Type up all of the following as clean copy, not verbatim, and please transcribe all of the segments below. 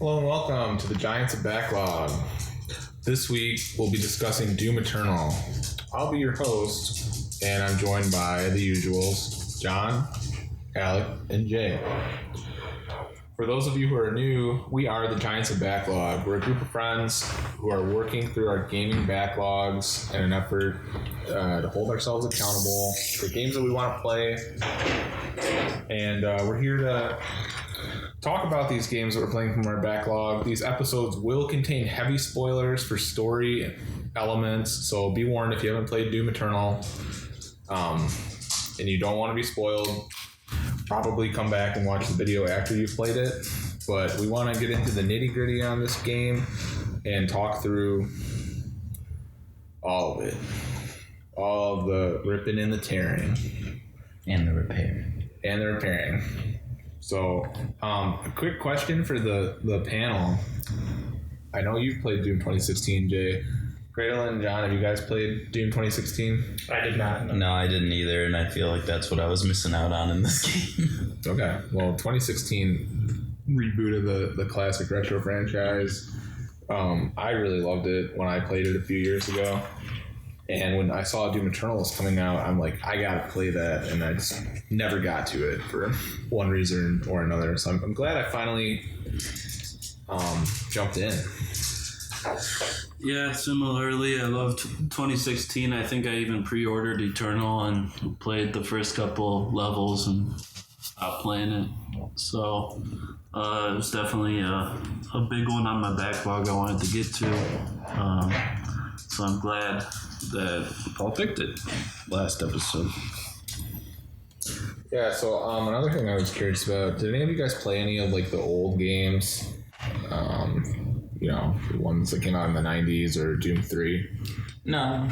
Hello and welcome to the Giants of Backlog. This week we'll be discussing Doom Eternal. I'll be your host, and I'm joined by the usuals, John, Alec, and Jay. For those of you who are new, we are the Giants of Backlog. We're a group of friends who are working through our gaming backlogs in an effort to hold ourselves accountable for games that we want to play. And we're here to talk about these games that we're playing from our backlog. These episodes will contain heavy spoilers for story elements, so be warned if you haven't played Doom Eternal and you don't want to be spoiled, probably come back and watch the video after you've played it. But we want to get into the nitty-gritty on this game and talk through all of it. All of the ripping and the tearing. And the repairing. And the repairing. So, a quick question for the panel. I know you've played Doom 2016, Jay. Cradle and John, have you guys played Doom 2016? I did not. No, I didn't either, and I feel like that's what I was missing out on in this game. Okay, well, 2016 rebooted the classic retro franchise. I really loved it when I played it a few years ago. And when I saw Doom Eternal was coming out, I'm like, I gotta play that, and I just never got to it for one reason or another. So I'm glad I finally jumped in. Yeah, similarly, I loved 2016. I think I even pre-ordered Eternal and played the first couple levels and stopped playing it. So it was definitely a big one on my backlog I wanted to get to. So I'm glad that Paul picked it last episode. Yeah, so another thing I was curious about, did any of you guys play any of like the old games? You know, the ones that came out in the 90s or Doom 3? No,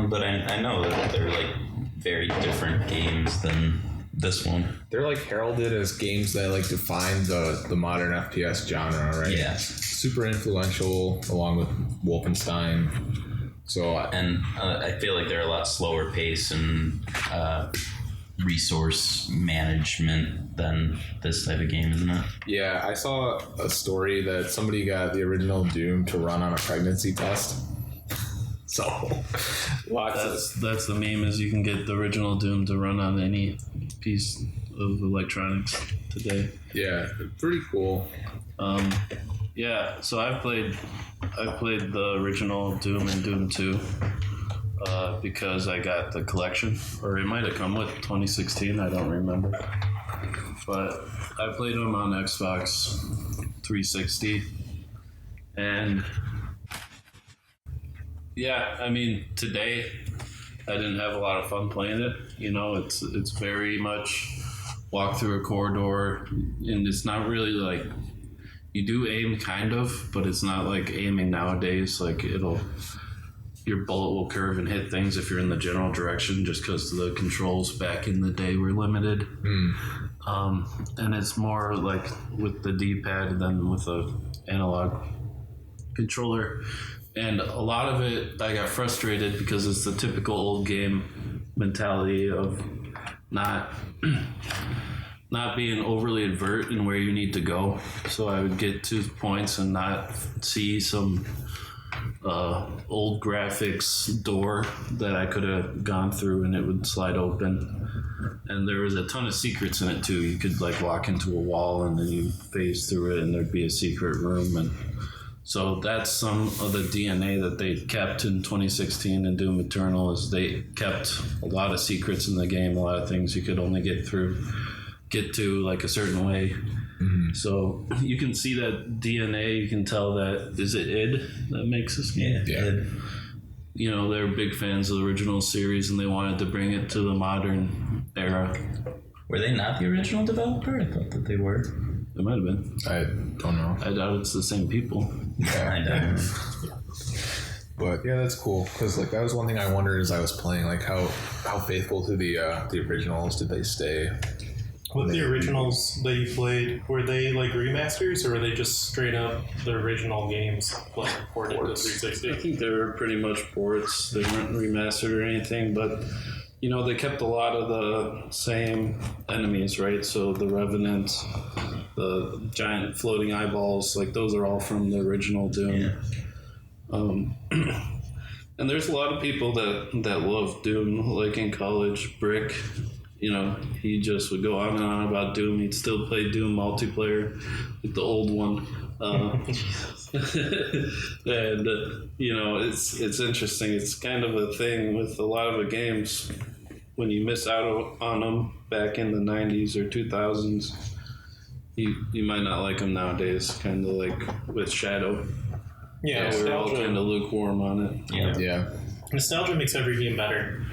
but I know that they're like very different games than this one. They're like heralded as games that like define the modern FPS genre, right? Yeah. Super influential along with Wolfenstein. So I feel like they're a lot slower pace and resource management than this type of game, isn't it? Yeah, I saw a story that somebody got the original Doom to run on a pregnancy test. So That's the meme, is you can get the original Doom to run on any piece of electronics today. Yeah, pretty cool. Yeah, so I played the original Doom and Doom 2 because I got the collection, or it might have come with 2016, I don't remember. But I played them on Xbox 360, and yeah, I mean, today I didn't have a lot of fun playing it. You know, it's very much walk through a corridor, and it's not really like, you do aim kind of, but it's not like aiming nowadays. Like your bullet will curve and hit things if you're in the general direction, just because the controls back in the day were limited. And it's more like with the D-pad than with a analog controller. And a lot of it, I got frustrated because it's the typical old game mentality of not being overly advert in where you need to go. So I would get to points and not see some old graphics door that I could have gone through, and it would slide open. And there was a ton of secrets in it too. You could like walk into a wall and then you phase through it and there'd be a secret room. And so that's some of the DNA that they kept in 2016 in Doom Eternal, is they kept a lot of secrets in the game, a lot of things you could only get to like a certain way. So you can see that DNA. You can tell that, is it id that makes this game? Yeah. Id. You know, they're big fans of the original series and they wanted to bring it to the modern era. Were they not the original developer? I thought that they were. They might have been. I don't know. I doubt it's the same people. Yeah, I know. But yeah, that's cool, because like that was one thing I wondered as I was playing, like how faithful to the originals did they stay? With the originals that you played, were they like remasters, or were they just straight up the original games, like ported to 360? I think they were pretty much ports. They weren't remastered or anything, but you know, they kept a lot of the same enemies, right? So the Revenant, the giant floating eyeballs, like those are all from the original Doom. Yeah. And there's a lot of people that love Doom, like in college. Brick, he just would go on and on about Doom. He'd still play Doom multiplayer, like the old one. And it's interesting. It's kind of a thing with a lot of the games when you miss out on them back in the 90s or 2000s. You might not like them nowadays, kind of like with Shadow. Yeah, we're all kind of lukewarm on it. Yeah. Nostalgia makes every game better.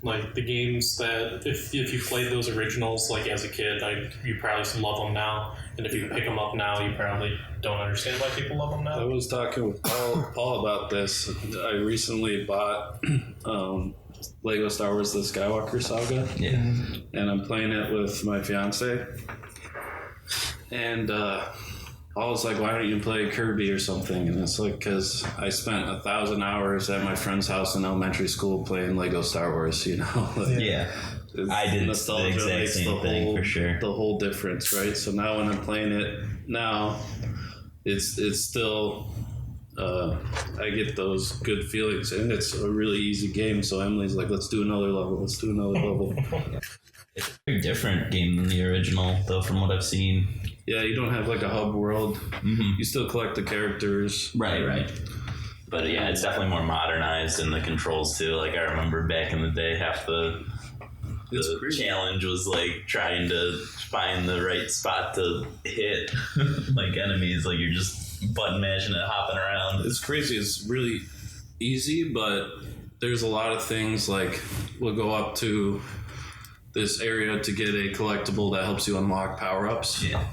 Like the games that if you played those originals like as a kid, you probably love them now. And if you pick them up now, you probably don't understand why people love them now. I was talking with Paul about this. I recently bought Lego Star Wars: The Skywalker Saga. Yeah. And I'm playing it with my fiance. And Paul was like, "Why don't you play Kirby or something?" And it's like, because I spent 1,000 hours at my friend's house in elementary school playing Lego Star Wars. Like, Yeah. I did the exact same thing for sure. The whole difference, right? So now when I'm playing it now, it's still I get those good feelings, and it's a really easy game. So Emily's like, "Let's do another level. Let's do another level." It's a very different game than the original, though, from what I've seen. Yeah, you don't have like a hub world. Mm-hmm. You still collect the characters. Right. But yeah, it's definitely more modernized in the controls too. Like I remember back in the day, half the challenge was like trying to find the right spot to hit like enemies. Like you're just button mashing and hopping around. It's crazy. It's really easy, but there's a lot of things like we'll go up to this area to get a collectible that helps you unlock power-ups. Yeah.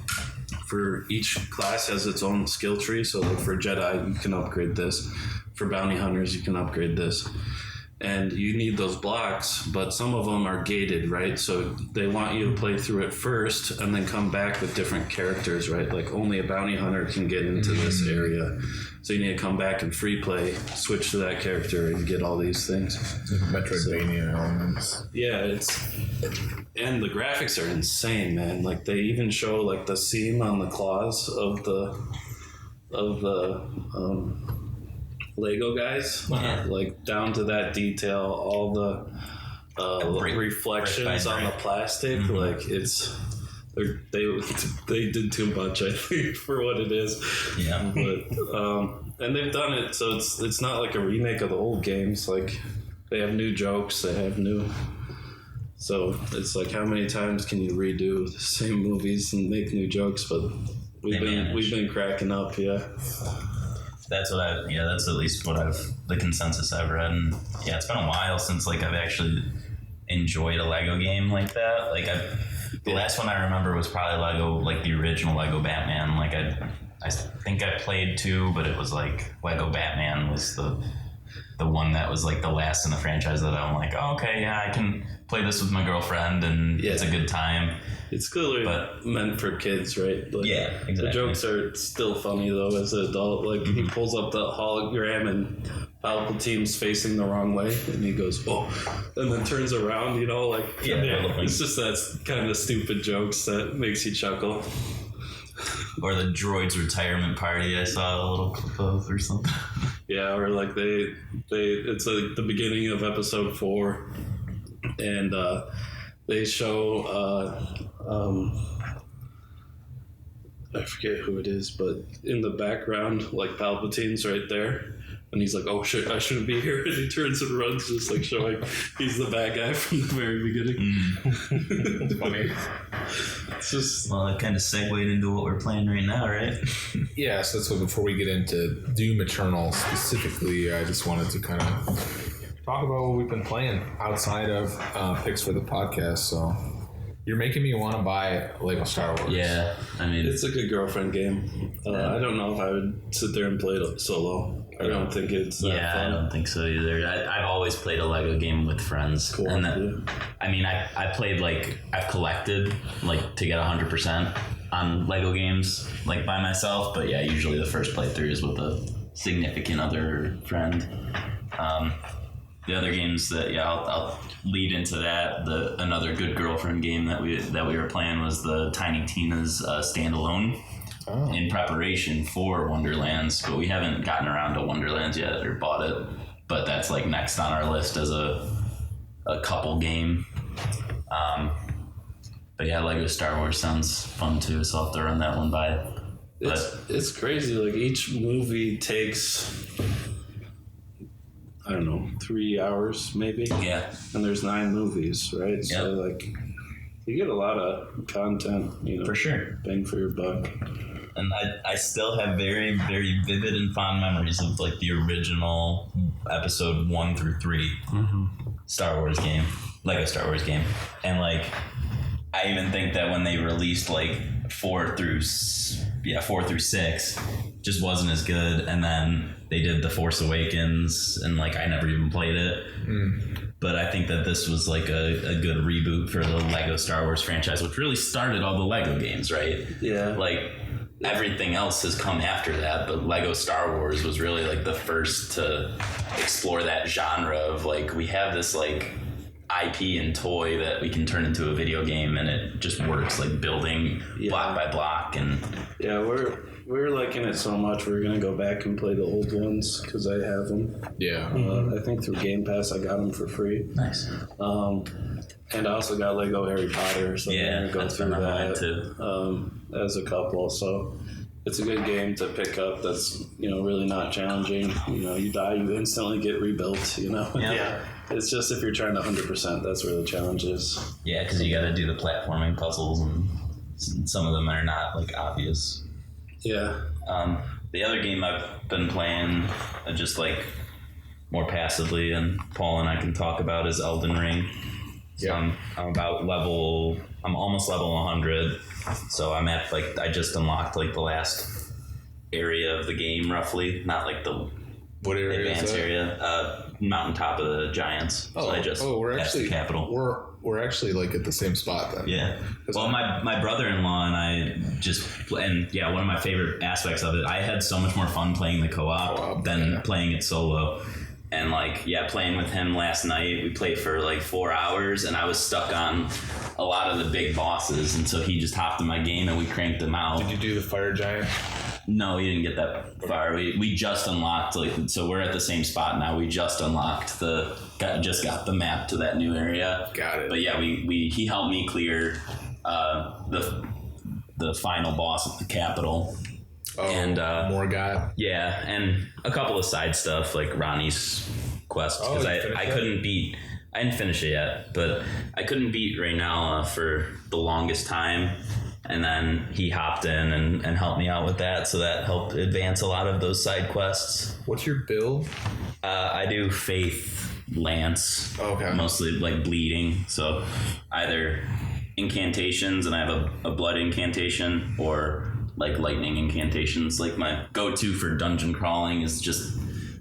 For each class has its own skill tree. So like for Jedi, you can upgrade this. For bounty hunters, you can upgrade this. And you need those blocks, but some of them are gated, right? So they want you to play through it first and then come back with different characters, right? Like only a bounty hunter can get into this area. So you need to come back and free play, switch to that character and get all these things. Metroidvania elements. Yeah, and the graphics are insane, man. Like they even show like the seam on the claws of the Lego guys, like down to that detail, all the reflections on the plastic. Mm-hmm. Like they did too much, I think, for what it is. Yeah, but and they've done it so it's not like a remake of the old games. Like they have new jokes, they have new. So it's like, how many times can you redo the same movies and make new jokes? But we've been cracking up, yeah. That's at least what the consensus I've read. And yeah, it's been a while since like I've actually enjoyed a Lego game like that. Like the last one I remember was probably Lego, like the original Lego Batman. Like I think I played 2, but it was like Lego Batman was the one that was like the last in the franchise that I'm like, oh, okay, yeah, I can play this with my girlfriend and it's a good time. It's clearly meant for kids, right? Like, yeah, exactly. The jokes are still funny though as an adult. Like he pulls up the hologram and Palpatine's facing the wrong way and he goes, oh, and then turns around, it's just that kind of stupid jokes that makes you chuckle. Or the droid's retirement party I saw a little clip of or something. Yeah, or like it's like the beginning of episode 4 and they show I forget who it is, but in the background, like Palpatine's right there, and he's like, "Oh shit, I shouldn't be here," and he turns and runs, just like showing he's the bad guy from the very beginning. It's funny. It's just it kind of segued into what we're playing right now, right? Yeah, so that's what. Before we get into Doom Eternal specifically, I just wanted to kind of talk about what we've been playing outside of picks for the podcast. So you're making me want to buy Lego Star Wars. Yeah, I mean, it's a good girlfriend game. I don't know if I would sit there and play it solo. I don't think it's that fun. I don't think so either. I've always played a Lego game with friends. Cool. And I mean, I played I've collected to get 100% on Lego games by myself. But yeah, usually the first playthrough is with a significant other friend. the other games that I'll lead into that. Another good girlfriend game that we were playing was the Tiny Tina's standalone in preparation for Wonderlands, but we haven't gotten around to Wonderlands yet or bought it. But that's like next on our list as a couple game. But yeah, Lego Star Wars sounds fun too, so I'll have to run that one by. It's crazy. Like each movie takes, I don't know, 3 hours maybe. Yeah. And there's 9 movies, right? Yep. So like, you get a lot of content, For sure. Bang for your buck. And I still have very, very vivid and fond memories of like the original episode 1 through 3 Star Wars game, Lego Star Wars game. And like, I even think that when they released like 4 through 6 just wasn't as good. And then they did The Force Awakens and like, I never even played it. But I think that this was like a good reboot for the Lego Star Wars franchise, which really started all the Lego games, right? Yeah. Like, everything else has come after that, but Lego Star Wars was really like the first to explore that genre of like, we have this like IP and toy that we can turn into a video game, and it just works, like building block by block. And yeah, we're liking it so much we're gonna go back and play the old ones because I have them. Yeah. I think through Game Pass I got them for free. nice. And I also got Lego Harry Potter, so Yeah, we're gonna go that's through been on mine that too. as a couple. So it's a good game to pick up. That's really not challenging. You die, you instantly get rebuilt. Yeah. It's just if you're trying to 100%, that's where the challenge is. Yeah, because you got to do the platforming puzzles, and some of them are not like obvious. Yeah. The other game I've been playing, just like more passively, and Paul and I can talk about, is Elden Ring. So I'm almost level 100. So I'm at like, I just unlocked like the last area of the game roughly, not like the What area advanced is that? area, mountaintop of the Giants. So I just we're passed actually the capital. We're actually like at the same spot then. Yeah. Well, my brother-in-law and I one of my favorite aspects of it, I had so much more fun playing the co-op than playing it solo. And playing with him last night, we played for like 4 hours, and I was stuck on a lot of the big bosses, and so he just hopped in my game and we cranked them out. Did you do the fire giant? No, he didn't get that far. We just unlocked, so we're at the same spot now. We just unlocked just got the map to that new area. Got it. But yeah, he helped me clear the final boss at the Capitol. Oh, and more guy. Yeah, and a couple of side stuff like Ronnie's quest, because I couldn't beat. I didn't finish it yet, but I couldn't beat Raynala for the longest time. And then he hopped in and helped me out with that, so that helped advance a lot of those side quests. What's your build? I do Faith Lance, Okay. mostly like bleeding, so either incantations, and I have a blood incantation, or like lightning incantations. Like my go-to for dungeon crawling is just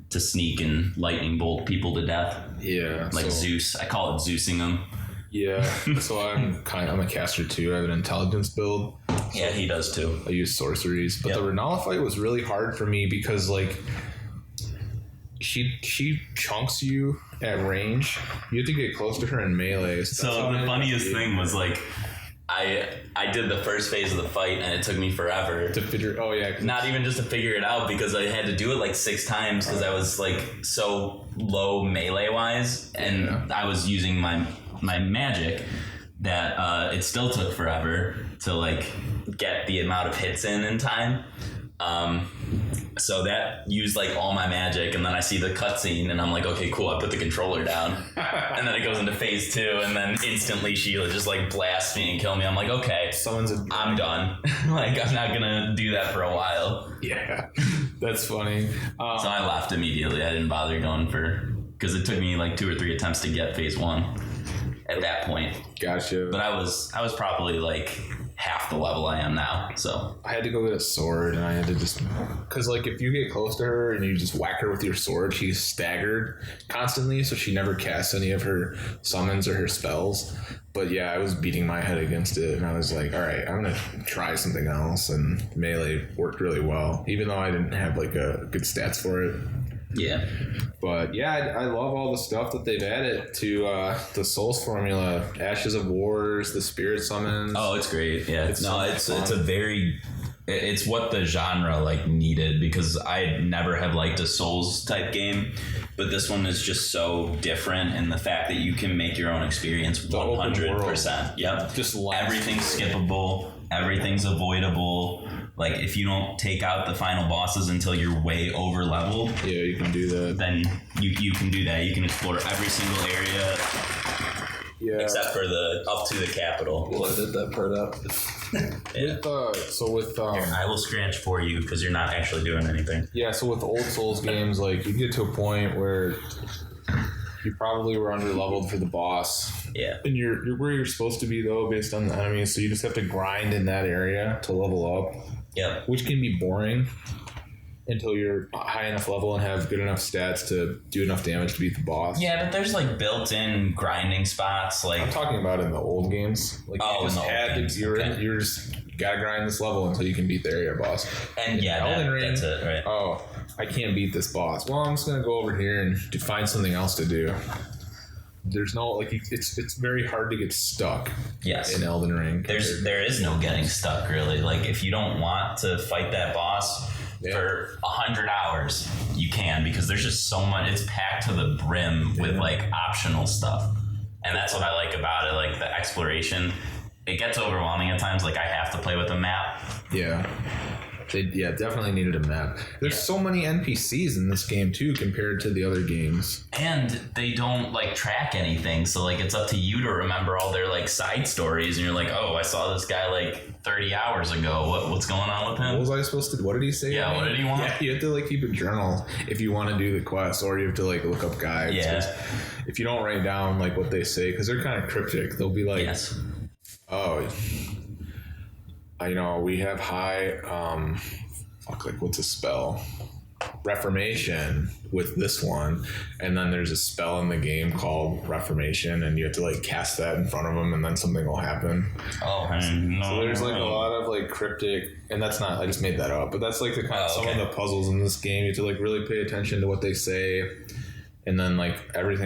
to sneak and lightning bolt people to death. Yeah. Like Zeus, I call it Zeusing them. Yeah. So I'm a caster too. I have an intelligence build. Yeah, he does too. I use sorceries, but Yep. the Renala fight was really hard for me because like she chunks you at range. You have to get close to her in melee. So the funniest thing was like, I did the first phase of the fight, and it took me forever to figure. Oh yeah, not even just to figure it out, because I had to do it like 6 times because I was like so low melee wise, and I was using my magic that it still took forever to like get the amount of hits in time. So that used like all my magic, and then I see the cutscene and I'm like, okay, cool, I put the controller down. And then it goes into phase 2, and then instantly Sheila just like blasts me and kill me. I'm like, okay, I'm done. Like, I'm not gonna do that for a while. Yeah, that's funny. So I left immediately. I didn't bother going because it took me like 2 or 3 attempts to get phase 1 at that point. Gotcha. But I was probably like half the level I am now, so I had to go get a sword, and I had to just, because like if you get close to her and you just whack her with your sword, she's staggered constantly, so she never casts any of her summons or her spells. But yeah, I was beating my head against it, and I was like, all right, I'm gonna try something else, and melee worked really well, even though I didn't have like a good stats for it. Yeah. But yeah, I love all the stuff that they've added to the Souls formula. Ashes of Wars, the Spirit Summons. Oh, it's great. Yeah. It's It's what the genre like needed, because I never have liked a Souls type game, but this one is just so different in the fact that you can make your own experience 100%. Yep. Just everything's skippable, everything's avoidable. Like if you don't take out the final bosses until you're way over leveled, yeah, you can do that. Then you can do that. You can explore every single area. Yeah. Except for the up to the capital. We'll edit that part out. Yeah. I will scratch for you because you're not actually doing anything. Yeah, so with old Souls games, like you get to a point where you probably were under leveled for the boss. Yeah. And you're where you're supposed to be though, based on the enemies. So you just have to grind in that area to level up. Yeah. Which can be boring until you're high enough level and have good enough stats to do enough damage to beat the boss. Yeah, but there's like built-in grinding spots. Like I'm talking about in the old games. Like you just you're just gotta grind this level until you can beat the area boss. And Elden Ring, that's it, right? Oh, I can't beat this boss. Well, I'm just gonna go over here and find something else to do. There's no it's very hard to get stuck. Yes. In Elden Ring. There is no getting stuck really. Like if you don't want to fight that boss for 100 hours, you can, because there's just so much. It's packed to the brim with like optional stuff, and that's what I like about it. Like the exploration, it gets overwhelming at times. Like I have to play with a map. Yeah. They definitely needed a map. There's so many NPCs in this game too compared to the other games. And they don't like track anything, so like it's up to you to remember all their like side stories, and you're like, oh, I saw this guy like 30 hours ago. What's going on with him? What was I supposed to do? What did he say? Yeah, what did he want? Yeah, you have to like keep a journal if you want to do the quest, or you have to like look up guides. Yeah. If you don't write down like what they say, because they're kind of cryptic, they'll be like, yes. Oh, we have high, what's a spell? Reformation with this one, and then there's a spell in the game called Reformation, and you have to like cast that in front of them, and then something will happen. Oh, no. So there's like a lot of like cryptic, and that's not, I just made that up, but that's like the kind of some of the puzzles in this game. You have to like really pay attention to what they say. And then like every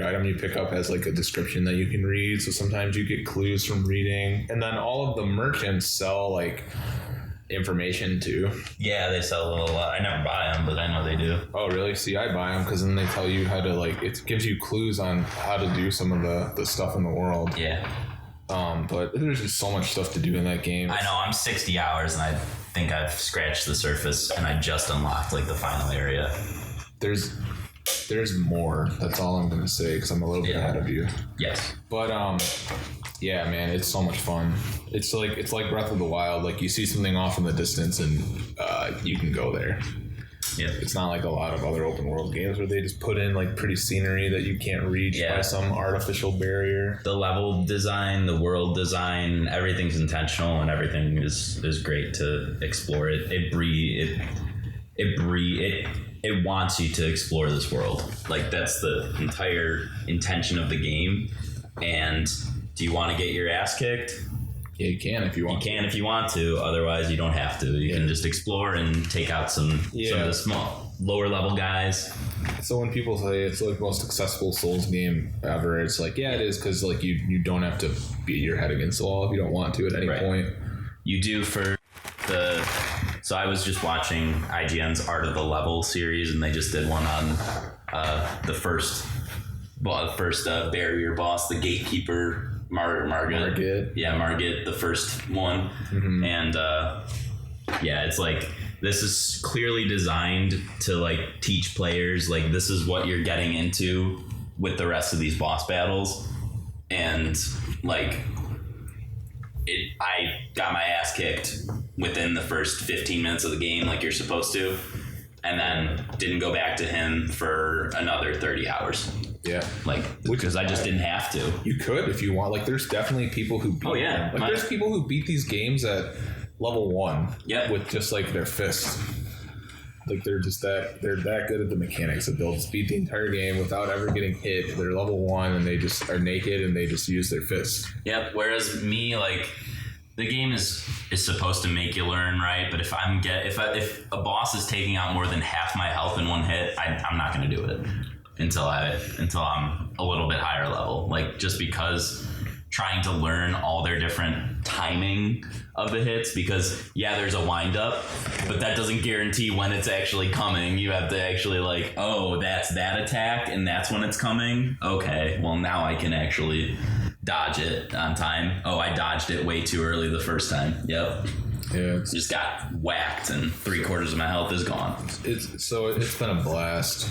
item you pick up has like a description that you can read. So sometimes you get clues from reading. And then all of the merchants sell like information too. Yeah, they sell a little. I never buy them, but I know they do. Oh, really? See, I buy them because then they tell you how to like. It gives you clues on how to do some of the stuff in the world. Yeah. But there's just so much stuff to do in that game. I know. I'm 60 hours, and I think I've scratched the surface, and I just unlocked like the final area. There's more. That's all I'm gonna say because I'm a little bit ahead of you. Yes. But yeah, man, it's so much fun. It's like Breath of the Wild. Like you see something off in the distance and you can go there. Yeah. It's not like a lot of other open world games where they just put in like pretty scenery that you can't reach by some artificial barrier. The level design, the world design, everything's intentional, and everything is great to explore. It wants you to explore this world. Like that's the entire intention of the game. And do you want to get your ass kicked? Yeah, you can if you want. You can if you want to. Otherwise, you don't have to. You can just explore and take out some of the small, lower level guys. So when people say it's like the most accessible Souls game ever, it's like, yeah, it is, because like you don't have to beat your head against the wall if you don't want to at any point. You do for the. So I was just watching IGN's Art of the Level series, and they just did one on the first barrier boss, the gatekeeper, Margit. Yeah, Margit, the first one. Mm-hmm. And it's like this is clearly designed to like teach players like this is what you're getting into with the rest of these boss battles, and like. I got my ass kicked within the first 15 minutes of the game like you're supposed to, and then didn't go back to him for another 30 hours. Yeah. Because I just didn't have to. You could if you want. Like there's definitely people who beat them. Like there's people who beat these games at level 1 with just like their fists. Like they're that good at the mechanics that they'll just beat the entire game without ever getting hit. They're level 1 and they just are naked and they just use their fists. Yep. Whereas me, like the game is supposed to make you learn, right? But if a boss is taking out more than half my health in one hit, I'm not going to do it until I'm a little bit higher level. Like, just because trying to learn all their different timing of the hits, because there's a wind up, but that doesn't guarantee when it's actually coming. You have to actually like, oh, that's that attack and that's when it's coming. Okay, well now I can actually dodge it on time. Oh, I dodged it way too early the first time. Yep. Yeah, Just got whacked and 3/4 of my health is gone. it's been a blast.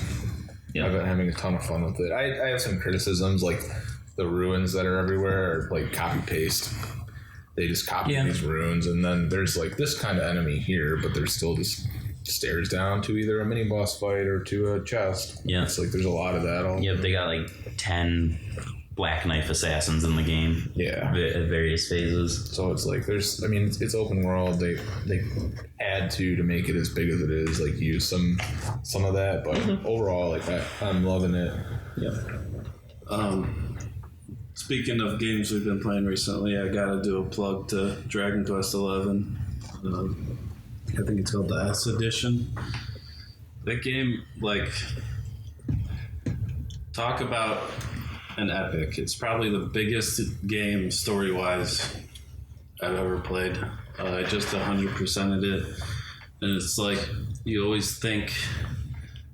Yep. I've been having a ton of fun with it. I have some criticisms, like the ruins that are everywhere are like copy paste. They just copy these ruins, and then there's like this kind of enemy here, but there's still just stairs down to either a mini boss fight or to a chest. Yeah. It's like there's a lot of that. Yep, they got like 10 Black Knife assassins in the game. Yeah. At various phases. So it's like it's open world. They add to make it as big as it is. Like use some of that, but overall, like I'm loving it. Yeah. Speaking of games we've been playing recently, I gotta do a plug to Dragon Quest XI. I think it's called the S Edition. That game, like, talk about an epic. It's probably the biggest game story-wise I've ever played. I just 100%ed it, and it's like you always think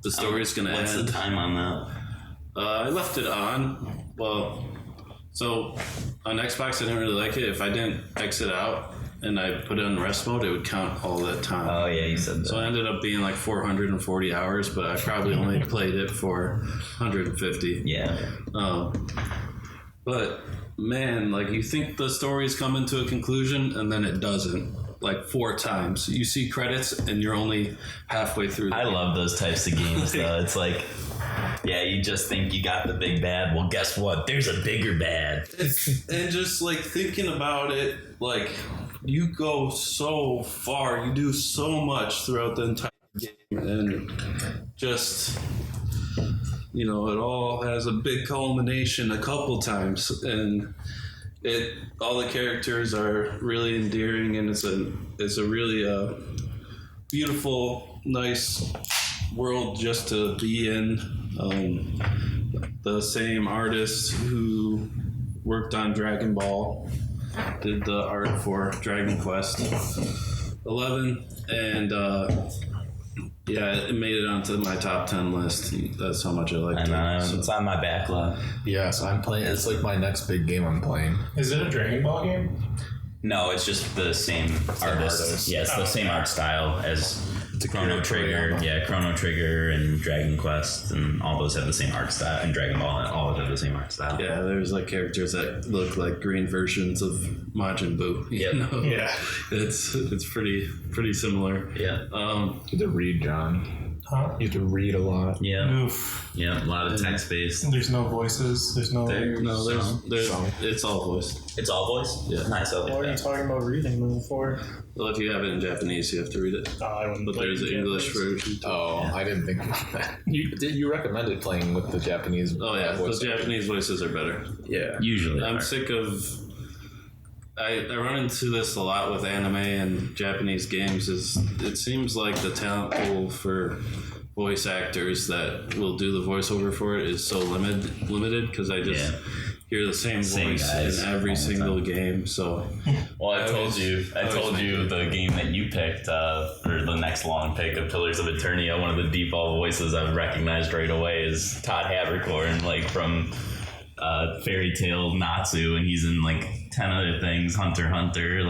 the story's gonna end. What's the time on that? I left it on. Well, so on Xbox I didn't really like it. If I didn't exit out and I put it in rest mode, it would count all that time. Oh yeah, you said that. So it ended up being like 440 hours, but I probably only played it for 150. Yeah. But man, like, you think the story's coming to a conclusion and then it doesn't. Like 4 times. You see credits and you're only halfway through the game. Love those types of games though. It's like, you just think you got the big bad. Well, guess what? There's a bigger bad. And just like thinking about it, like, you go so far, you do so much throughout the entire game, and just, it all has a big culmination a couple times, and all the characters are really endearing, and it's a really beautiful, nice world just to be in. The same artist who worked on Dragon Ball did the art for Dragon Quest 11, and it made it onto my top 10 list. That's how much I liked it. So. It's on my backlog. Yeah, so I'm playing. It's like my next big game I'm playing. Is it a Dragon Ball game? No, it's just the same artist. Yeah, it's the same art style as Chrono Trigger. Yeah, Chrono Trigger and Dragon Quest, and all those have the same art style, and Dragon Ball, and all of them have the same art style. Yeah, there's like characters that look like green versions of Majin Buu. Yeah. It's pretty similar. Yeah. You have to read, John. Huh? You have to read a lot. Yeah. Oof. Yeah, a lot of text based. There's no voices. There's no. It's all voiced. It's all voice? Yeah. Nice. I like What are you that. talking about reading them for? Well, if you have it in Japanese, you have to read it. I wouldn't. But there's an English version. Oh, I didn't think about that. You recommended playing with the Japanese. Oh yeah, voice the Japanese voices are better. Yeah. Usually. I'm sick of. I run into this a lot with anime and Japanese games. It seems like the talent pool for voice actors that will do the voiceover for it is so limited because I just hear the same voice in every single game. So, well, I told you the game that you picked for the next long pick of Pillars of Eternia. One of the default voices I've recognized right away is Todd Havercorn, like from Fairy Tale Natsu, and he's in like 10 other things. Hunter x Hunter,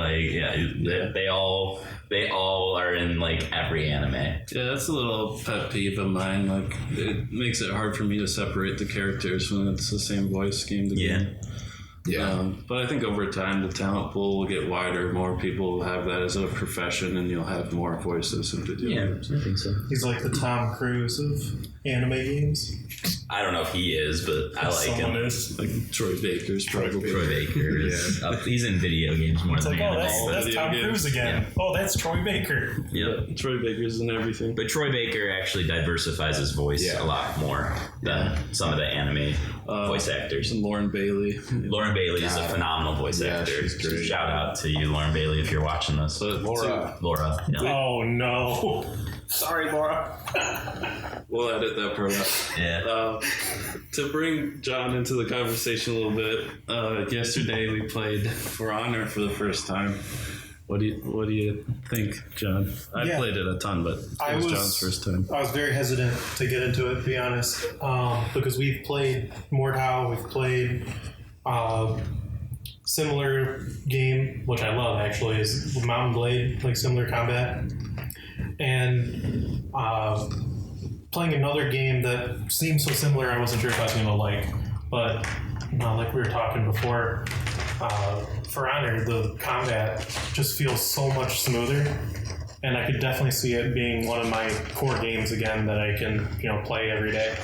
they all are in like every anime. Yeah, that's a little pet peeve of mine. Like, it makes it hard for me to separate the characters when it's the same voice game to game. Yeah. But I think over time the talent pool will get wider. More people will have that as a profession, and you'll have more voices to do. Yeah, I think so. He's like the Tom Cruise of anime games. I don't know if he is, but I like Someone him. is. Like Troy Baker's probably. Troy Baker is he's in video games more It's than like, oh, anime. that's Tom Cruise again. Yeah. Oh, that's Troy Baker. Yep. Troy Baker's in everything. But Troy Baker actually diversifies his voice a lot more than some of the anime voice actors. And Lauren Bailey. Lauren Bailey is a phenomenal voice actor. she's great. Shout out to you, Lauren Bailey, if you're watching this. Laura. Yeah. Oh, no. Sorry, Laura. We'll edit that part out. Yeah. To bring John into the conversation a little bit, yesterday we played For Honor for the first time. What do you think, John? I played it a ton, but it was John's first time. I was very hesitant to get into it, to be honest, because we've played Mordhau, we've played similar game, which I love actually, is Mountain Blade, like similar combat, and playing another game that seemed so similar, I wasn't sure if I was going to like, but like we were talking before, For Honor, the combat just feels so much smoother, and I could definitely see it being one of my core games again that I can, play every day.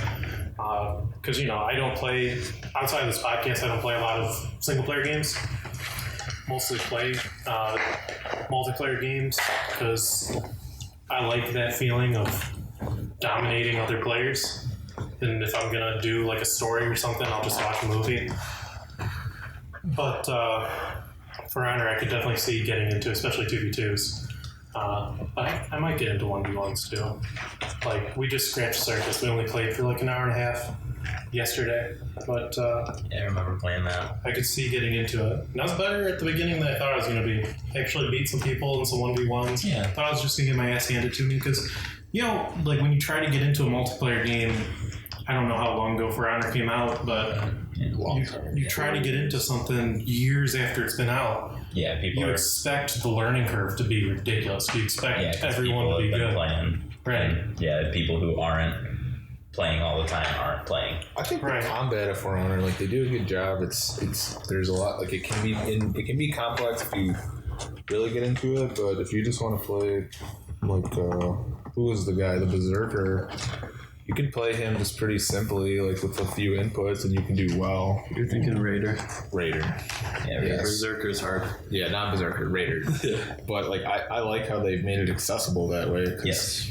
Because, I don't play, outside of this podcast, I don't play a lot of single-player games. Mostly play multiplayer games because I like that feeling of dominating other players. And if I'm going to do like a story or something, I'll just watch a movie. But For Honor, I could definitely see getting into, especially 2v2s. I might get into 1v1s too. Like, we just scratched the surface. We only played for like an hour and a half yesterday. But I remember playing that. I could see getting into it. And I was better at the beginning than I thought I was going to be. Actually beat some people in some 1v1s. Yeah. I thought I was just going to get my ass handed to me because, like when you try to get into a multiplayer game, I don't know how long ago For Honor came out, but you try to get into something years after it's been out. Yeah, people You are expect the learning curve to be ridiculous. You expect 'cause everyone people to be have been good. playing. Right. And, yeah, people who aren't playing all the time aren't playing. I think Right. the combat of For Honor, like they do a good job. It's there's a lot, like it can be complex if you really get into it, but if you just want to play like who was the guy, the Berserker, you can play him just pretty simply, like with a few inputs, and you can do well. You're thinking Raider. Raider. Yeah, Yes. Berserker's hard. Yeah, not Berserker, Raider. But like I like how they've made it accessible that way. 'Cause Yes.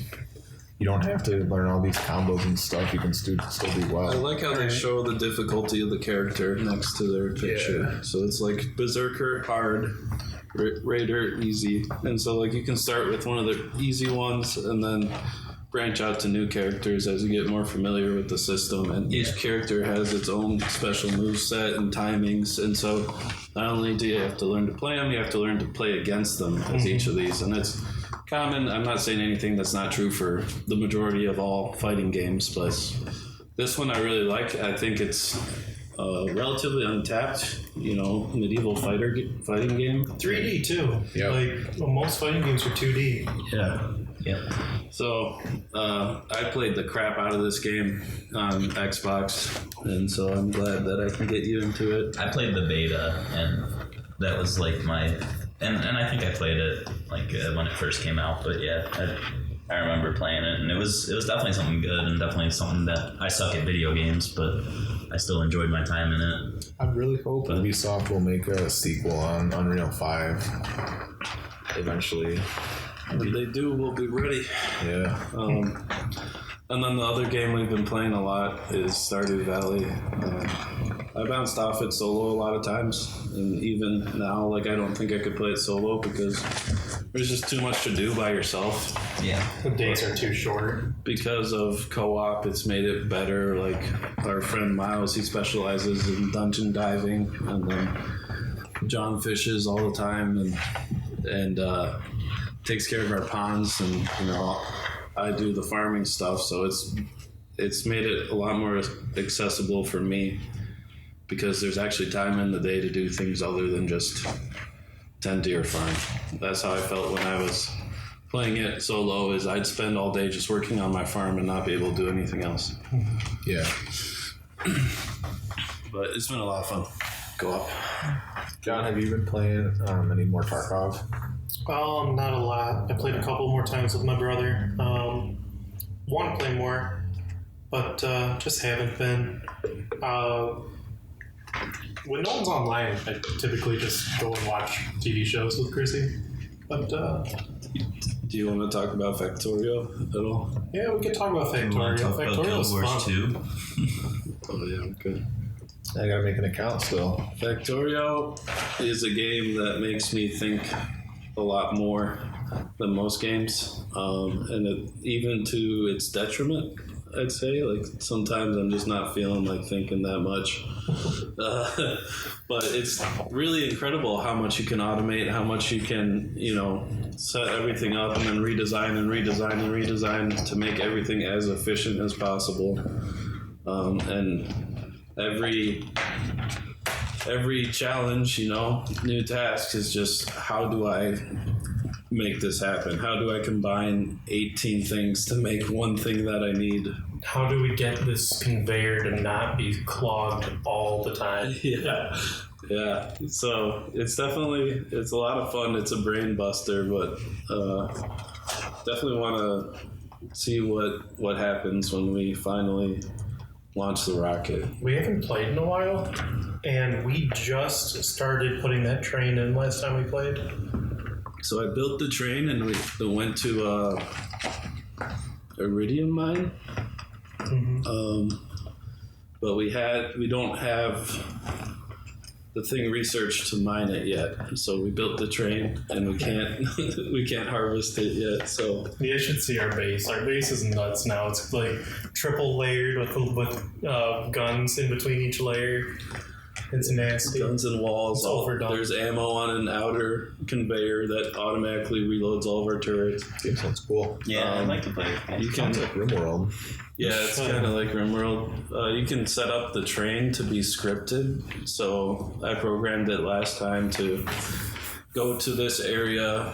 you don't have to learn all these combos and stuff. You can still do well. I like how they show the difficulty of the character next to their picture. Yeah. So it's like Berserker hard, Raider easy, and so like you can start with one of the easy ones and then branch out to new characters as you get more familiar with the system. And each character has its own special moveset and timings, and so not only do you have to learn to play them, you have to learn to play against them as each of these, and it's common. I'm not saying anything that's not true for the majority of all fighting games, but this one I really like. I think it's relatively untapped, medieval fighting game. 3D too. Yep. Like most fighting games are 2D. Yeah. Yep. So I played the crap out of this game on Xbox, and so I'm glad that I can get you into it. I played the beta, and that was like and I think I played it like when it first came out. But yeah, I remember playing it, and it was definitely something good, and definitely something that I suck at video games, but I still enjoyed my time in it. I really hope Ubisoft will make a sequel on Unreal 5 eventually. When they do, we'll be ready. Yeah. And then the other game we've been playing a lot is Stardew Valley. I bounced off it solo a lot of times, and even now, like I don't think I could play it solo because there's just too much to do by yourself. Yeah. The days are too short. Because of co-op, it's made it better. Like our friend Miles, he specializes in dungeon diving, and then John fishes all the time and takes care of our ponds, and I do the farming stuff. So it's made it a lot more accessible for me because there's actually time in the day to do things other than just tend to your farm. That's how I felt when I was playing it solo, is I'd spend all day just working on my farm and not be able to do anything else. Yeah. But it's been a lot of fun. Go up. John, have you been playing any more Tarkov? Not a lot. I played a couple more times with my brother. Want to play more. but just haven't been. When no one's online, I typically just go and watch TV shows with Chrissy. But Do you want to talk about Factorio at all? yeah, we could talk about Factorio. Factorio's fun. 2. Oh yeah, good. I gotta make an account still. Factorio is a game that makes me think a lot more than most games, and even to its detriment, I'd say. Like sometimes I'm just not feeling like thinking that much, but it's really incredible how much you can automate, how much you can, set everything up and then redesign to make everything as efficient as possible, and every challenge, new task is just how do I make this happen? How do I combine 18 things to make one thing that I need? How do we get this conveyor to not be clogged all the time? Yeah. So it's a lot of fun. It's a brain buster, but definitely want to see what happens when we finally launch the rocket. We haven't played in a while, and we just started putting that train in last time we played. So I built the train and we went to Iridium mine. Mm-hmm. But we don't have the thing researched to mine it yet. So we built the train and we can't harvest it yet. So You should see our base. Our base is nuts now. It's like triple layered with guns in between each layer. It's nasty. guns and walls. It's overdone. There's ammo on an outer conveyor that automatically reloads all of our turrets. Game sounds cool. Yeah, I'd like to play it. You can, Sounds like RimWorld. yeah, it's kind of like RimWorld. You can set up the train to be scripted. So I programmed it last time to go to this area,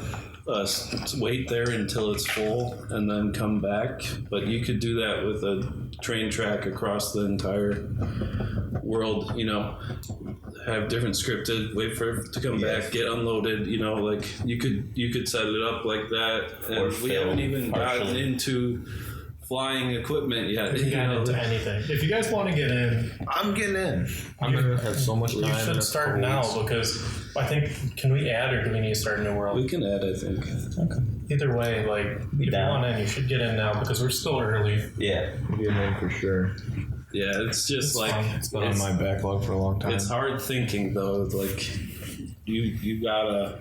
wait there until it's full, and then come back. But you could do that with a train track across the entire world, have different scripted, wait for it to come back, get unloaded, like you could set it up like that. And we haven't even gotten into flying equipment yet. We can get into anything. If you guys want to get in, I'm getting in. I'm gonna have so much time. you should start now because I think, can we add or do we need to start a new world? We can add, I think. Either way, like, if you want in, you should get in now because we're still early. Yeah. I'm getting in for sure. Yeah, it's just It's been on my backlog for a long time. It's hard thinking though. Like you gotta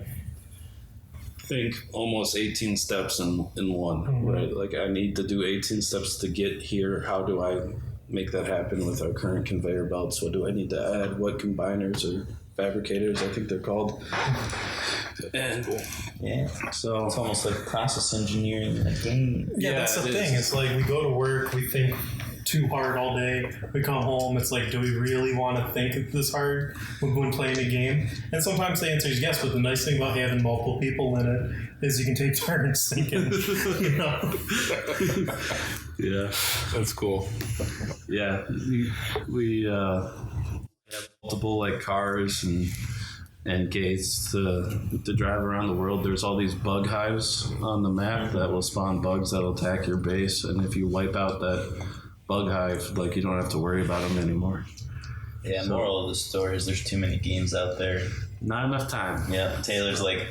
think almost 18 steps in one, right? Like I need to do 18 steps to get here. How do I make that happen with our current conveyor belts? What do I need to add? What combiners or fabricators, I think they're called. And Yeah. so It's almost like process engineering in a game. Yeah, that's the thing. It's like we go to work, we think too hard all day. We come home, it's like, do we really want to think this hard when playing a game? And sometimes the answer is yes, but the nice thing about having multiple people in it is you can take turns thinking, yeah. That's cool. Yeah, we have multiple like cars and gates to drive around the world. There's all these bug hives on the map that will spawn bugs that'll attack your base, and if you wipe out that bug hive, like you don't have to worry about them anymore. Yeah, moral of the story is there's too many games out there. Not enough time. Yeah, Taylor's like,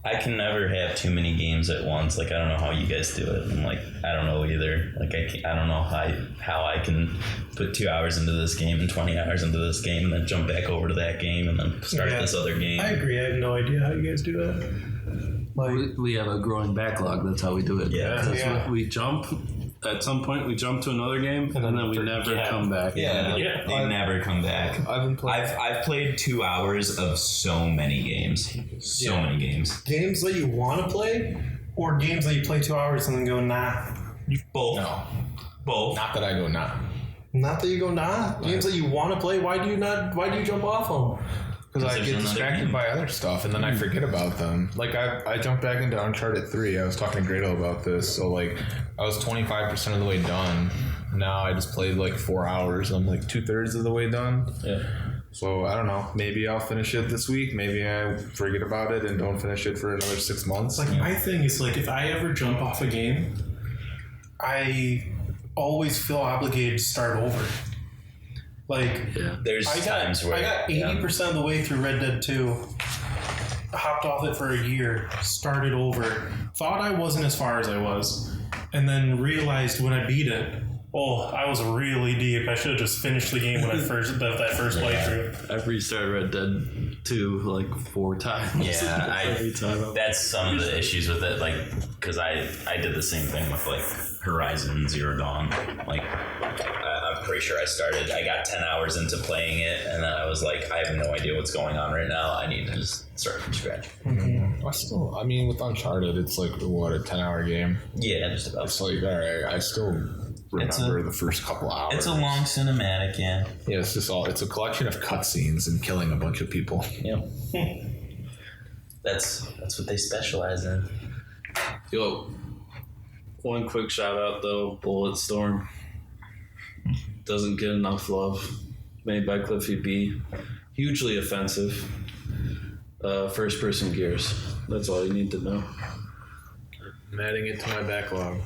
I can never have too many games at once. Like, I don't know how you guys do it. I'm like, I don't know either. Like, I don't know how I can put 2 hours into this game and 20 hours into this game and then jump back over to that game and then start this other game. I agree. I have no idea how you guys do that. Like, We have a growing backlog. That's how we do it. Yeah. 'Cause Yeah. we jump. At some point, we jump to another game, and then we never come back. Yeah, Yeah. they never come back. I've been playing. I've played 2 hours of so many games. So many games. games that you want to play or games that you play 2 hours and then go, nah. Both. No, Both. not that I go nah. Not that you go, nah. Games that you want to play, why do you jump off them? Because I there's get another distracted game. by other stuff, and then I forget about them. Like, I jumped back into Uncharted 3. I was talking to Grado about this. So, like, I was 25% of the way done. Now I just played, like, 4 hours. I'm, like, 2/3 of the way done. Yeah. So, I don't know. Maybe I'll finish it this week. Maybe I forget about it and don't finish it for another 6 months. Like, my thing is, like, if I ever jump off a game, I always feel obligated to start over. Like, There's times where I got 80% of the way through Red Dead 2, hopped off it for a year, started over, thought I wasn't as far as I was, and then realized when I beat it, I was really deep. I should have just finished the game when I first playthrough. I've restarted Red Dead 2 like 4 times. Yeah, every time. That's some of the issues with it, like, because I did the same thing with like Horizon Zero Dawn. Like, I'm pretty sure I got 10 hours into playing it, and then I was like, I have no idea what's going on right now. I need to just start from scratch. I mean, with Uncharted, it's like, what, a 10-hour game? Yeah, just about. It's like, all right, I still remember the first couple hours. It's a long cinematic, yeah. Yeah, it's a collection of cutscenes and killing a bunch of people. Yep. That's what they specialize in. Yo, one quick shout out though, Bulletstorm. Doesn't get enough love. Made by Cliffy B. Hugely offensive. First person Gears. That's all you need to know. I'm adding it to my backlog.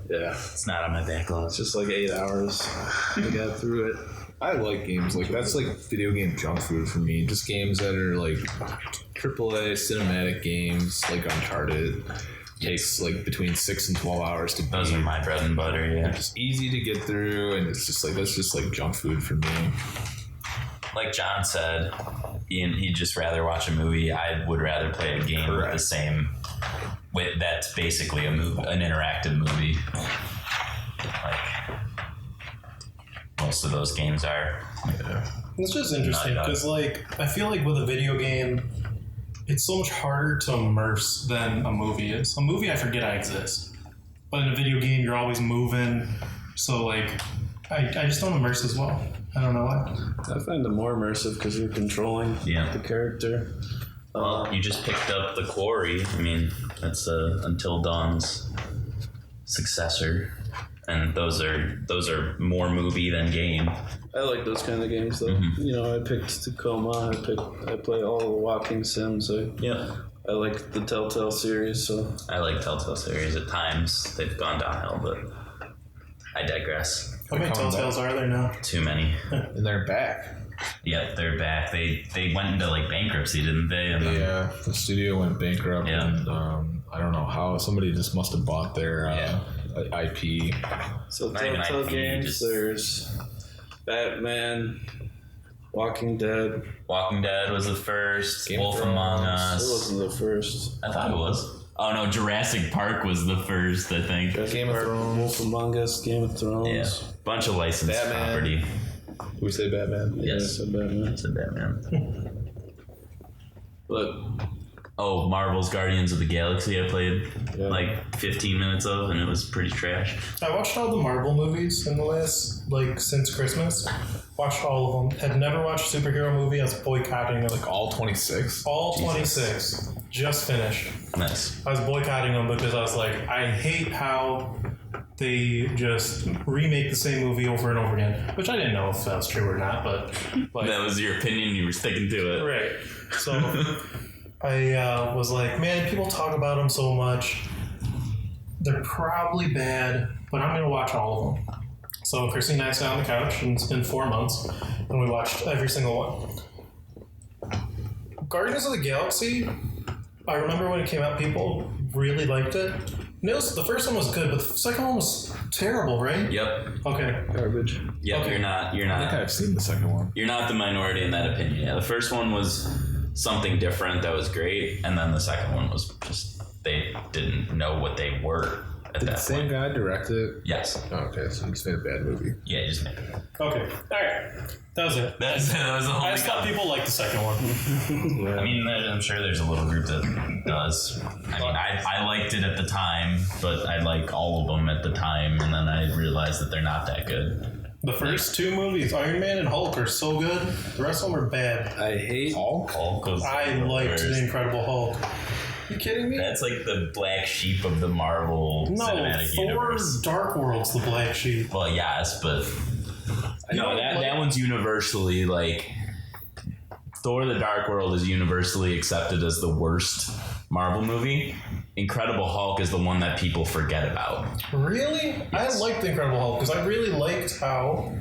Yeah. It's not on my backlog. It's just like 8 hours. I got through it. I like games like that's like video game junk food for me. Just games that are like AAA cinematic games, like Uncharted. Takes like between 6 and 12 hours to beat. Those are my bread and butter, yeah. It's easy to get through, and it's just like that's just like junk food for me. Like John said, he'd just rather watch a movie. I would rather play a game with the same. That's basically an interactive movie. Like most of those games are. Yeah. It's just interesting because, like, I feel like with a video game, it's so much harder to immerse than a movie is. A movie, I forget I exist, but in a video game, you're always moving. So, like, I just don't immerse as well. I don't know why. I find it more immersive because you're controlling the character. Well, you just picked up The Quarry. I mean, that's Until Dawn's successor, and those are more movie than game. I like those kind of games though. Mm-hmm. You know, I picked Tacoma. I play all the walking sims. I like the Telltale series. So I like Telltale series. At times they've gone downhill, but I digress. How many Telltales are there now? Too many. And they're back. Yeah, they're back. They went into like bankruptcy, didn't they? And the studio went bankrupt, and I don't know how. Somebody just must have bought their IP. So Not even Telltale IP, games. There's Batman, Walking Dead. Walking Dead was the first. Game Wolf of Thrones. Among It Us. wasn't the first. I thought it was. Oh no, Jurassic Park was the first. I think. Game of Thrones. Wolf Among Us, Game of Thrones. Yeah, bunch of licensed Batman. property. Did we say Batman? Yes, Yeah, Batman. it's a Batman. But Marvel's Guardians of the Galaxy. I played like 15 minutes of, and it was pretty trash. I watched all the Marvel movies in the last, since Christmas. Watched all of them. Had never watched a superhero movie. I was boycotting them. Like all 26? All 26. Just finished. Nice. I was boycotting them because I was like, I hate how they just remake the same movie over and over again. Which I didn't know if that was true or not, but That was your opinion. You were sticking to it. right. So I was like, man, people talk about them so much. They're probably bad, but I'm going to watch all of them. So Chrissy and I sat on the couch, and it's been 4 months, and we watched every single one. Guardians of the Galaxy, I remember when it came out, people really liked it. And the first one was good, but the second one was terrible, right? Yep. Okay. garbage. Yep. Okay. You're not. I think I've seen the second one. You're not the minority in that opinion. Yeah, the first one was something different that was great, and then the second one was just they didn't know what they were at Did the that same point. guy direct it? Yes. Oh, okay, so he just made a bad movie. Yeah, you just made it. Okay. All right. That was it. That was the I only just thought people liked the second one. I mean, I'm sure there's a little group that does. I mean, I liked it at the time, but I like all of them at the time, and then I realized that they're not that good. The first two movies, Iron Man and Hulk, are so good. The rest of them are bad. I hate Hulk was I the liked worst. The Incredible Hulk. You kidding me? That's like the black sheep of the Marvel No, cinematic Thor universe. Dark World's the black sheep. Well, yes, but no, that one's universally like Thor: The Dark World is universally accepted as the worst Marvel movie, Incredible Hulk is the one that people forget about. Really? Yes. I liked the Incredible Hulk because I really liked how.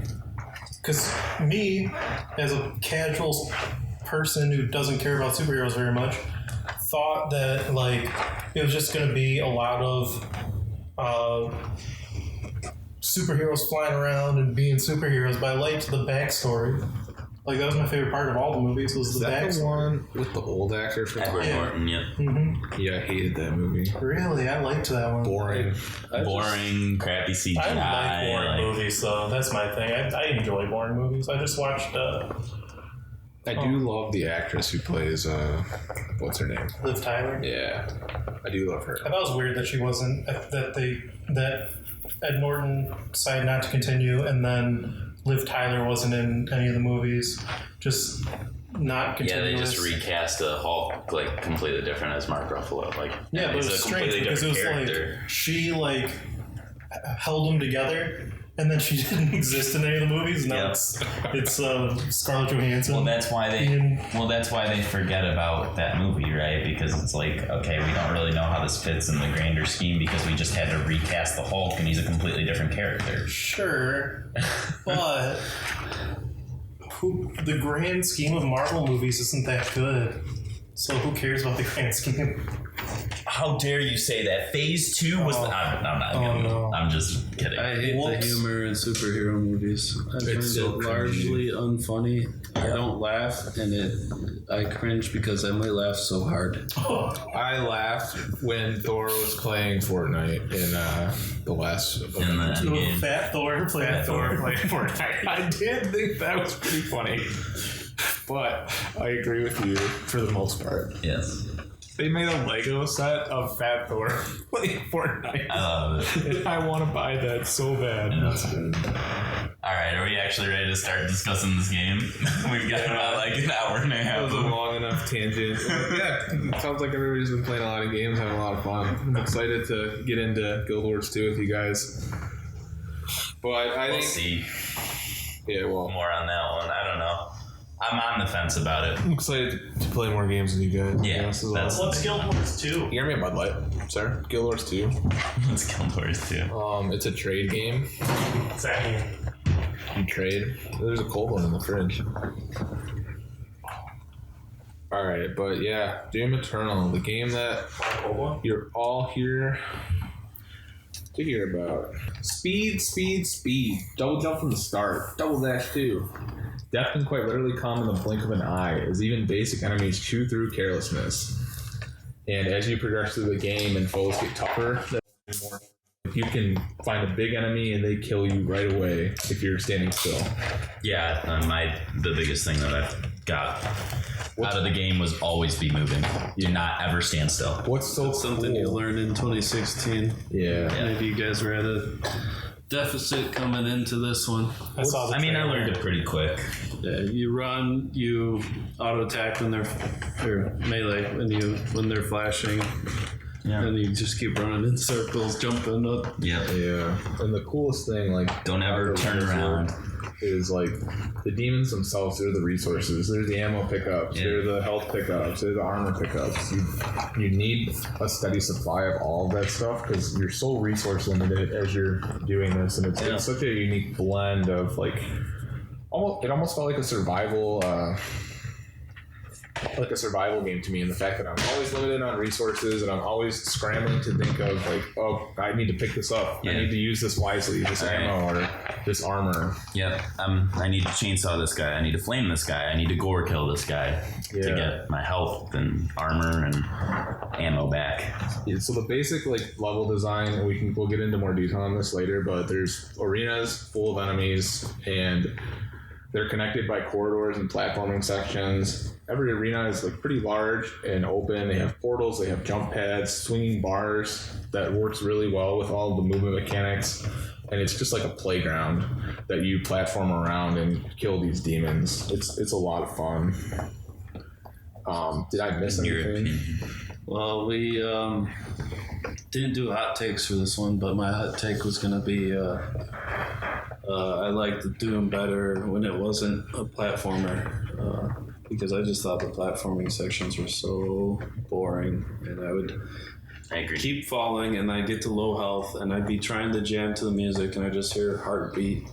Because me, as a casual person who doesn't care about superheroes very much, thought that like it was just going to be a lot of superheroes flying around and being superheroes. But I liked the backstory. Like that was my favorite part of all the movies. Was the backstory. The one with the old actor from Edward Norton, yeah. Mm-hmm. Yeah, I hated that movie. Really, I liked that one. Boring. Boring, crappy CGI. I like boring movies, so that's my thing. I enjoy boring movies. I just watched I do love the actress who plays what's her name? Liv Tyler. Yeah, I do love her. I thought it was weird that she wasn't that Ed Norton decided not to continue, and then Liv Tyler wasn't in any of the movies. Just not Yeah, continuous. they just recast the Hulk like completely different as Mark Ruffalo. Like, Yeah, but it he's was a strange completely because it was different character. like she like held them together, and then she didn't exist in any of the movies. Now it's Scarlett Johansson. Well, that's why they forget about that movie, right? Because it's like, okay, we don't really know how this fits in the grander scheme because we just had to recast the Hulk, and he's a completely different character. Sure, but the grand scheme of Marvel movies isn't that good. So who cares about the grand scheme? How dare you say that? Phase 2 was the... I'm not gonna, no. I'm just kidding. I hate the humor in superhero movies. I find it so largely unfunny. I don't laugh, and I cringe because I might laugh so hard. I laughed when Thor was playing Fortnite in the last. In the Endgame. Fat Thor playing Fortnite. I did think that was pretty funny, but I agree with you for the most part. Yes. They made a Lego set of Fat Thor playing Fortnite. I love it. And I want to buy that so bad. All right, are we actually ready to start discussing this game? We've got about like an hour and a That half. was a long enough tangent. Yeah, it sounds like everybody's been playing a lot of games, having a lot of fun. I'm excited to get into Guild Wars 2 with you guys. But I We'll think... see Yeah, well... more on that one. I don't know. I'm on the fence about it. I'm excited to play more games with you guys. Yeah, This is that's- all. What's Guild Wars 2? You hear me a Bud Light, sir? Guild Wars 2. It's Guild Wars 2. It's a trade game. What's that mean? You trade. There's a cold one in the fridge. Alright, but yeah, Doom Eternal, the game that you're all here to hear about. Speed. Double jump from the start. Double dash too. Death can quite literally come in the blink of an eye, as even basic enemies chew through carelessness. And as you progress through the game and foes get tougher, you can find a big enemy and they kill you right away if you're standing still. Yeah, the biggest thing that I've got out of the game was always be moving. Do not ever stand still. What's so Something you cool? learned in 2016. Yeah. Maybe you guys were at a deficit coming into this one. I saw the I trailer. learned it pretty quick. Yeah, you run, you auto attack when they're or melee when they're flashing, and you just keep running in circles, jumping up. Yep. Yeah. And the coolest thing, like, Don't ever turn around. is like the demons themselves. They're the resources. They're the ammo pickups. Yeah. They're the health pickups. They're the armor pickups. You need a steady supply of all of that stuff because you're so resource limited as you're doing this, and it's such a unique blend of like. It almost felt like a survival game to me, in the fact that I'm always limited on resources and I'm always scrambling to think of like, oh, I need to pick this up. Yeah. I need to use this wisely, this ammo or this armor. Yep. I need to chainsaw this guy. I need to flame this guy. I need to gore kill this guy to get my health and armor and ammo back. Yeah, so the basic like level design, and we'll get into more detail on this later, but there's arenas full of enemies and they're connected by corridors and platforming sections. Every arena is like pretty large and open. They have portals, they have jump pads, swinging bars that works really well with all the movement mechanics. And it's just like a playground that you platform around and kill these demons. It's a lot of fun. Did I miss In your anything? opinion. Well, we didn't do hot takes for this one, but my hot take was going to be I liked Doom better when it wasn't a platformer. because I just thought the platforming sections were so boring, and I agree. keep falling, and I'd get to low health, and I'd be trying to jam to the music, and I just hear heartbeat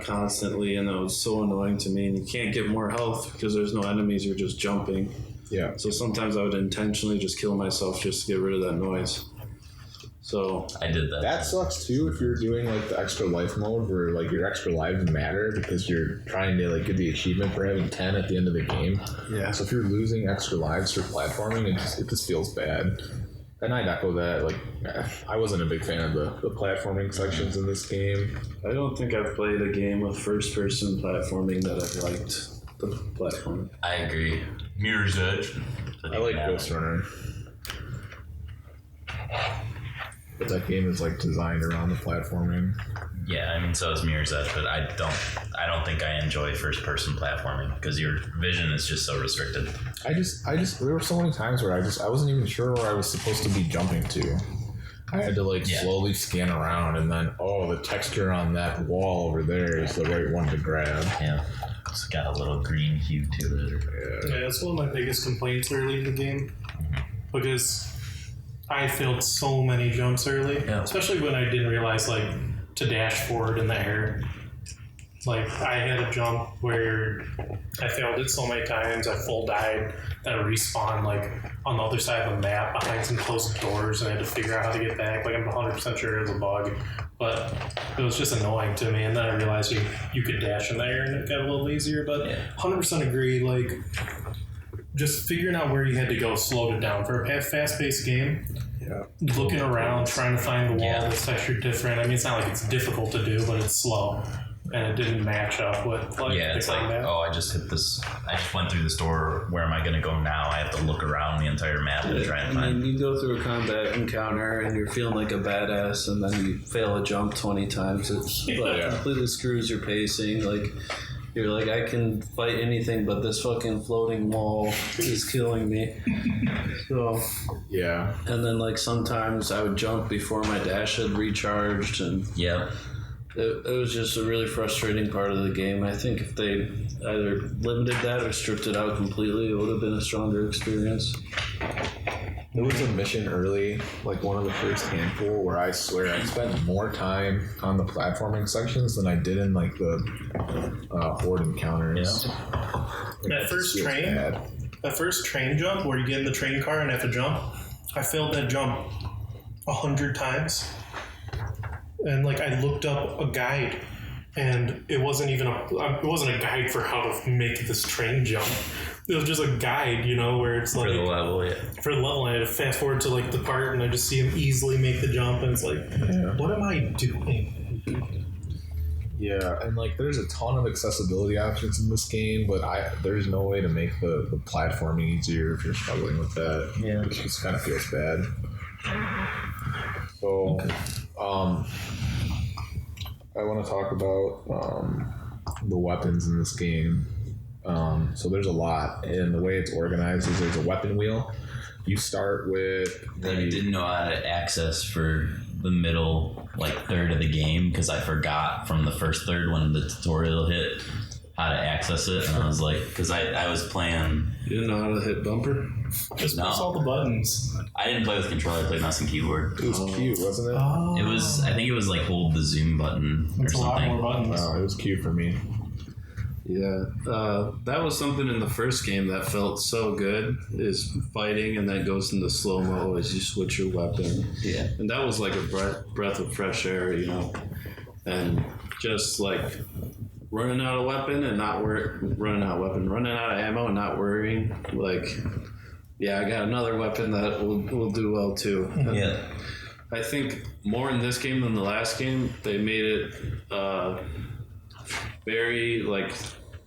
constantly, and it was so annoying to me. And you can't get more health because there's no enemies; you're just jumping. Yeah. So sometimes I would intentionally just kill myself just to get rid of that noise. So I did that. That sucks too if you're doing like the extra life mode where like your extra lives matter because you're trying to like get the achievement for having 10 at the end of the game. yeah, So if you're losing extra lives for platforming, it just feels bad. And I'd echo that. Like, I wasn't a big fan of the platforming sections in this game. I don't think I've played a game with first-person platforming that I've liked the platforming. I agree. Mirror's Edge. I like Ghost Runner. But that game is like designed around the platforming. Yeah, I mean, so is Mirror's Edge, but I don't think I enjoy first-person platforming because your vision is just so restricted. I just there were so many times where I wasn't even sure where I was supposed to be jumping to. I had to like slowly scan around, and then the texture on that wall over there is the right one to grab. Yeah, it's got a little green hue to it. Yeah, that's one of my biggest complaints early in the game because I failed so many jumps early, especially when I didn't realize like to dash forward in the air. Like I had a jump where I failed it so many times, I full died, then I respawned like on the other side of the map behind some closed doors, and I had to figure out how to get back. Like I'm 100% sure it was a bug, but it was just annoying to me. And then I realized you could dash in the air, and it got a little easier. But 100% agree. Like just figuring out where you had to go slowed it down for a fast-paced game. Yeah. Looking around, trying to find the wall that's textured different. I mean, it's not like it's difficult to do, but it's slow. And it didn't match up with like it's like, I just hit this. I just went through the store. Where am I going to go now? I have to look around the entire map and try and find. You go through a combat encounter and you're feeling like a badass, and then you fail a jump 20 times. It completely screws your pacing. Like you're like, I can fight anything, but this fucking floating wall is killing me. So and then like sometimes I would jump before my dash had recharged, and It was just a really frustrating part of the game. I think if they either limited that or stripped it out completely, it would have been a stronger experience. There was a mission early, like one of the first handful, where I swear I spent more time on the platforming sections than I did in like the horde encounters. That first train jump where you get in the train car and have to jump, I failed that jump 100 times. And like I looked up a guide, and it wasn't a guide for how to make this train jump. It was just a guide, where it's like for the level, for the level. And I had to fast forward to like the part, and I just see him easily make the jump, and it's like, what am I doing? Yeah, and like there's a ton of accessibility options in this game, but there's no way to make the platforming easier if you're struggling with that. Yeah, it just kind of feels bad. So, I want to talk about the weapons in this game. So there's a lot, and the way it's organized is there's a weapon wheel. You start with... I didn't know how to access for the middle third of the game because I forgot from the first third when the tutorial hit how to access it, and I was like, because I was playing... You didn't know how to hit bumper? Just press all the buttons. I didn't play with controller, I played mouse and keyboard. It was cute, wasn't it? It was, I think it was hold the zoom button or something. A lot more buttons. Wow, it was cute for me. Yeah, that was something in the first game that felt so good, is fighting and then goes into slow-mo as you switch your weapon. Yeah. And that was like a breath of fresh air, and just like running out of weapon and not running out of ammo and not worrying, I got another weapon that will do well too. Yeah. I think more in this game than the last game, they made it very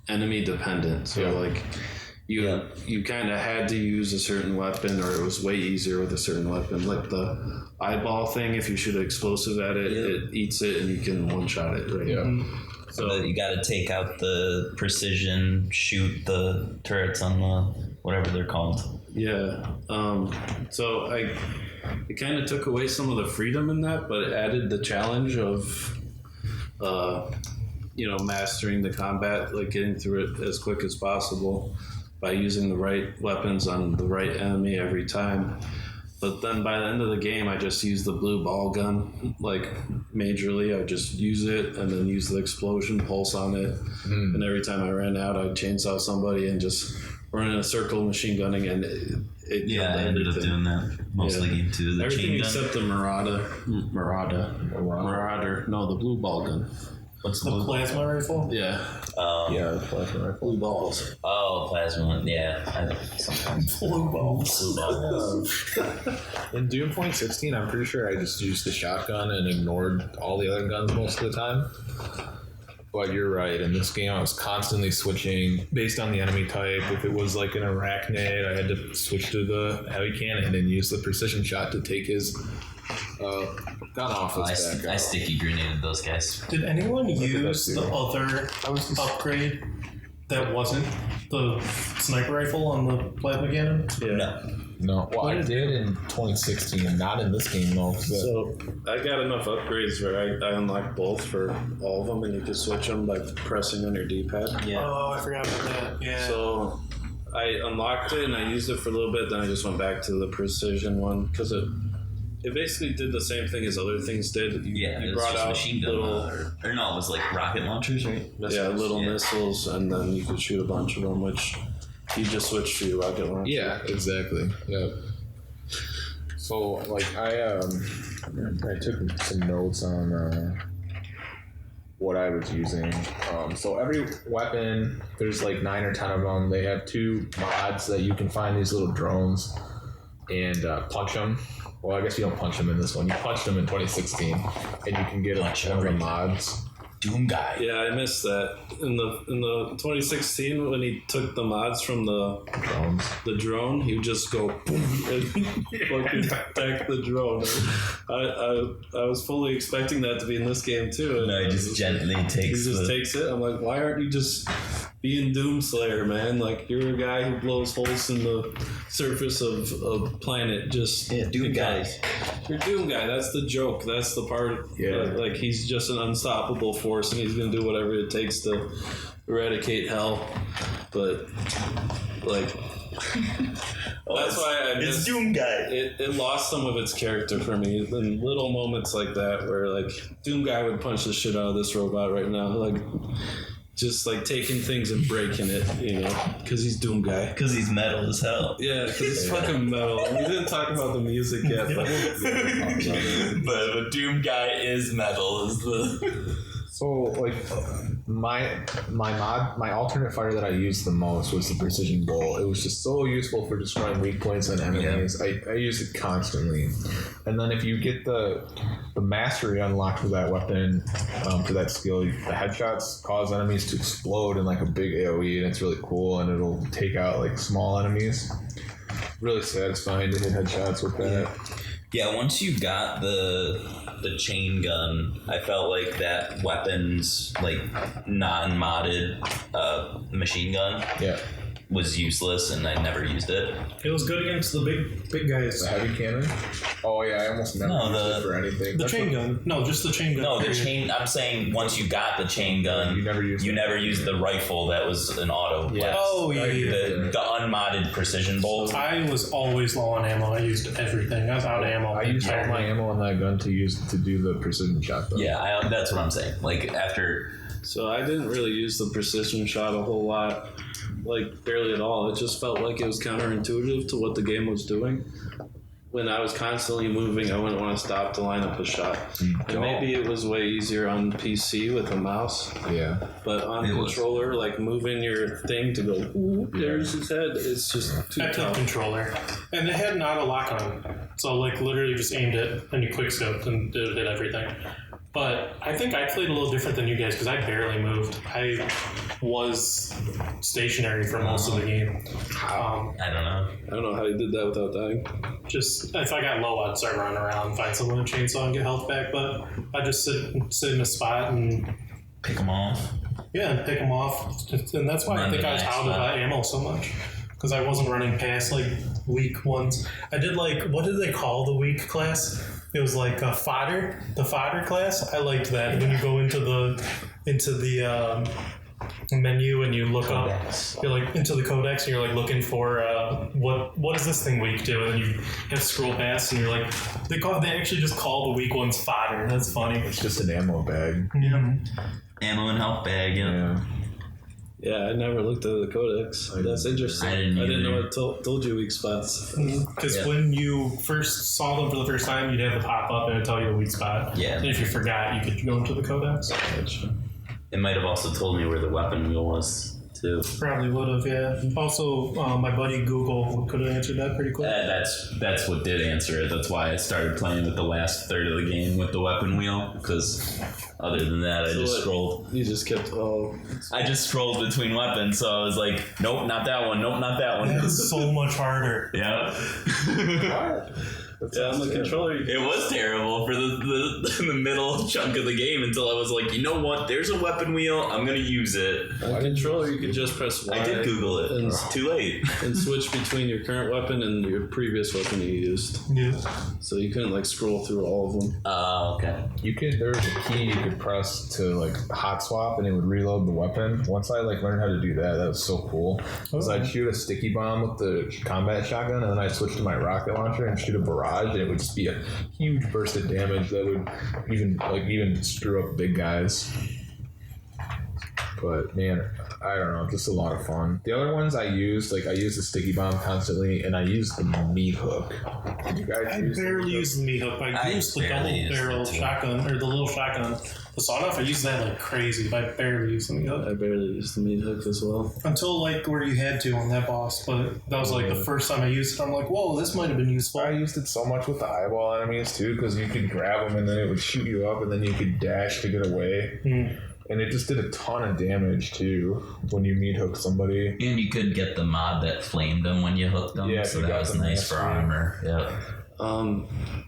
enemy dependent. So you kind of had to use a certain weapon, or it was way easier with a certain weapon. Like the eyeball thing, if you shoot an explosive at it, it eats it and you can one shot it. Right? Yeah. So you got to take out the precision, shoot the turrets on the whatever they're called. Yeah. So it kind of took away some of the freedom in that, but it added the challenge of, mastering the combat, getting through it as quick as possible. by using the right weapons on the right enemy every time. But then by the end of the game, I just use the blue ball gun, like majorly. I just use it and then use the explosion pulse on it. And every time I ran out, I'd chainsaw somebody and just run in a circle machine gunning, and it Yeah, I ended up doing that most of the game too. The everything chain gun. except the Marauder. No, the blue ball gun. What's The plasma rifle? Yeah. Yeah, the plasma rifle. Blue balls. Oh, plasma one. Yeah. Sometimes. Blue balls. Blue balls. In Doom 2016, I'm pretty sure I just used the shotgun and ignored all the other guns most of the time. But you're right. In this game, I was constantly switching based on the enemy type. If it was like an arachnid, I had to switch to the heavy cannon and use the precision shot to take his gun off his back. I sticky grenaded those guys. Did anyone use too. the other upgrade that wasn't the sniper rifle on the plasma cannon? No. No, well, I did in 2016, not in this game though. So I got enough upgrades where I unlocked both for all of them, and you can switch them by pressing on your D-pad. Yeah. Oh, I forgot about that. Yeah. So I unlocked it and I used it for a little bit. Then I just went back to the precision one because it basically did the same thing as other things did. You It was brought just out machine gun, little, or no, it was like rocket launchers, right? little yeah. missiles, and then you could shoot a bunch of them, which you just switch to your rocket launcher. Yeah, exactly. Yeah. So like I took some notes on what I was using. So every weapon, there's like 9 or 10 of them. They have 2 mods that you can find these little drones and punch them. Well, I guess you don't punch them in this one. You punched them in 2016, and you can get one of the mods. Doom guy. Yeah, I missed that in the 2016 when he took the mods from the drone. He would just go boom and fucking attack the drone. I was fully expecting that to be in this game too. And No, he just gently takes. He just takes it. I'm like, why aren't you just being Doomslayer, man? Like, you're a guy who blows holes in the surface of a planet. Just Doom guys. You're Doom guy. That's the joke. That's the part. Yeah. Like, he's just an unstoppable force, and he's gonna do whatever it takes to eradicate hell. But like, that's why I missed. Doom guy. It lost some of its character for me. In little moments like that, where like Doom guy would punch the shit out of this robot right now, like. Just like taking things and breaking it, you know, because he's Doom guy. Because he's metal as hell. Yeah, because he's fucking metal. We didn't talk about the music yet, but But Doom guy is metal. Is the So like my alternate fire that I used the most was the precision bolt. It was just so useful for destroying weak points on enemies. I use it constantly. And then if you get the mastery unlocked for that weapon, for that skill, the headshots cause enemies to explode in like a big AoE, and it's really cool, and it'll take out like small enemies. Really satisfying to hit headshots with that. Yeah, once you got the chain gun, I felt like that weapon's like non-modded machine gun was useless, and I never used it. It was good against the big guys. The heavy cannon? Oh yeah, I almost never used it for anything. The chain gun. No, just the chain gun. No, the chain. I'm saying once you got the chain gun, You never used the rifle that was an auto. Yeah. Oh yeah. The unmodded precision bolt. I was always low on ammo. I used everything. I was out of ammo. I used all my ammo on that gun to do the precision shot though. Yeah, that's what I'm saying. Like after. so I didn't really use the precision shot a whole lot, like barely at all. It just felt like it was counterintuitive to what the game was doing. When I was constantly moving, I wouldn't want to stop to line up a shot. And maybe it was way easier on PC with a mouse. Yeah. But on controller, like moving your thing to go, ooh, there's his head, it's just too I took tough. controller, and it had an auto lock on, so like literally just aimed it and you quick scoped and did everything. But I think I played a little different than you guys because I barely moved. I was stationary for most of the game. I don't know. I don't know how you did that without dying. Just if I got low, I'd start running around and find someone with a chainsaw and get health back. But I just sit in a spot and Pick them off. and pick them off. And that's why I think I was out of ammo so much. Because I wasn't running past like weak ones. I did like, what did they call the weak class? It was like a fodder, the fodder class. I liked that when you go into the menu and you look up, you're like into the codex and you're like looking for what is this thing weak to, and then you have to scroll past and you're like they actually just call the weak ones fodder. That's funny. It's just an ammo bag. Yeah. Ammo and health bag. Yeah. Yeah, I never looked at the codex. That's interesting. I didn't know either. it told you weak spots. Because when you first saw them for the first time, you'd have the pop up and it'd tell you the weak spot. Yeah. And if you forgot, you could go into the codex. It might have also told me where the weapon wheel was too. Probably would have, yeah. Also, my buddy Google could have answered that pretty quick. That's what did answer it. That's why I started playing with the last third of the game with the weapon wheel. Because other than that, I just scrolled. You just kept I just scrolled between weapons, so I was like, nope, not that one. Nope, not that one. It's so much harder. Yeah. Yeah, on the controller. It was terrible for the middle chunk of the game until I was like, you know what? There's a weapon wheel. I'm gonna use it. On controller, you could just press Y. I did Google it. And, It's too late. and switch between your current weapon and your previous weapon you used. Yeah. So you couldn't like scroll through all of them. Oh, okay. There was a key you could press to like hot swap and it would reload the weapon. Once I like learned how to do that was so cool. Because I'd shoot a sticky bomb with the combat shotgun and then I'd switch to my rocket launcher and shoot a barrage, and it would just be a huge burst of damage that would even screw up big guys. But man, I don't know, just a lot of fun. The other ones I used the sticky bomb constantly, and I used the meat hook. Did you guys I use barely the used the meat hook. I used the double barrel shotgun, or the little shotgun. The sawed-off, I used that like crazy, but I barely used the meat hook. I barely used the meat hook as well. Until like where you had to on that boss, but that was like the first time I used it. I'm like, whoa, this might have been useful. I used it so much with the eyeball enemies too, because you could grab them and then it would shoot you up, and then you could dash to get away. And it just did a ton of damage too when you meat hook somebody. And you could get the mod that flamed them when you hooked them, Yeah, so you that got was the nice for mastery. armor. Yeah.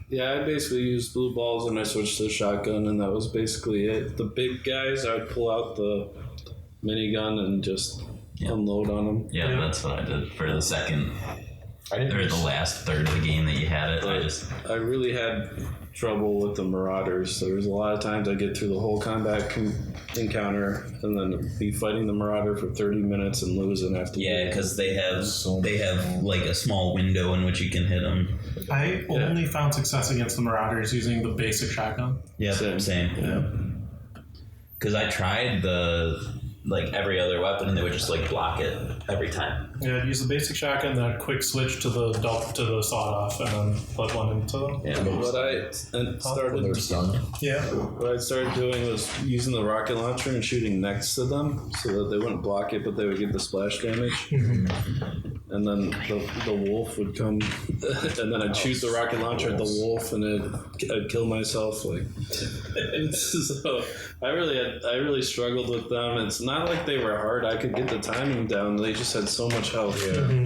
Yeah, I basically used blue balls and I switched to the shotgun, and that was basically it. The big guys, I'd pull out the minigun and just unload on them. Yeah, that's what I did for the second I didn't or use- the last third of the game that you had it. I really had trouble with the Marauders. There was a lot of times I'd get through the whole combat encounter and then be fighting the Marauder for 30 minutes and losing after. because they have like a small window in which you can hit them. I only found success against the Marauders using the basic shotgun. Yeah, same. Yeah. Because I tried every other weapon and they would just like block it every time. Yeah, I'd use the basic shotgun, then I'd quick switch to the sawed-off, and then put one into them. Yeah, but what I started doing was using the rocket launcher and shooting next to them so that they wouldn't block it, but they would get the splash damage. And then the wolf would come, and then I'd shoot the rocket launcher at the wolf, and I'd kill myself. So I really struggled with them. It's not like they were hard. I could get the timing down. They just had so much health.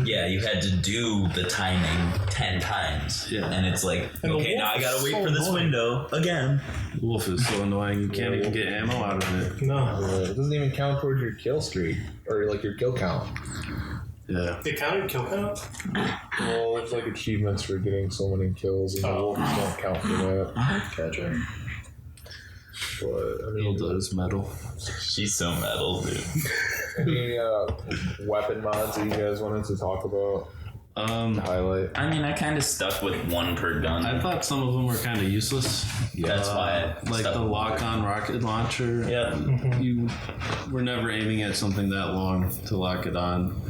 Yeah, you had to do the timing 10 times. Yeah. And it's like, And the okay, now wolf I gotta is wait so for this annoying. window again. The wolf is so annoying. You can't even get ammo out of it. No. It doesn't even count towards your kill streak or like your kill count. Yeah. It counted kill count? Well, there's like achievements for getting so many kills, and the wolves don't count for that. Gotcha. But I He'll mean, do his metal. She's so metal, dude. any weapon mods that you guys wanted to talk about? Highlight. I mean, I kind of stuck with one per gun. I thought some of them were kind of useless. That's why I Like stuck the with lock-on rocket launcher. Yeah. You were never aiming at something that long to lock it on.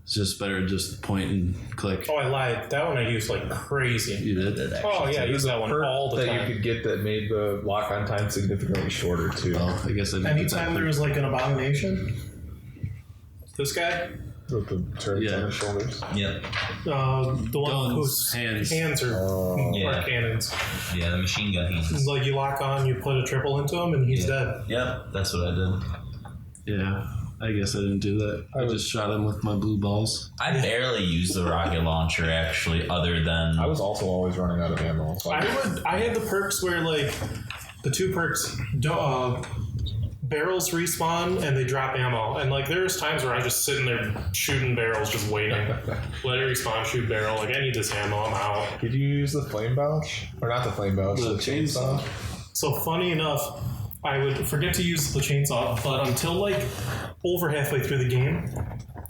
It's just better to just point and click. Oh, I lied. That one I used like crazy. You did. Oh, yeah, I use that one all the that time. you could get that made the lock on time significantly shorter too. Oh, I guess I didn't get that. Anytime there was like an abomination, this guy, With the turrets on Yeah. his shoulders. Yep. the one Guns, whose hands. are Yeah. cannons. Yeah, the machine gun hands. It's like you lock on, you put a triple into him, and he's dead. Yep, that's what I did. Yeah, I guess I didn't do that. I just shot him with my blue balls. I barely used the rocket launcher actually, other than I was also always running out of ammo. So I had the perks where like the two perks, barrels respawn and they drop ammo, and like there's times where I'm just sitting there shooting barrels, just waiting. Let it respawn, shoot barrel. Like I need this ammo, I'm out. Did you use the flame belch? Or not the flame belch, The the chainsaw? So funny enough, I would forget to use the chainsaw, but until like over halfway through the game,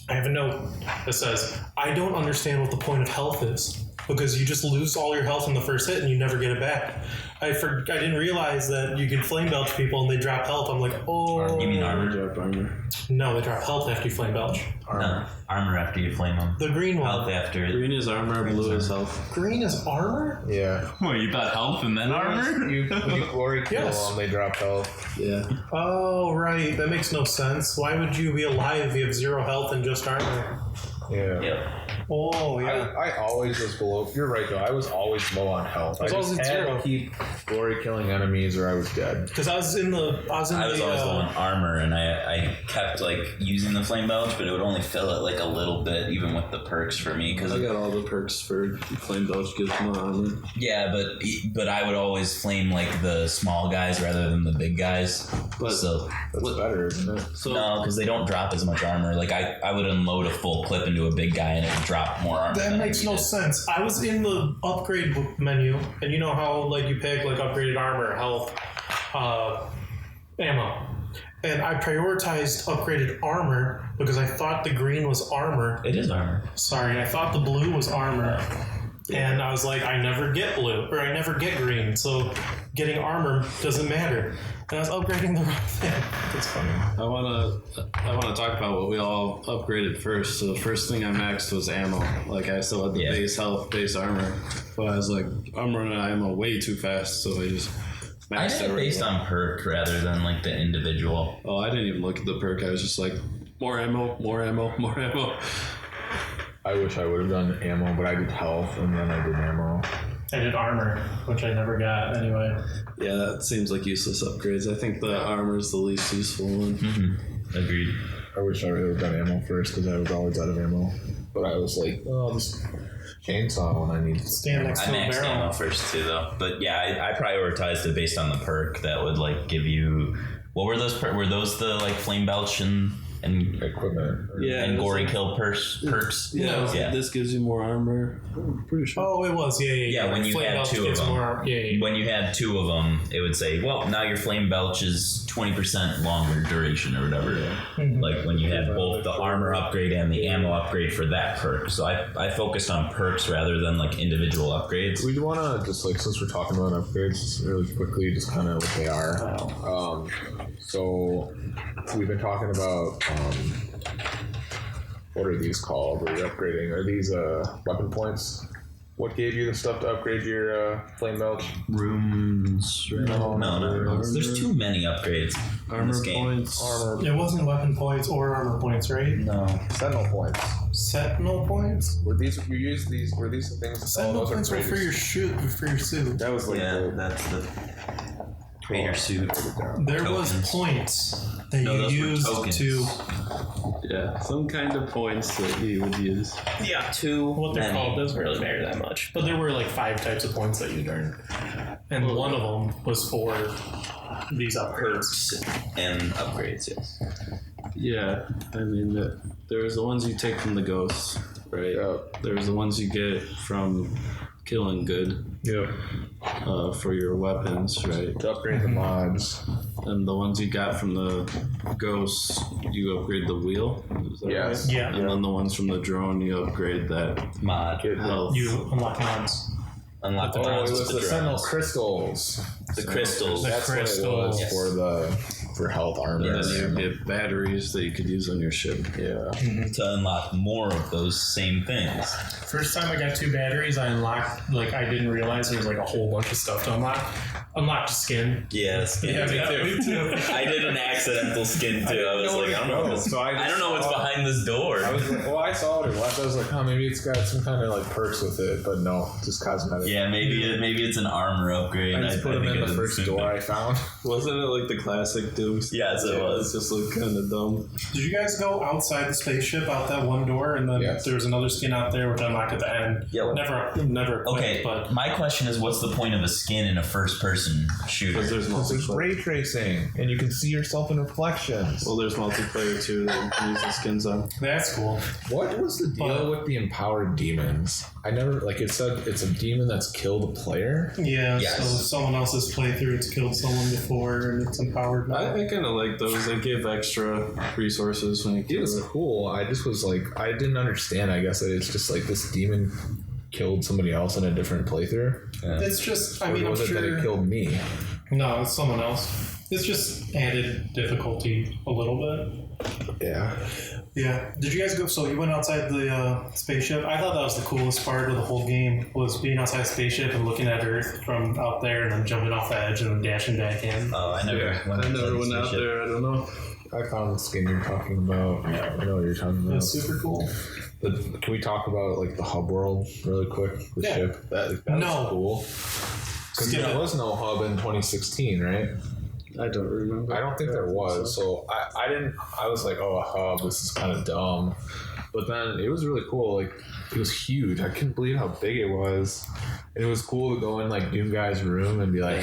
I have a note that says, I don't understand what the point of health is. Because you just lose all your health in the first hit and you never get it back. I didn't realize that you can flame belch people and they drop health. I'm like, oh. You mean armor? Drop armor. No, they drop health after you flame belch. No, armor after you flame them. The green one. Health after. Green is armor, blue is health. Green is armor? Yeah. What, you thought health and then armor? When you glory kill Yes. them, they drop health. Yeah. Oh, right. That makes no sense. Why would you be alive if you have 0 health and just armor? Yeah. Yep. Oh, yeah. I always was below. You're right, though. I was always low on health. I was just always at had 0. to keep glory killing enemies, or I was dead. Because I was I was always low on armor, and I kept like using the flame belch, but it would only fill it like a little bit, even with the perks for me. Because I got all the perks for flame belch, gives more armor. yeah, but I would always flame like the small guys rather than the big guys. But So That's better, isn't it? so no, because they don't drop as much armor. Like I would unload a full clip into a big guy, and it would drop more armor. That than I makes no needed. sense. I was in the upgrade menu, and you know how like you pick like upgraded armor, health, ammo, and I prioritized upgraded armor because I thought the green was armor. It is armor. Sorry, I thought the blue was armor, and I was like, I never get blue or I never get green, so getting armor doesn't matter. And I was upgrading the wrong thing. That's funny. I wanna talk about what we all upgraded first. So the first thing I maxed was ammo. Like I still had the base health, base armor, but I was like, I'm running out of ammo way too fast, so I just maxed I did it based on perk rather than like the individual. Oh, I didn't even look at the perk. I was just like, more ammo, more ammo, more ammo. I wish I would have done ammo, but I did health and then I did ammo. I did armor, which I never got anyway. Yeah, that seems like useless upgrades. I think the armor is the least useful one. Mm-hmm. Agreed. I wish I would have done ammo first because I was always out of ammo. But I was like, oh, just chainsaw when I need to Stand next I to a maxed barrel. ammo first too, though. But yeah, I prioritized it based on the perk that would like give you. What were those? Were those the like flame belch and equipment. Yeah, and it was gory like- kill perks? Yeah, it was like, Yeah. this gives you more armor. I'm pretty sure. Oh, it was. Yeah. Yeah, when you Flame had belch 2 of gives them. more- yeah. When you had 2 of them, it would say, well, now your flame belch is 20% longer duration or whatever. Mhm. Like when you had both the armor upgrade and the ammo upgrade for that perk. So I focused on perks rather than like individual upgrades. We want to just like, since we're talking about upgrades, just really quickly, just kind of what they are. So we've been talking about what are these called? Where you're upgrading? Are these weapon points? What gave you the stuff to upgrade your flame belch? Runes, right? No. There's too many upgrades in Armor this game. points. Armor. It wasn't weapon points or armor points, right? No. Sentinel points. Sentinel points? Were these you use these? Were these the things? Sentinel those are points were for creators. your suit. That was like Yeah, the, that's the creator suit. There was Tokens. points that No, you those were used tokens. to Yeah, some kind of points that he would use. Yeah, 2. what they're many. called doesn't really matter that much. But there were like 5 types of points that you'd earn. And one of them was for these upgrades. Perks and upgrades, yes. Yeah, I mean, there's the ones you take from the ghosts, right? yeah. There's the ones you get from killing good Yeah. for your weapons, right? To upgrade the mods. And the ones you got from the ghosts, you upgrade the wheel. Is that Yes. right? Yeah. And then the ones from the drone, you upgrade that Mod. health. You unlock mods. Unlock the Oh, it drones was with the the Sentinel drones. crystals. The crystals. The That's crystals. what it was for health armor. And Yes. then you get batteries that you could use on your ship. Yeah. To unlock more of those same things. First time I got 2 batteries, I unlocked, like, I didn't realize there was, like, a whole bunch of stuff to unlock. Unlocked skin. Yes. Yeah, me too. I did an accidental skin too. I was like, I don't know. What's, So I don't know what's behind this door. I was like, well, I saw it. I was like, oh, maybe it's got some kind of like perks with it, but no, just cosmetic. Yeah, maybe it's an armor upgrade. I just put them think in it the is first soon. door I found. Wasn't it like the classic Doom? Yes, it was. It just looked kind of dumb. Did you guys go outside the spaceship, out that one door, and then Yes. there was another skin out there, which I unlocked at the end? Yeah. Never equipped, Okay, but my question is, what's the point of a skin in a first-person shooter? Because there's There's multiplayer. ray tracing, and you can see yourself in reflections. Well, there's multiplayer too that you can use the skins on. that's cool. What was the deal with the empowered demons? I never like it said it's a demon that's killed a player. Yeah, Yes. so someone else's playthrough, it's killed someone before and it's empowered now. I kind of like those. They give extra resources when you It kill was it. cool. I just was like, I didn't understand. I guess that it's just like this demon killed somebody else in a different playthrough. It's just, I Or mean, I'm was it that sure. it killed me? No, it's someone else. It's just added difficulty a little bit. Yeah. Yeah. Did you guys go? So you went outside the spaceship. I thought that was the coolest part of the whole game was being outside a spaceship and looking at Earth from out there and then jumping off the edge and then dashing back in. Oh, I never went I never went out spaceship. there. I don't know. I found the skin you're talking about. I know what you're talking about. It's super cool. Can we talk about like the hub world really quick? The Yeah. ship. That No. was cool. Because Skip there it. was no hub in 2016, right? I don't remember. I don't think there was. So I didn't. I was like, oh, a hub. This is kind of dumb. But then it was really cool. Like it was huge. I couldn't believe how big it was. And it was cool to go in like Doom Guy's room and be like,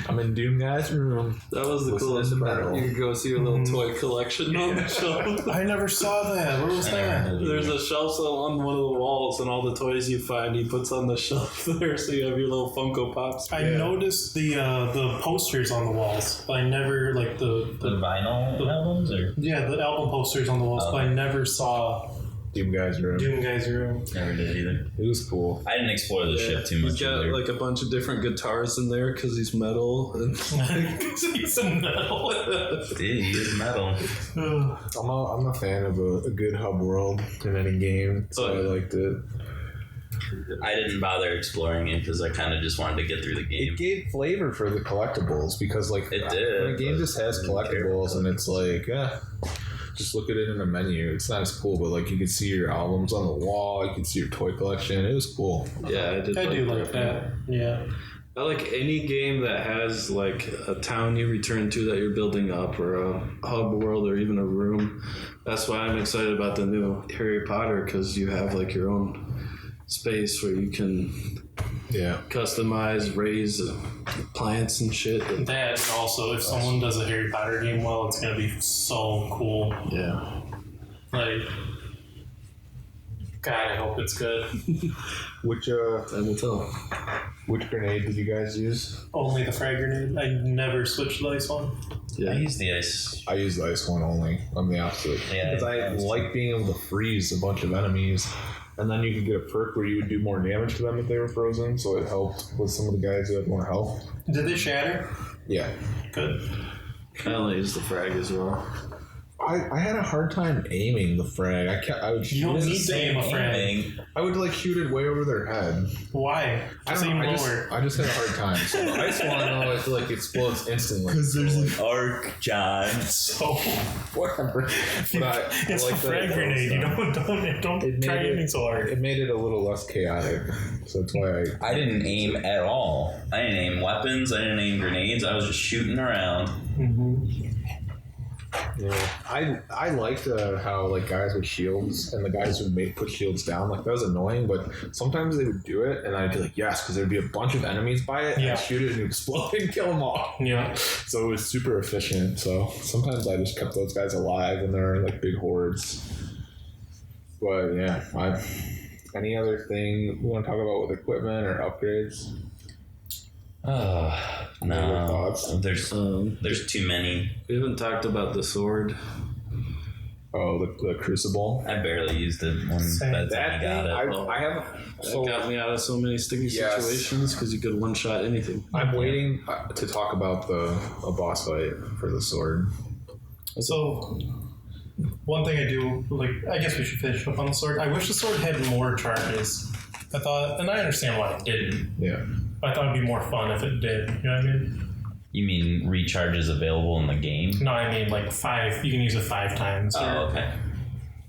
I'm in Doom Guy's room. That was the Listen coolest to part. metal. You could go see your little toy collection on the shelf. I never saw that. Where was that? There's a shelf on one of the walls, and all the toys you find, he puts on the shelf there, so you have your little Funko Pops. I noticed the posters on the walls, but I never like The vinyl albums, or the album posters on the walls, but I never saw Doom Guy's room. Doom Guy's room. never did either. It was cool. I didn't explore the ship too much He's got either. like a bunch of different guitars in there because he's metal. And He's in metal. Dude, he is metal. I'm a fan of a good hub world in any game, so I liked it. I didn't bother exploring it because I kind of just wanted to get through the game. It gave flavor for the collectibles because like It did, when a game but just has I didn't care collectibles about and it's like just look at it in a menu. It's not as cool, but like you could see your albums on the wall, you could see your toy collection. It was cool. yeah, I do like that. Yeah. I like any game that has like a town you return to that you're building up, or a hub world, or even a room. That's why I'm excited about the new Harry Potter, because you have like your own space where you can customize, raise plants and shit. That and also, if someone does a Harry Potter game well, it's gonna be so cool. Yeah. Like, God, I hope it's good. Which Time will tell. which grenade did you guys use? Only the frag grenade. I never switched to the ice one. I Yeah. use the ice. I used the ice one only. I'm the opposite. Yeah, Because I like being able to freeze a bunch of enemies. And then you could get a perk where you would do more damage to them if they were frozen, so it helped with some of the guys who had more health. Did they shatter? Yeah. Good. I only use the frag as well. I had a hard time aiming the frag. I would You don't shoot it. need to aim a frag. Aiming. I would like shoot it way over their head. Why? Just aim lower. I just had a hard time. So the ice one, though, I feel like explodes instantly. Because There's an arc, John. So whatever. But I it's like a frag that it grenade. You don't It try made aiming it- so hard. It made it a little less chaotic. So that's why I didn't aim at all. I didn't aim weapons. I didn't aim grenades. I was just shooting around. Mm-hmm. I liked how like guys with shields and the guys who put shields down, like that was annoying, but sometimes they would do it and I'd be like yes, because there'd be a bunch of enemies by it and Yeah. I'd shoot it and it'd explode and kill them all. Yeah. So it was super efficient. So sometimes I just kept those guys alive and they're like big hordes. But yeah, any other thing we want to talk about with equipment or upgrades? Any other No. thoughts? There's too many. We haven't talked about the sword. Oh, the crucible. I barely used it when Same. by the time That I thing, got it. I have. That got me out of so many sticky Yes. situations because you could one-shot anything. I'm waiting to talk about a boss fight for the sword. So, one thing I do, like, I guess we should finish up on the sword. I wish the sword had more charges. I thought, and I understand why it didn't. Yeah. I thought it'd be more fun if it did. You know what I mean? You mean recharges available in the game? No, I mean like 5. You can use it 5 times. Oh, okay.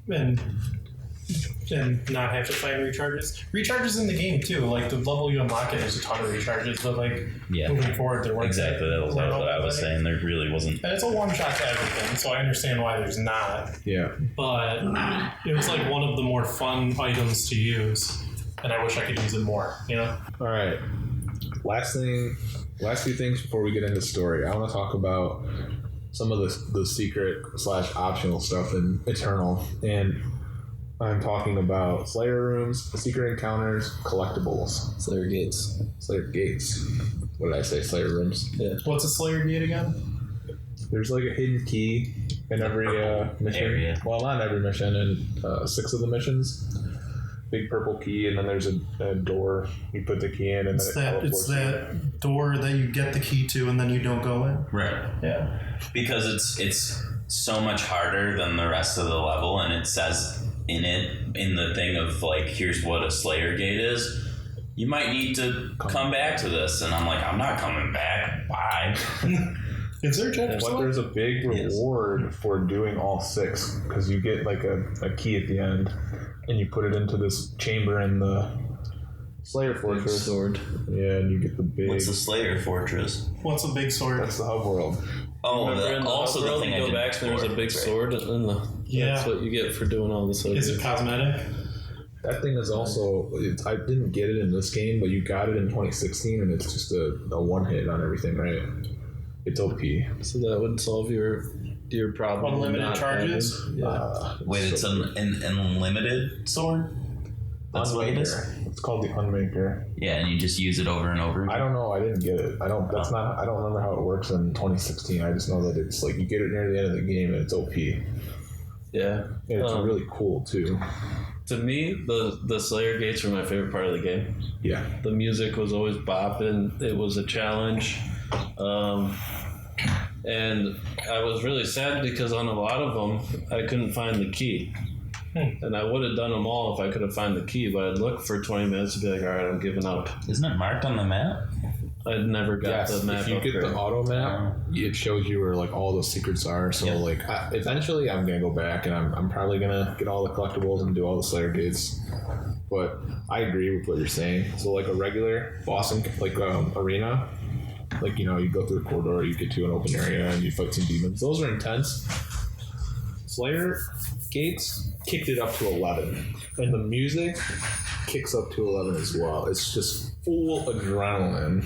And not have to find recharges. Recharges in the game too. Like the level you unlock it, there's a ton of recharges, but like Yeah. moving forward, there weren't. Exactly. That was weren't what I all was that many. saying. There really wasn't. And it's a one shot to everything, so I understand why there's not. Yeah. But it was like one of the more fun items to use, and I wish I could use it more. You know? All right. Last few things before we get into story. I want to talk about some of the secret / optional stuff in Eternal. And I'm talking about Slayer rooms, secret encounters, collectibles. Slayer gates. Slayer gates. What did I say? Slayer rooms. Yeah. What's a Slayer gate again? There's like a hidden key in every mission. area. Well, not every mission, in 6 of the missions. Big purple key, and then there's a door. You put the key in, and It's then it it's teleports you. that door that you get the key to and then you don't go in. Right. Yeah. Because it's so much harder than the rest of the level, and it says in the thing of like, here's what a Slayer gate is. You might need to come back to this, and I'm like, I'm not coming back. Bye. Is there a chapter? But there's a big reward for doing all 6, because you get like a key at the end, and you put it into this chamber in the Slayer Fortress. Sword. Yeah, and you get the big. What's the Slayer Fortress? What's a big sword? That's the hub world. Oh, Remember in the also the world, thing you I go did back, there's a big sword in the. Yeah. That's what you get for doing all the sword. Is it cosmetic? That thing is also. I didn't get it in this game, but you got it in 2016, and it's just a one hit on everything, right? It's OP. So that would solve your problem. of Unlimited not charges? having- Yeah. Wait, it's an unlimited sword? That's what it is? Unmaker. It's called the Unmaker. Yeah, and you just use it over and over. I don't know. I didn't get it. I don't remember how it works in 2016. I just know that it's like you get it near the end of the game and it's OP. And Yeah. it's really cool too. To me, the Slayer gates were my favorite part of the game. Yeah. The music was always bopping. It was a challenge. And I was really sad because on a lot of them, I couldn't find the key. And I would have done them all if I could have found the key, but I'd look for 20 minutes and be like, all right, I'm giving up. Isn't it marked on the map? I'd never got Yes. the map If you get upgrade. the auto map, it shows you where like all the secrets are. So Yeah. like eventually, I'm gonna go back and I'm probably gonna get all the collectibles and do all the Slayer gates. But I agree with what you're saying. So like a regular boss arena. Like, you know, you go through a corridor, you get to an open area, and you fight some demons. Those are intense. Slayer gates kicked it up to 11. And the music kicks up to 11 as well. It's just full adrenaline.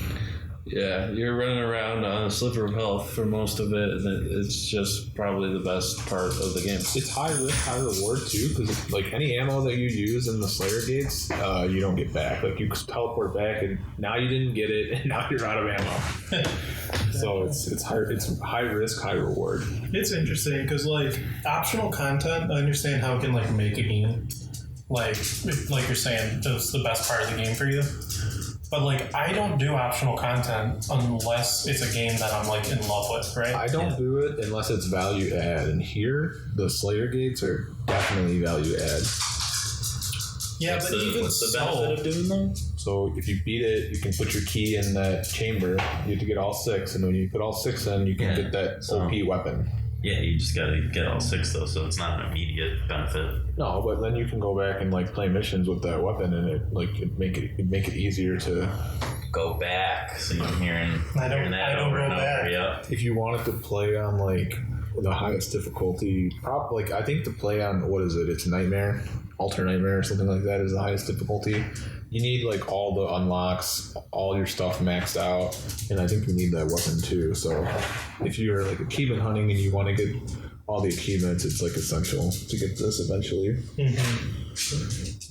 Yeah, you're running around on a sliver of health for most of it, and it's just probably the best part of the game. It's high risk, high reward too, because like any ammo that you use in the Slayer gates, you don't get back. Like you teleport back, and now you didn't get it, and now you're out of ammo. So it's high risk, high reward. It's interesting because like optional content, I understand how it can like make a game. Like you're saying, it's the best part of the game for you. But like I don't do optional content unless it's a game that I'm like in love with, right? I don't do it unless it's value add, and here the Slayer gates are definitely value add. Yeah, but even What's the so, benefit of doing that? So if you beat it, you can put your key in that chamber. You have to get all 6, and when you put all 6 in, you can Yeah. get that So- OP weapon. Yeah, you just gotta get all 6 though, so it's not an immediate benefit. No, but then you can go back and like play missions with that weapon, and it'd make it easier to. Go back, so you're hearing I don't over go and over. back. Yeah. If you wanted to play on like the highest difficulty, probably like I think to play on what is it? It's Nightmare, Alter Nightmare, or something like that is the highest difficulty. You need like all the unlocks, all your stuff maxed out, and I think you need that weapon too. So if you're like achievement hunting and you want to get all the achievements, it's like essential to get this eventually.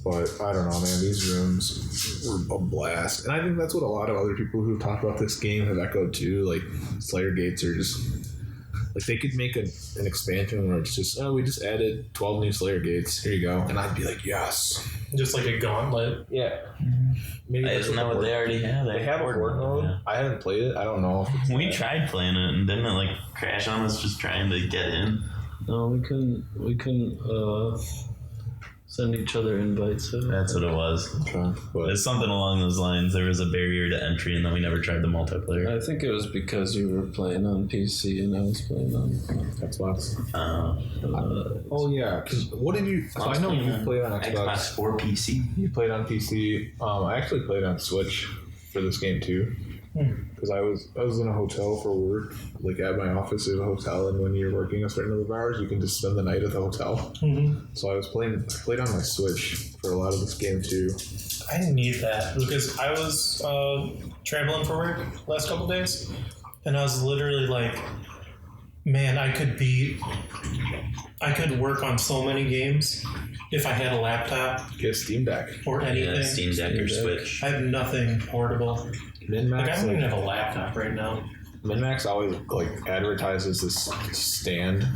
But I don't know, man. These rooms were a blast, and I think that's what a lot of other people who talk about this game have echoed too. Like Slayer gates are just like they could make an expansion where it's just we just added 12 new Slayer gates. Here you go, and I'd be like, yes, just like a gauntlet. yeah. Maybe that's Isn't that what they already have? they have a horde mode. Yeah. I haven't played it. I don't know. If it's We that. tried playing it, and didn't it like crash on us just trying to get in? No, we couldn't send each other invites. So. That's what it was. Okay, but It's something along those lines. There was a barrier to entry, and then we never tried the multiplayer. I think it was because you were playing on PC and I was playing on. Xbox. Uh, Oh yeah. What did you? So I know you played on Xbox. Xbox 4 PC. You played on PC. I actually played on Switch for this game too. Because I was in a hotel for work, like at my office there's a hotel, and when you're working a certain number of hours, you can just spend the night at the hotel. So I played on my Switch for a lot of this game too. I need that because I was traveling for work last couple days, and I was literally like Man, I could work on so many games if I had a laptop Get a Steam Deck. or anything. Yeah, Steam Deck or Switch. I have nothing portable. Like, I Min-Max, don't even have a laptop right now. Min-Max always like advertises this stand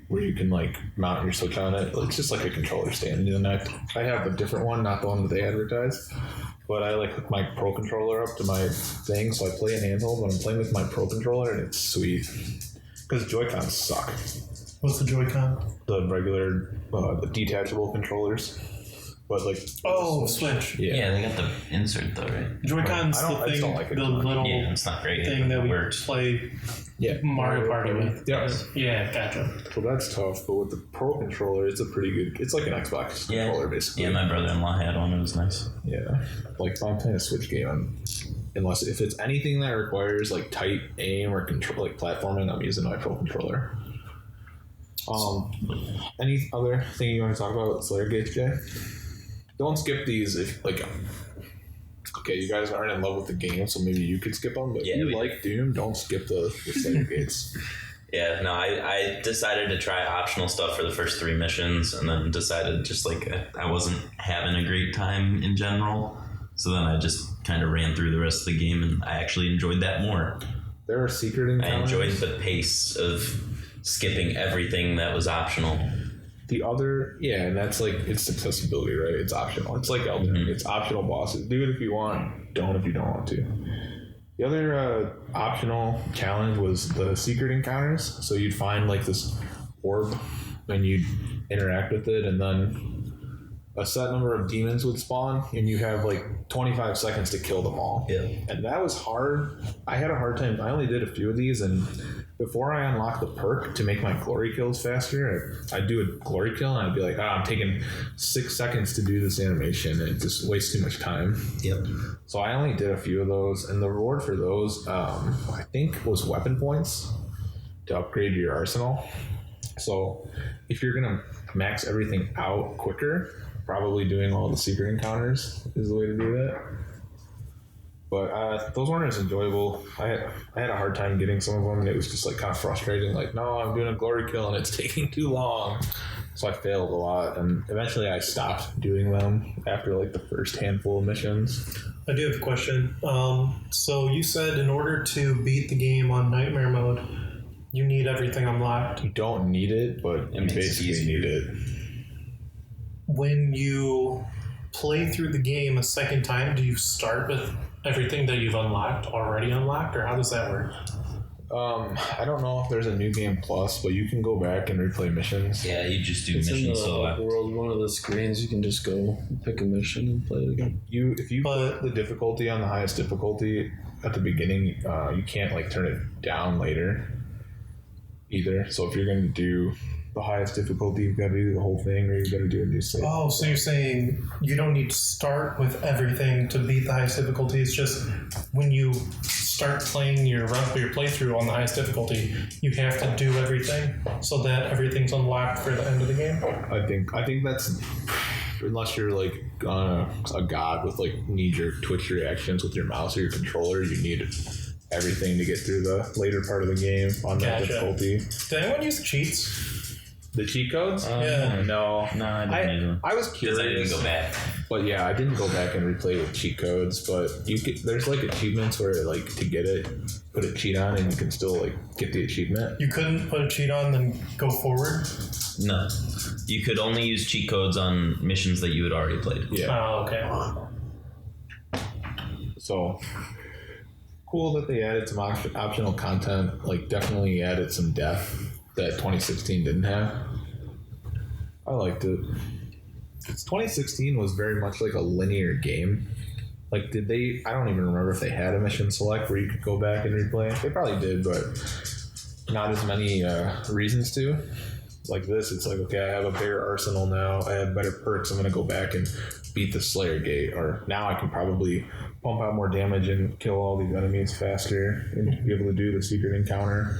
where you can like mount your Switch on it. It's just like a controller stand. And I have a different one, not the one that they advertise. But I like hook my Pro Controller up to my thing, so I play in handheld when I'm playing with my Pro Controller, and it's sweet. Because Joy-Cons suck. What's the Joy-Con? The regular, the detachable controllers. But like... Switch. Yeah, they got the insert though, right? Joy-Con's I the just thing, don't like it. the little Yeah, it's not great. thing that we works. play Mario Party with. Yeah. Yeah, gotcha. So that's tough, but with the Pro Controller, it's a pretty good... It's like an Xbox controller, basically. Yeah, my brother-in-law had one. It was nice. Yeah. Like, if I'm playing a Switch game, unless if it's anything that requires, like, tight aim or control, like, platforming, I'm using my Pro Controller. Any other thing you want to talk about with Slayer Gates, Jay? Don't skip these if, like... Okay, you guys aren't in love with the game, so maybe you could skip them, but if you like Doom, don't skip the Slayer Gates. Yeah, no, I decided to try optional stuff for the first 3 missions, and then decided just like I wasn't having a great time in general. So then I just kind of ran through the rest of the game, and I actually enjoyed that more. There are secret encounters. I enjoyed the pace of skipping everything that was optional. The other, and that's like, it's accessibility, right? It's optional. It's like Elden Ring. It's optional bosses. Do it if you want. Don't if you don't want to. The other optional challenge was the secret encounters. So you'd find like this orb and you'd interact with it, and then a set number of demons would spawn, and you have like 25 seconds to kill them all. Yeah. And that was hard. I had a hard time. I only did a few of these, and before I unlocked the perk to make my glory kills faster, I'd do a glory kill, and I'd be like, I'm taking 6 seconds to do this animation, and it just wastes too much time. Yep. So I only did a few of those, and the reward for those, I think, was weapon points to upgrade your arsenal. So if you're going to max everything out quicker, probably doing all the secret encounters is the way to do that. But those weren't as enjoyable. I had a hard time getting some of them, and it was just like kind of frustrating. Like, no, I'm doing a glory kill, and it's taking too long. So I failed a lot, and eventually I stopped doing them after like the first handful of missions. I do have a question. So you said in order to beat the game on Nightmare mode, you need everything unlocked. You don't need it, but you basically need it. When you play through the game a second time, do you start with everything that you've already unlocked, or how does that work? I don't know if there's a new game plus, but you can go back and replay missions. Yeah, you just do It's in missions the select. world, one of the screens. You can just go pick a mission and play it again. If you put the difficulty on the highest difficulty at the beginning, you can't like turn it down later either. So if you're going to do the highest difficulty, you've got to do the whole thing, or you've got to do a new save. Oh, so you're saying you don't need to start with everything to beat the highest difficulty. It's just when you start playing your playthrough on the highest difficulty, you have to do everything so that everything's unlocked for the end of the game. I think that's, unless you're like a god with like knee-jerk twitch reactions with your mouse or your controller, you need everything to get through the later part of the game on that difficulty. Did anyone use cheats? The cheat codes? Yeah. No, No, I didn't use them. I was Because curious. I didn't go back. But yeah, I didn't go back and replay with cheat codes. But there's like achievements where like to get it, put a cheat on, and you can still like get the achievement. You couldn't put a cheat on, then go forward? No. You could only use cheat codes on missions that you had already played. Yeah. Oh, okay. So cool that they added some optional content. Like definitely added some depth that 2016 didn't have. I liked it. 2016 was very much like a linear game. Like, I don't even remember if they had a mission select where you could go back and replay. They probably did, but not as many reasons to. Like this, it's like, okay, I have a bigger arsenal now. I have better perks. I'm going to go back and beat the Slayer Gate. Or now I can probably pump out more damage and kill all these enemies faster and be able to do the secret encounter.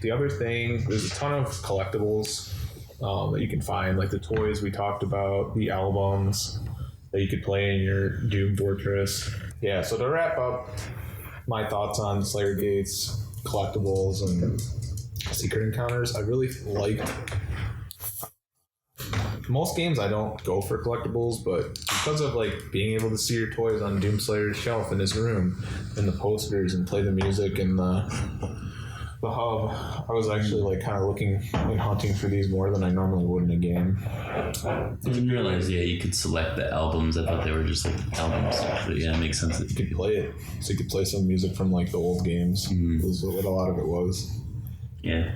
The other thing, there's a ton of collectibles that you can find, like the toys we talked about, the albums that you could play in your Doom Fortress. Yeah, so to wrap up my thoughts on Slayer Gates, collectibles and secret encounters. I really liked. Most games I don't go for collectibles, but because of like being able to see your toys on Doomslayer's shelf in his room, and the posters, and play the music and the hub, I was actually like kind of looking and hunting for these more than I normally would in a game. I didn't realize, you could select the albums. I thought they were just like albums. But yeah, it makes sense. You could play it, so you could play some music from like the old games. Was what a lot of it was. Yeah.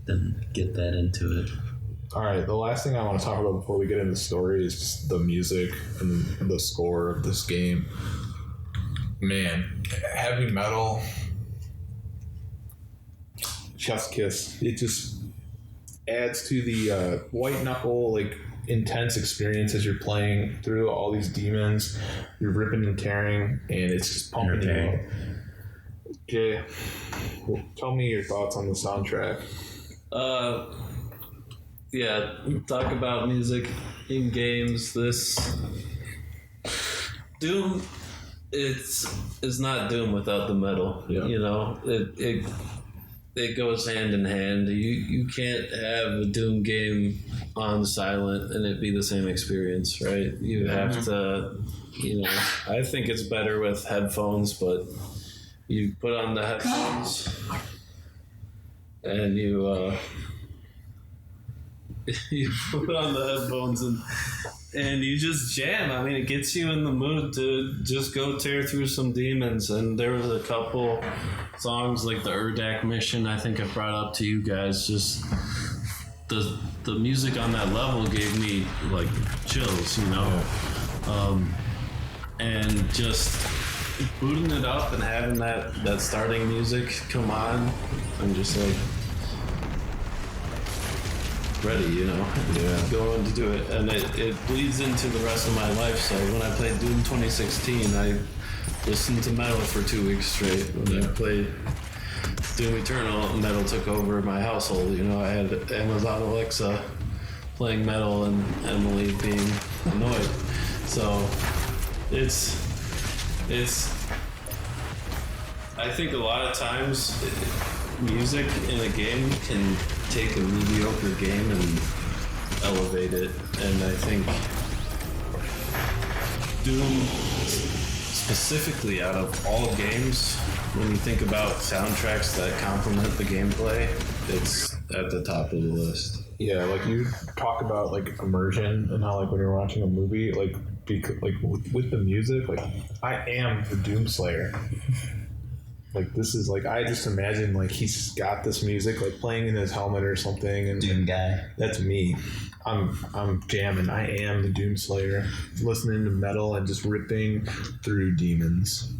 Didn't get that into it. All right, the last thing I want to talk about before we get into the story is just the music and the score of this game. Man, heavy metal, chef's kiss. It just adds to the white knuckle, like, intense experience as you're playing through all these demons. You're ripping and tearing, and it's just pumping you up. Jay, tell me your thoughts on the soundtrack. Yeah, talk about music in games. This Doom, it's not Doom without the metal. Yeah. You know, it goes hand in hand. You can't have a Doom game on silent and it be the same experience, right? You have to, I think it's better with headphones, but you put on the headphones and you put on the headphones and you just jam. I mean, it gets you in the mood to just go tear through some demons. And there was a couple songs like the Urdak mission I think I brought up to you guys. Just the music on that level gave me like chills, and just booting it up and having that starting music come on, I'm just like ready, going to do it. And it bleeds into the rest of my life. So when I played Doom 2016, I listened to metal for 2 weeks straight. When I played Doom Eternal, metal took over my household. I had Amazon Alexa playing metal and Emily being annoyed. So it's I think a lot of times music in a game can take a mediocre game and elevate it. And I think Doom, specifically out of all games, when you think about soundtracks that complement the gameplay, it's at the top of the list. Yeah, like you talk about like immersion and how like when you're watching a movie, like with the music, like I am the Doomslayer. Like this is like I just imagine like he's got this music like playing in his helmet or something, and Doom guy. That's me. I'm jamming. I am the Doomslayer, listening to metal and just ripping through demons.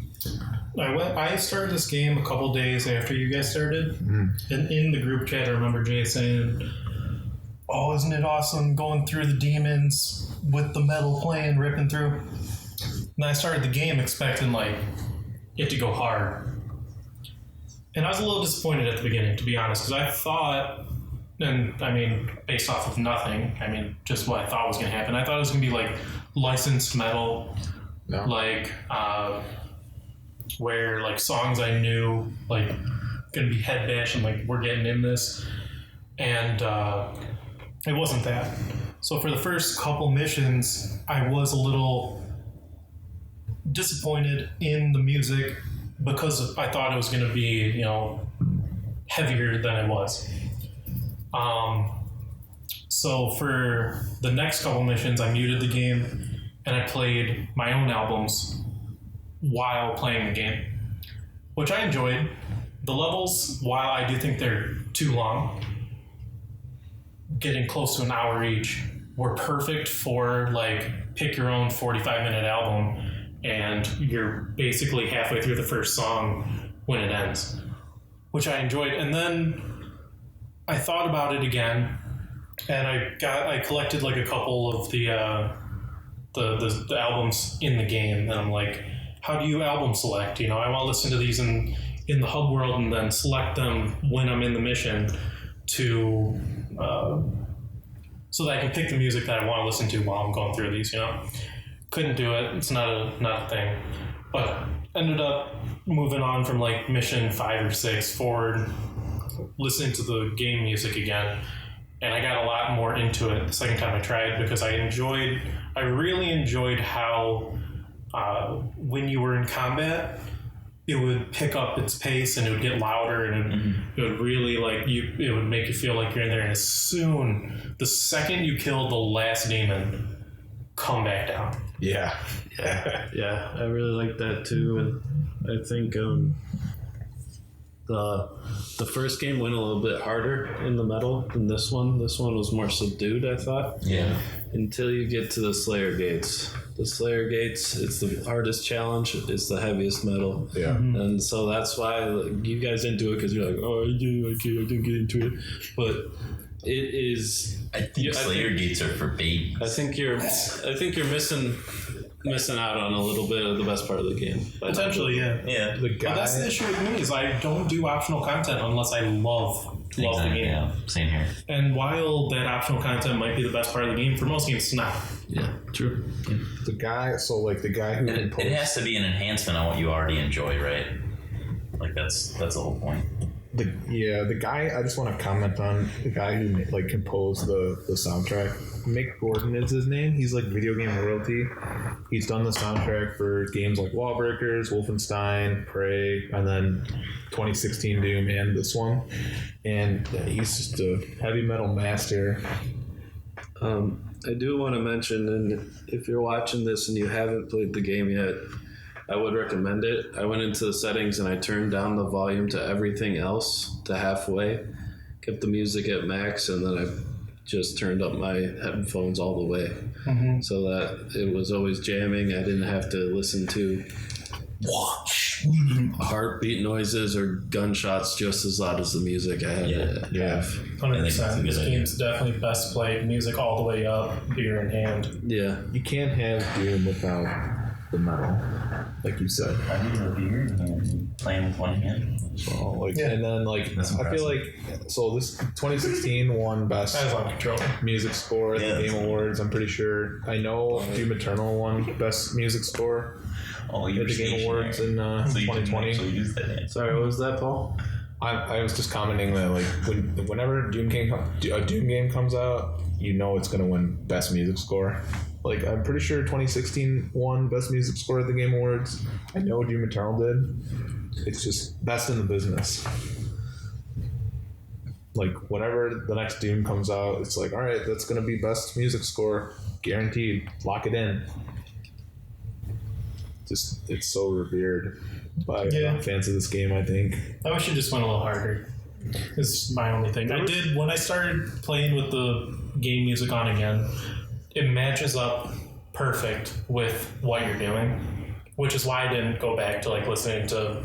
I started this game a couple days after you guys started, and in the group chat, I remember Jay saying, "Oh, isn't it awesome going through the demons with the metal playing, ripping through?" And I started the game expecting like it to go hard. And I was a little disappointed at the beginning, to be honest, because I thought, and I mean, based off of nothing, I mean, just what I thought was going to happen. I thought it was going to be like licensed metal, like where like songs I knew, like going to be head bashing, like we're getting in this. And it wasn't that. So for the first couple missions, I was a little disappointed in the music, because I thought it was going to be, heavier than it was. So for the next couple missions, I muted the game and I played my own albums while playing the game, which I enjoyed. The levels, while I do think they're too long, getting close to an hour each, were perfect for like pick your own 45-minute album. And you're basically halfway through the first song when it ends, which I enjoyed. And then I thought about it again, and I collected like a couple of the albums in the game, and I'm like, how do you album select? I want to listen to these in the hub world, and then select them when I'm in the mission to so that I can pick the music that I want to listen to while I'm going through these. Couldn't do it. It's not a thing. But ended up moving on from like mission 5 or 6 forward, listening to the game music again, and I got a lot more into it the second time I tried because I really enjoyed how when you were in combat, it would pick up its pace and it would get louder, and it would really it would make you feel like you're in there. And as soon, the second you kill the last demon, come back down. Yeah. Yeah, I really like that too, and I think the first game went a little bit harder in the metal than this one. This one was more subdued, I thought. Yeah. Until you get to the Slayer Gates. The Slayer Gates, it's the hardest challenge. It's the heaviest metal. Yeah. And so that's why you guys didn't do it because you're like, oh, I didn't get into it. But it is. I think Slayer Gates are for babies. I think you're missing out on a little bit of the best part of the game. Potentially, yeah. Yeah. The guy, But that's the issue with me is I don't do optional content unless I love the game. Yeah, same here. And while that optional content might be the best part of the game, for most games it's not. Yeah, true. the guy, so like the guy who And composed, it has to be an enhancement on what you already enjoy, right? Like that's the whole point. the guy, I just want to comment on the guy who like composed the soundtrack. Mick Gordon is his name. He's like video game royalty. He's done the soundtrack for games like Lawbreakers, Wolfenstein, Prey, and then 2016 Doom and this one. And he's just a heavy metal master. I do want to mention, and if you're watching this and you haven't played the game yet, I would recommend it. I went into the settings and I turned down the volume to everything else to halfway, kept the music at max, and then I just turned up my headphones all the way so that it was always jamming. I didn't have to listen to heartbeat noises or gunshots just as loud as the music I had to have. 100%. This game's definitely best played. Music all the way up, beer in hand. Yeah. You can't have Doom without the metal, like you said. I need a beer and playing with one hand. So like, and then like, That's I feel like this 2016 won best That is on control. music score at the Game Awards. I'm pretty sure. I know Doom Eternal won best music score Oh, at the Game Awards in 2020. Sorry, what was that, Paul? I was just commenting that like whenever a Doom game comes out, you know it's gonna win best music score. Like I'm pretty sure 2016 won best music score at the Game Awards. I know Doom Eternal did. It's just best in the business. Like whenever the next Doom comes out, it's like, all right, that's gonna be best music score, guaranteed. Lock it in. Just it's so revered by fans of this game, I think. I wish it just went a little harder. Is my only thing. I did when I started playing with the game music on again. It matches up perfect with what you're doing, which is why I didn't go back to like listening to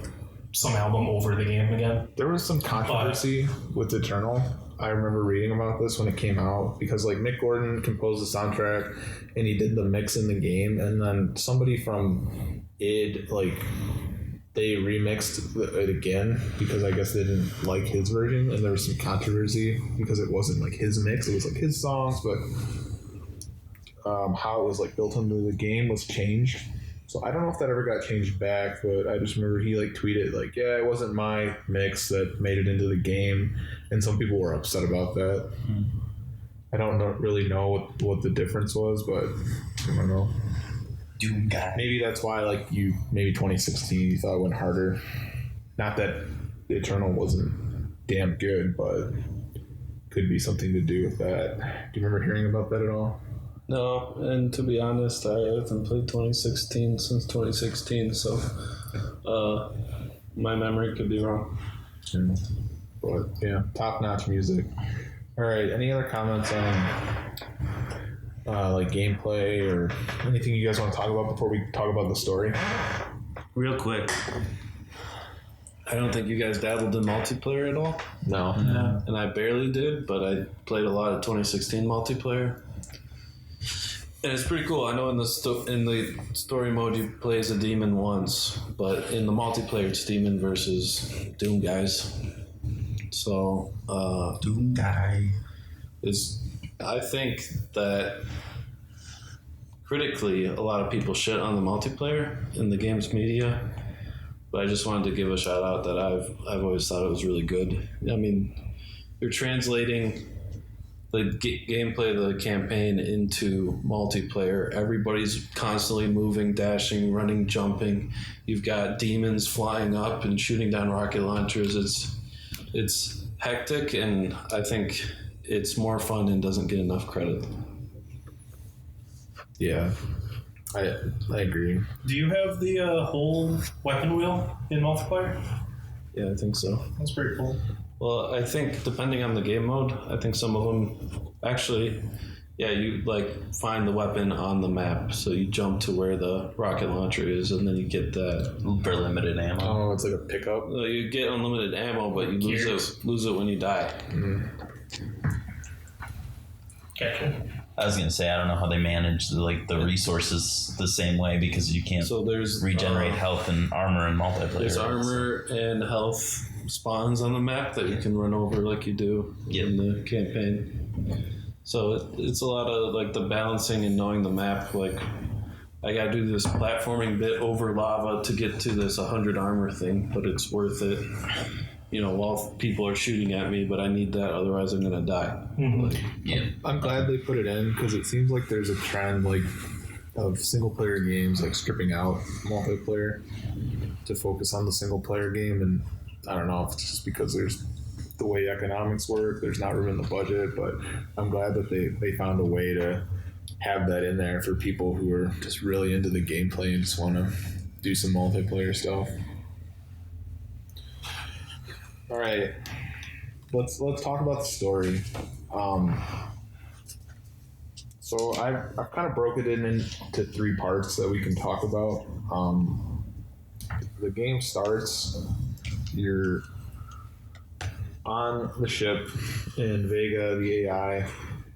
some album over the game again. There was some controversy with Eternal. I remember reading about this when it came out because like Mick Gordon composed the soundtrack and he did the mix in the game, and then somebody from id they remixed it again because I guess they didn't like his version, and there was some controversy because it wasn't like his mix, it was like his songs, but how it was like built into the game was changed. So I don't know if that ever got changed back, but I just remember he like tweeted like, yeah, it wasn't my mix that made it into the game, and some people were upset about that. I don't really know what the difference was, but I don't know. Doom guy. Maybe that's why maybe 2016 you thought it went harder. Not that Eternal wasn't damn good, but could be something to do with that. Do you remember hearing about that at all? No, and to be honest, I haven't played 2016 since 2016, so my memory could be wrong. But yeah, top-notch music. All right, any other comments on like gameplay or anything you guys want to talk about before we talk about the story? Real quick, I don't think you guys dabbled in multiplayer at all. No. And I barely did, but I played a lot of 2016 multiplayer. And it's pretty cool. I know in the story mode you play as a demon once, but in the multiplayer it's demon versus Doom guys. So Doom guy. I think that critically a lot of people shit on the multiplayer in the game's media, But I just wanted to give a shout out that I've always thought it was really good. I mean, you're translating the gameplay of the campaign into multiplayer. Everybody's constantly moving, dashing, running, jumping. You've got demons flying up and shooting down rocket launchers. It's hectic, and I think it's more fun and doesn't get enough credit. Yeah, I agree. Do you have the whole weapon wheel in multiplayer? Yeah, I think so. That's pretty cool. Well, I think depending on the game mode, I think some of them actually, yeah, you like find the weapon on the map. So you jump to where the rocket launcher is, and then you get that. For limited ammo. Oh, it's like a pickup. You get unlimited ammo, but you lose it when you die. Gotcha. I was gonna say I don't know how they manage the resources the same way because you can't So there's regenerate health and armor in multiplayer. There's armor and health spawns on the map that you can run over like you do in the campaign. So it's a lot of like the balancing and knowing the map. Like I gotta do this platforming bit over lava to get to this 100 armor thing, but it's worth it. You know, while people are shooting at me, but I need that, otherwise I'm gonna die. Like, I'm glad they put it in because it seems like there's a trend like of single player games like stripping out multiplayer to focus on the single player game, and I don't know if it's just because there's the way economics work, there's not room in the budget, but I'm glad that they found a way to have that in there for people who are just really into the gameplay and just want to do some multiplayer stuff. All right, let's talk about the story. So I've kind of broke it into 3 parts that we can talk about. The game starts, you're on the ship, and Vega, the AI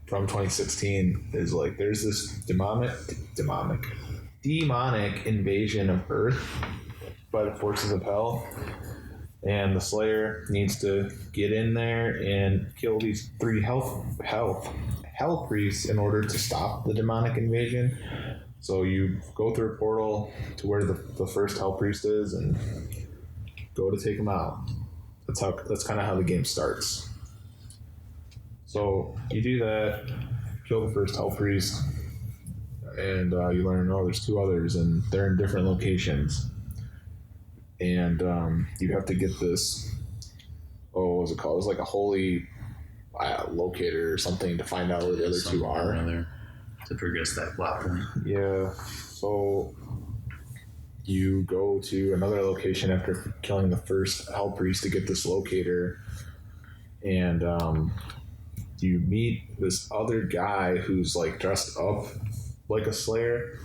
from 2016, is like, there's this demonic invasion of Earth by the forces of hell. And the Slayer needs to get in there and kill these 3 hell priests in order to stop the demonic invasion. So you go through a portal to where the first hell priest is and go to take him out. That's kind of how the game starts. So you do that, kill the first hell priest, and you learn, there's 2 others, and they're in different locations. And you have to get this, what was it called? It was like a holy locator or something to find out where the other 2 are. To progress that plot point. Yeah. So you go to another location after killing the first hell priest to get this locator, and you meet this other guy who's like dressed up like a Slayer.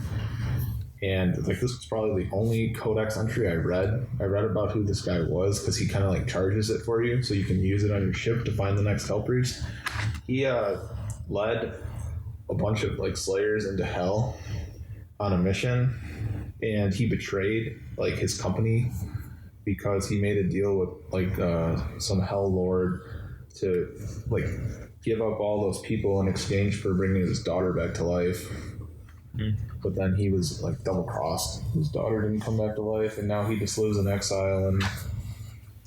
And like this was probably the only codex entry I read. I read about who this guy was because he kind of like charges it for you, so you can use it on your ship to find the next hell priest. He led a bunch of like Slayers into hell on a mission, and he betrayed like his company because he made a deal with like some hell lord to like give up all those people in exchange for bringing his daughter back to life. But then he was like double crossed. His daughter didn't come back to life, and now he just lives in exile and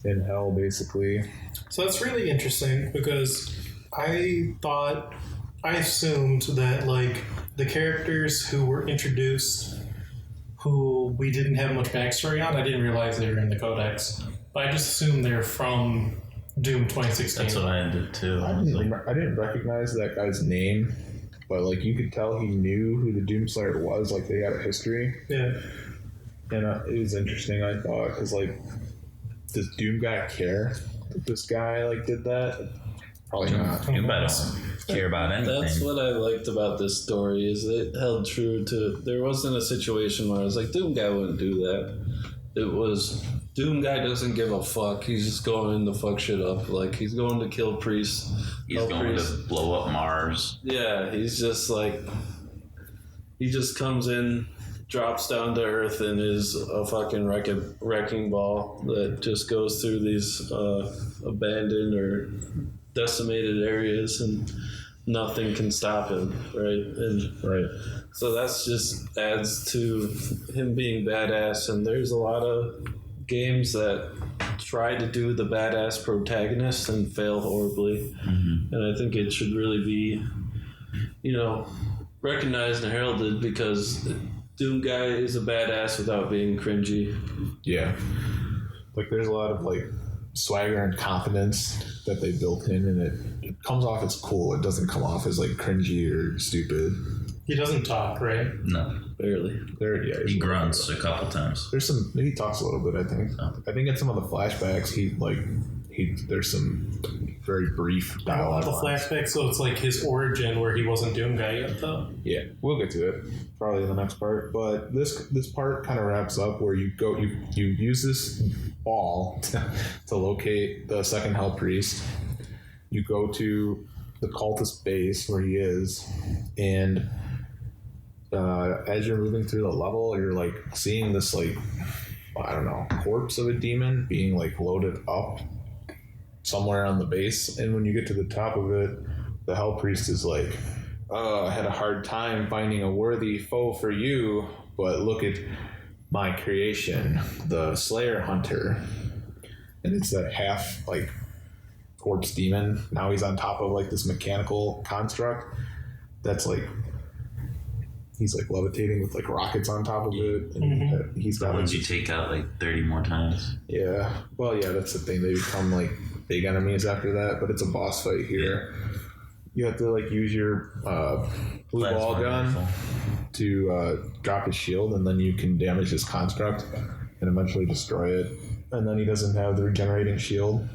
in hell, basically. So that's really interesting because I assumed that like the characters who were introduced, who we didn't have much backstory on, I didn't realize they were in the Codex. But I just assumed they're from Doom 2016. That's what I did too. I didn't recognize that guy's name, but like you could tell he knew who the Doomslayer was. Like they had a history. Yeah. And it was interesting, I thought, because like, does Doom guy care that this guy like did that? Probably not. You better care about anything. That's what I liked about this story, is it held true to, there wasn't a situation where I was like, Doom guy wouldn't do that. It was, Doom guy doesn't give a fuck. He's just going to fuck shit up. Like, he's going to kill priests. He's going to blow up Mars. Yeah, he's just like, he just comes in, drops down to Earth, and is a fucking wrecking ball that just goes through these abandoned or decimated areas, and nothing can stop him, right? So that's just adds to him being badass. And there's a lot of games that try to do the badass protagonist and fail horribly. And I think it should really be, recognized and heralded, because Doom guy is a badass without being cringy. Yeah. Like, there's a lot of, like, swagger and confidence that they built in, and it comes off as cool. It doesn't come off as, like, cringy or stupid. He doesn't talk, right? No. Barely. He grunts a couple times. There's some, maybe he talks a little bit, I think. Oh. I think in some of the flashbacks, there's some very brief dialogue. The flashback, so it's like his origin where he wasn't Doom guy yet, though. Yeah, we'll get to it probably in the next part. But this part kind of wraps up where you use this ball to locate the second Hell Priest. You go to the cultist base where he is, and as you're moving through the level, you're like seeing this, like, I don't know, corpse of a demon being like loaded up somewhere on the base. And when you get to the top of it, the Hell Priest is like, I had a hard time finding a worthy foe for you, but look at my creation, the Slayer Hunter. And it's that half like corpse demon. Now he's on top of like this mechanical construct that's like, he's like levitating with like rockets on top of it, and he's got Once you take out like 30 more times. Yeah, well, yeah, that's the thing. They become like big enemies after that, but it's a boss fight here. You have to like use your blue ball gun to drop his shield, and then you can damage his construct and eventually destroy it. And then he doesn't have the regenerating shield,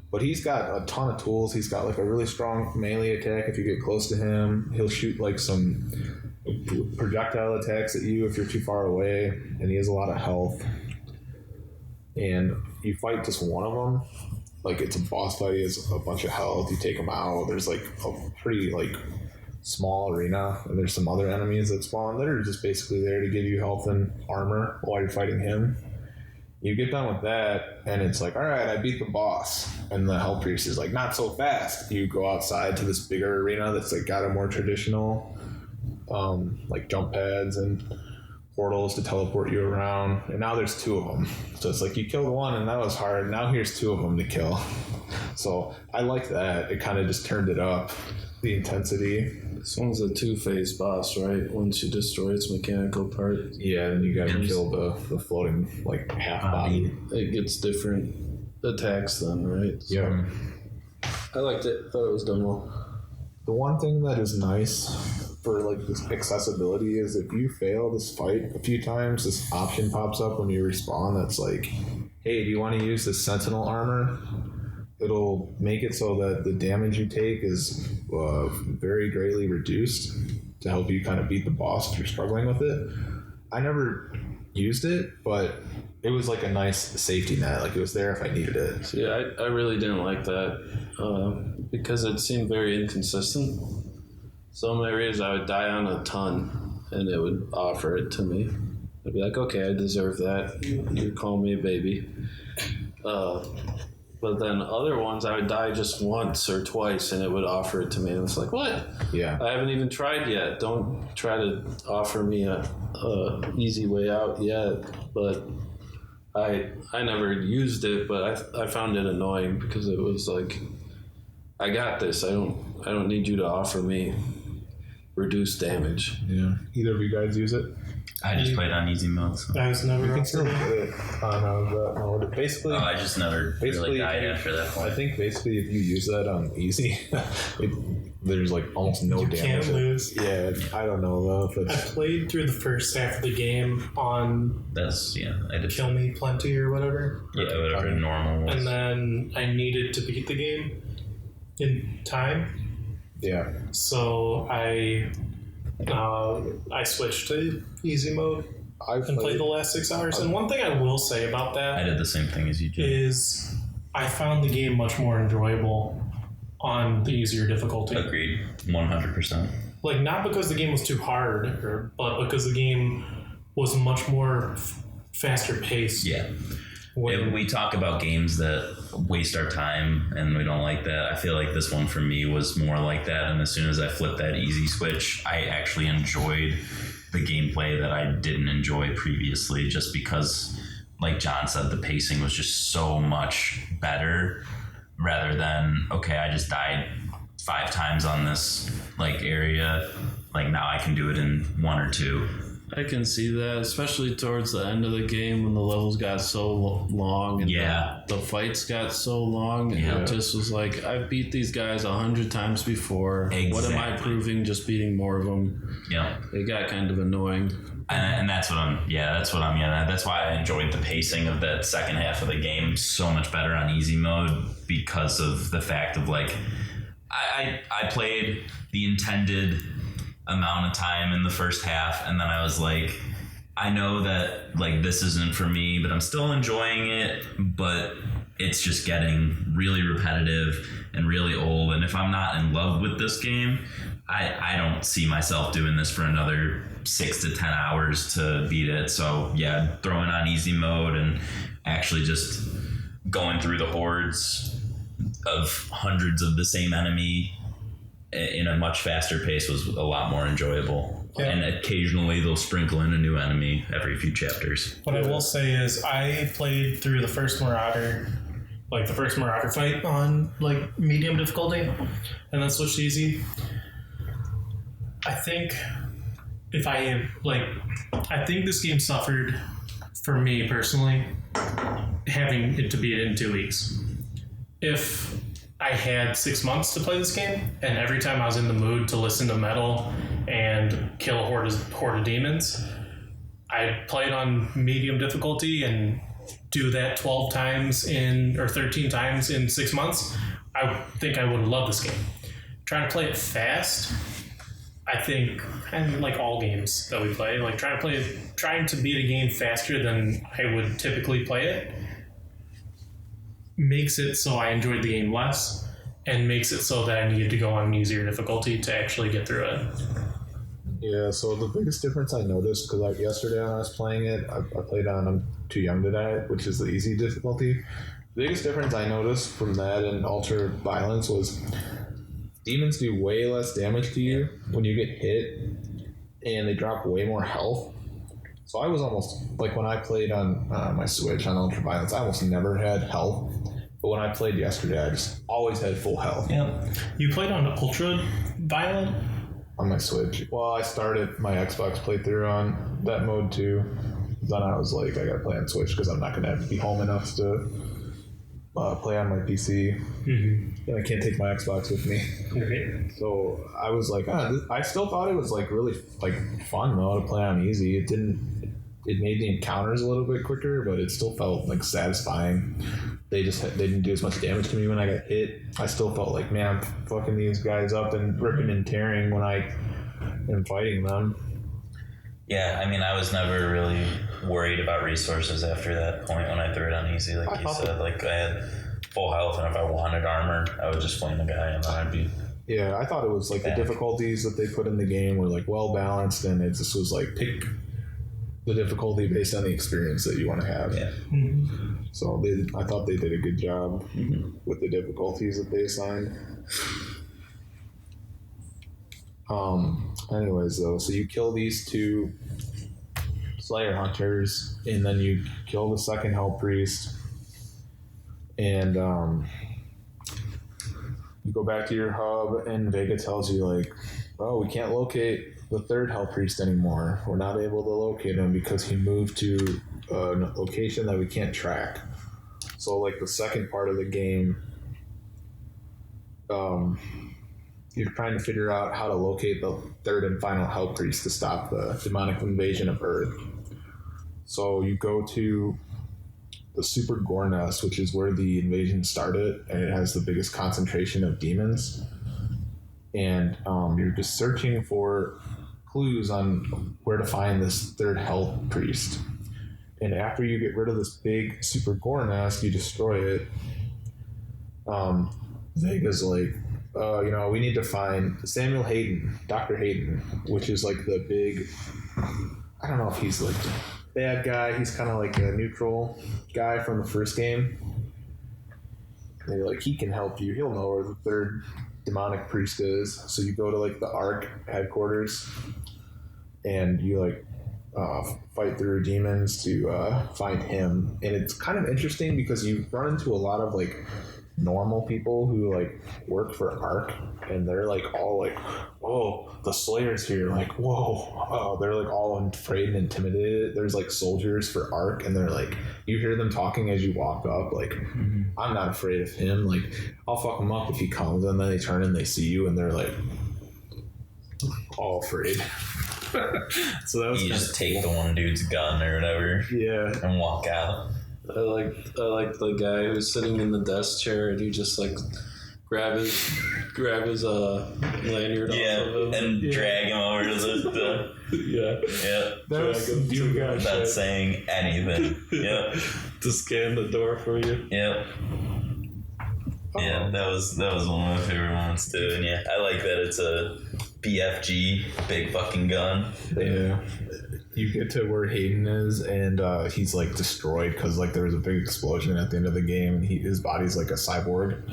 but he's got a ton of tools. He's got like a really strong melee attack. If you get close to him, he'll shoot like some projectile attacks at you if you're too far away, and he has a lot of health. And you fight just one of them, like it's a boss fight. He has a bunch of health. You take him out. There's like a pretty like small arena, and there's some other enemies that spawn that are just basically there to give you health and armor while you're fighting him. You get done with that, and it's like, all right, I beat the boss. And the Hell Priest is like, not so fast. You go outside to this bigger arena that's like got a more traditional like jump pads and portals to teleport you around, and now there's two of them. So it's like you killed one and that was hard, now here's two of them to kill. So I like that. It kind of just turned it up, the intensity. This one's a two-phase boss, right? Once you destroy its mechanical part, yeah, and you gotta kill the floating like half body. It gets different attacks then, right? So Yeah, I liked it. Thought it was done well. the one thing that is nice for like this accessibility is if you fail this fight a few times, this option pops up when you respawn that's like, hey, do you want to use this sentinel armor? It'll make it so that the damage you take is very greatly reduced to help you kind of beat the boss if you're struggling with it. I never used it, but it was like a nice safety net. Like it was there if I needed it. So yeah, I really didn't like that because it seemed very inconsistent. Some areas I would die on a ton, and it would offer it to me. I'd be like, okay, I deserve that. You call me a baby. But then other ones, I would die just once or twice, and it would offer it to me. And it's like, what? Yeah. I haven't even tried yet. Don't try to offer me a easy way out yet. But I never used it, but I found it annoying because it was like, I got this. I don't need you to offer me reduced damage. Yeah. Either of you guys use it? I just played on easy mode. So. I was never. You can still get it on that mode. Basically, I just never really died after that point. I think basically if you use that on easy, there's like almost no damage. Can't lose. Yeah, I don't know though. If I it's, played through the first half of the game on I did. Kill Me Plenty or whatever. Yeah, whatever normal was. And then I needed to beat the game in time. yeah, So I switched to easy mode I've and played the last 6 hours. And one thing I will say about I that did the same thing as you did. is I found the game much more enjoyable on the easier difficulty. Agreed, 100%. Like, not because the game was too hard, but because the game was much more faster paced. Yeah. If we talk about games that waste our time and we don't like that, I feel like this one for me was more like that. And as soon as I flipped that easy switch, I actually enjoyed the gameplay that I didn't enjoy previously just because like John said, the pacing was just so much better rather than, okay, I just died 5 times on this like area. Like now I can do it in 1 or 2. I can see that, especially towards the end of the game when the levels got so long and the fights got so long. And it just was like, I've beat these guys 100 times before. Exactly. What am I proving? Just beating more of them. Yeah. It got kind of annoying. And that's what I'm getting at. That's why I enjoyed the pacing of that second half of the game so much better on easy mode, because of the fact of like, I played the intended amount of time in the first half, and then I was like, I know that like this isn't for me, but I'm still enjoying it, but it's just getting really repetitive and really old, and if I'm not in love with this game, I don't see myself doing this for another 6 to 10 hours to beat it. So yeah, throwing on easy mode and actually just going through the hordes of hundreds of the same enemy in a much faster pace was a lot more enjoyable. Yeah. And occasionally they'll sprinkle in a new enemy every few chapters. What I will say is I played through the first Marauder fight on like medium difficulty and then switched to easy. I think I think this game suffered for me personally having it to beat it in 2 weeks. If I had 6 months to play this game, and every time I was in the mood to listen to metal and kill a horde of demons, I'd play it on medium difficulty and do that 12 times or 13 times in 6 months, I think I would love this game. Trying to play it fast, I think, and like all games that we play, like trying to beat a game faster than I would typically play it makes it so I enjoyed the game less, and makes it so that I needed to go on an easier difficulty to actually get through it. Yeah, so the biggest difference I noticed, because like yesterday when I was playing it, I played on I'm Too Young to Die, which is the easy difficulty. The biggest difference I noticed from that and Ultra Violence was demons do way less damage to you when you get hit, and they drop way more health. So I was almost, like when I played on my Switch on Ultra Violence, I almost never had health. But when I played yesterday, I just always had full health. Yeah. You played on Ultra Violent? On my Switch. Well, I started my Xbox playthrough on that mode too. Then I was like, I gotta play on Switch because I'm not gonna be home enough to play on my PC. Mm-hmm. And I can't take my Xbox with me. Okay. So I was like, I still thought it was like really like fun though to play on easy. It made the encounters a little bit quicker, but it still felt like satisfying. They didn't do as much damage to me when I got hit. I still felt like, man, I'm fucking these guys up and ripping and tearing when I am fighting them. Yeah, I mean, I was never really worried about resources after that point when I threw it on easy. Like you said, like I had full health, and if I wanted armor, I would just flame the guy, and then I'd be... Yeah, I thought it was like the difficulties that they put in the game were like well balanced, and it just was like pick the difficulty based on the experience that you want to have. Yeah. Mm-hmm. So I thought they did a good job with the difficulties that they assigned. Anyways, though, so you kill these 2 Slayer Hunters, and then you kill the second Hell Priest, and you go back to your hub, and Vega tells you, like, oh, we can't locate the third Hell Priest anymore. We're not able to locate him because he moved to a location that we can't track. So, like, the second part of the game, you're trying to figure out how to locate the third and final Hell Priest to stop the demonic invasion of Earth. So you go to the Super Gore Nest, which is where the invasion started, and it has the biggest concentration of demons. And you're just searching for clues on where to find this third Hell Priest. And after you get rid of this big Super Gore Nest, you destroy it. Vega's like, we need to find Samuel Hayden, Dr. Hayden, which is like the big, I don't know if he's like the bad guy. He's kind of like a neutral guy from the first game. And you're like, he can help you. He'll know where the third demonic priest is. So you go to like the ARC headquarters, and you like fight through demons to find him. And it's kind of interesting because you run into a lot of like normal people who like work for Ark, and they're like all like, whoa, the Slayer's here, like, whoa. They're like all afraid and intimidated. There's like soldiers for Ark, and they're like, you hear them talking as you walk up, like, I'm not afraid of him, like, I'll fuck him up if he comes. And then they turn and they see you, and they're like all afraid. So that was you just take the one dude's gun or whatever, and walk out. I like the guy who's sitting in the desk chair, and you just like grab his lanyard off of him and drag him over to the That was you guys without saying anything. to scan the door for you. Yeah, that was one of my favorite moments too. And I like that it's a BFG, big fucking gun. Yeah. You get to where Hayden is, and he's like destroyed because like there was a big explosion at the end of the game, and his body's like a cyborg.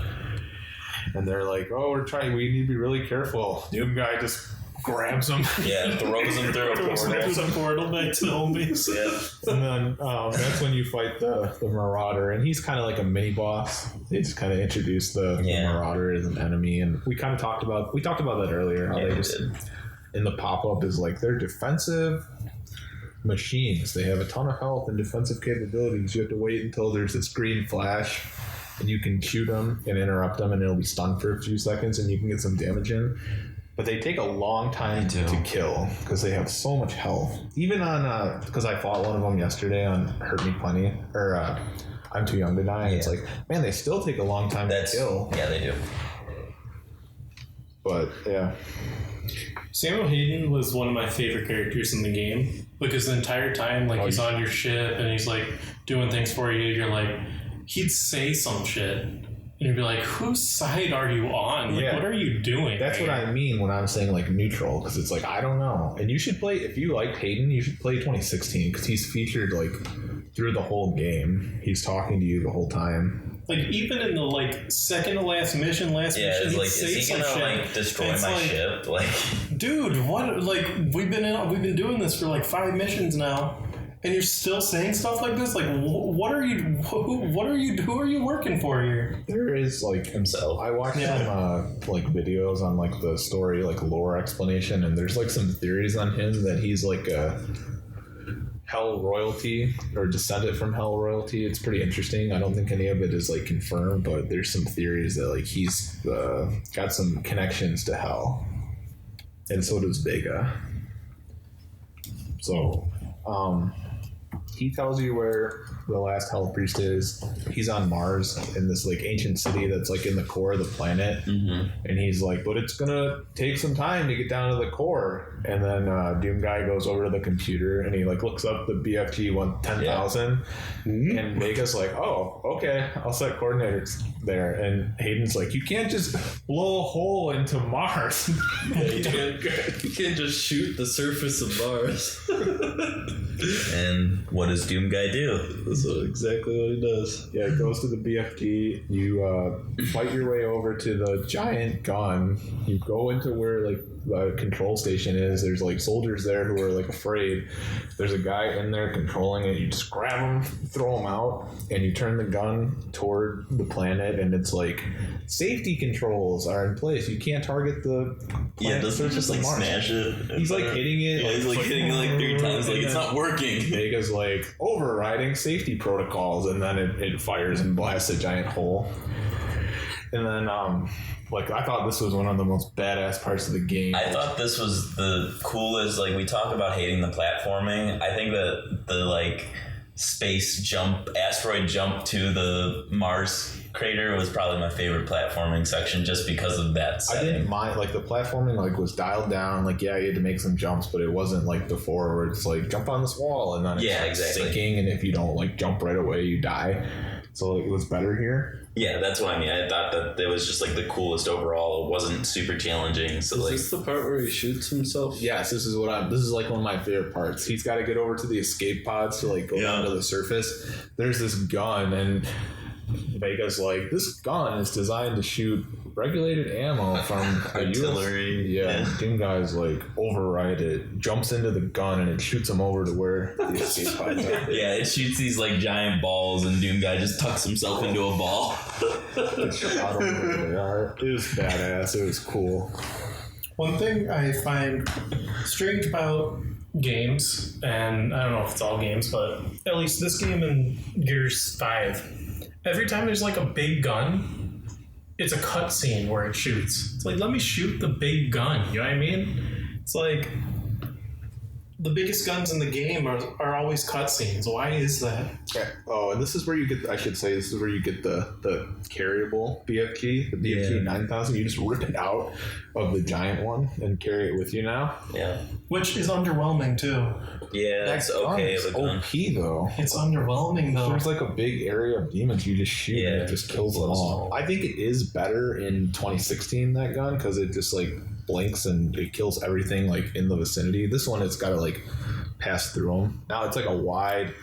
And they're like, "Oh, we need to be really careful." Doom guy just grabs him. Yeah, throws him through a portal back to home base. Yeah. And then that's when you fight the Marauder, and he's kind of like a mini boss. They just kind of introduced the Marauder as an enemy, and we talked about that earlier. How they just in the pop up is like they're defensive machines. They have a ton of health and defensive capabilities. You have to wait until there's this green flash, and you can shoot them and interrupt them, and it'll be stunned for a few seconds, and you can get some damage in. But they take a long time to kill because they have so much health. Even on because I fought one of them yesterday on Hurt Me Plenty or I'm Too Young to Die. It's like, man, they still take a long time to kill. Yeah, they do. But yeah. Samuel Hayden was one of my favorite characters in the game because the entire time, like, he's on your ship and he's like doing things for you. You're like, he'd say some shit, and you'd be like, "Whose side are you on? Like, what are you doing?" That's what I mean when I'm saying like neutral, because it's like I don't know. And you should play if you liked Hayden, you should play 2016 because he's featured like through the whole game. He's talking to you the whole time. Like, even in the like second to last mission, it's like, is he gonna like destroy my ship? Like, dude, what? Like, we've been doing this for like 5 missions now, and you're still saying stuff like this. Like, what are you? Who are you working for here? There is like himself. I watched some like videos on like the story, like lore explanation, and there's like some theories on him that he's like a Hell royalty or descendant from Hell royalty. It's pretty interesting. I don't think any of it is like confirmed, but there's some theories that like he's got some connections to Hell, and so does Vega. So he tells you where the last Hell Priest is. He's on Mars in this like ancient city that's like in the core of the planet. And he's like, but it's gonna take some time to get down to the core. And then Doom guy goes over to the computer and he like looks up the BFG 10,000 and Vega's like, oh, okay, I'll set coordinates there. And Hayden's like, you can't just blow a hole into Mars. You can't just shoot the surface of Mars. And what does Doom guy do? That's exactly what he does. Yeah, it goes to the BFG. You fight your way over to the giant gun. You go into where like the control station is. There's like soldiers there who are like afraid. There's a guy in there controlling it. You just grab him, throw him out, and you turn the gun toward the planet. And it's like safety controls are in place. You can't target the planet. Doesn't just like smash it. He's like hitting it. Yeah, he's like hitting it like 3 times. Like, it's not working. Vega's like overriding safety protocols, and then it fires and blasts a giant hole. And then like I thought this was one of the most badass parts of the game. I thought this was the coolest. Like, we talk about hating the platforming. I think that the like asteroid jump to the Mars crater was probably my favorite platforming section, just because of that setting. I didn't mind, like, the platforming like was dialed down. Like, yeah, you had to make some jumps, but it wasn't like before where it's like jump on this wall and then it's sinking, and if you don't like jump right away you die. So like, it was better here. Yeah, that's what I mean. I thought that it was just like the coolest overall. It wasn't super challenging. So is this the part where he shoots himself? Yes, this is like one of my favorite parts. He's got to get over to the escape pods to like go down to the surface. There's this gun, and Vega's like, this gun is designed to shoot regulated ammo from the Artillery. Yeah, Doom Guy's like, override it, jumps into the gun, and it shoots him over to where the escape pods are. Yeah, it shoots these like giant balls, and Doom Guy just tucks himself into a ball. It shot over where they are. It was badass. It was cool. One thing I find strange about games, and I don't know if it's all games, but at least this game and Gears 5, every time there's like a big gun, it's a cutscene where it shoots. It's like, let me shoot the big gun, you know what I mean? It's like, the biggest guns in the game are always cutscenes. Why is that? Okay. Oh, and this is where you get, this is where you get the carryable BFG, the BFG 9000. You just rip it out of the giant one and carry it with you now. Yeah. Which is underwhelming, too. Yeah, that's okay. It's OP, though. It's underwhelming, though. There's like a big area of demons you just shoot and it just kills them all. I think it is better in 2016, that gun, because it just like blinks and it kills everything like in the vicinity. This one, it's got to like pass through them. Now it's like a wide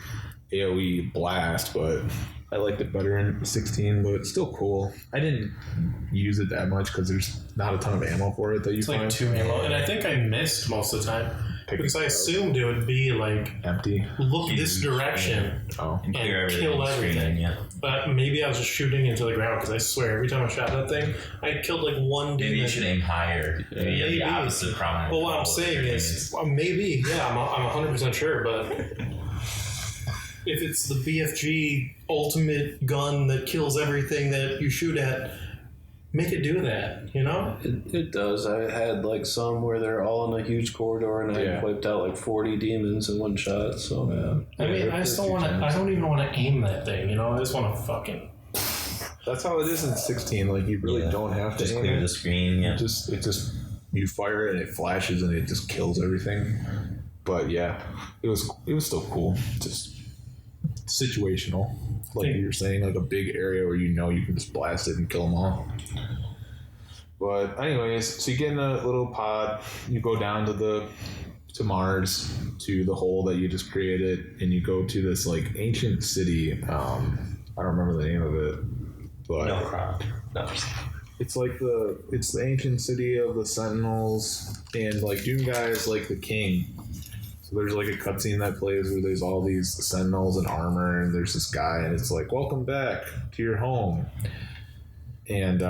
AoE blast, but I liked it better in 16, but it's still cool. I didn't use it that much because there's not a ton of ammo for it that you find. It's like 2 ammo, and I think I missed most of the time because I assumed it would be like empty. Look this direction And clear and everything. kill everything. Yeah. But maybe I was just shooting into the ground because I swear every time I shot that thing, I killed like one demon. Maybe you should aim higher. Maybe you have the Maybe. opposite problem. Well, what I'm saying is, well, maybe, yeah, I'm 100% sure, but if it's the BFG ultimate gun that kills everything that you shoot at, make it do that, you know? It does. I had like some where they're all in a huge corridor, and I wiped out like 40 demons in one shot. So I mean, I just don't want to. I don't even want to aim that thing, you know? I just want to fucking. That's how it is in 16. Like you really don't have to just aim clear it. the screen. Yeah. It just you fire it and it flashes and it just kills everything. But yeah, it was still cool. Just situational, like you were saying, like a big area where you know you can just blast it and kill them all. But anyways, so you get in a little pod, you go down to Mars, to the hole that you just created, and you go to this like ancient city. I don't remember the name of it, but No. it's like the ancient city of the Sentinels, and like Doom Guy is like the king. So there's like a cutscene that plays where there's all these Sentinels in armor, and there's this guy, and it's like, welcome back to your home. And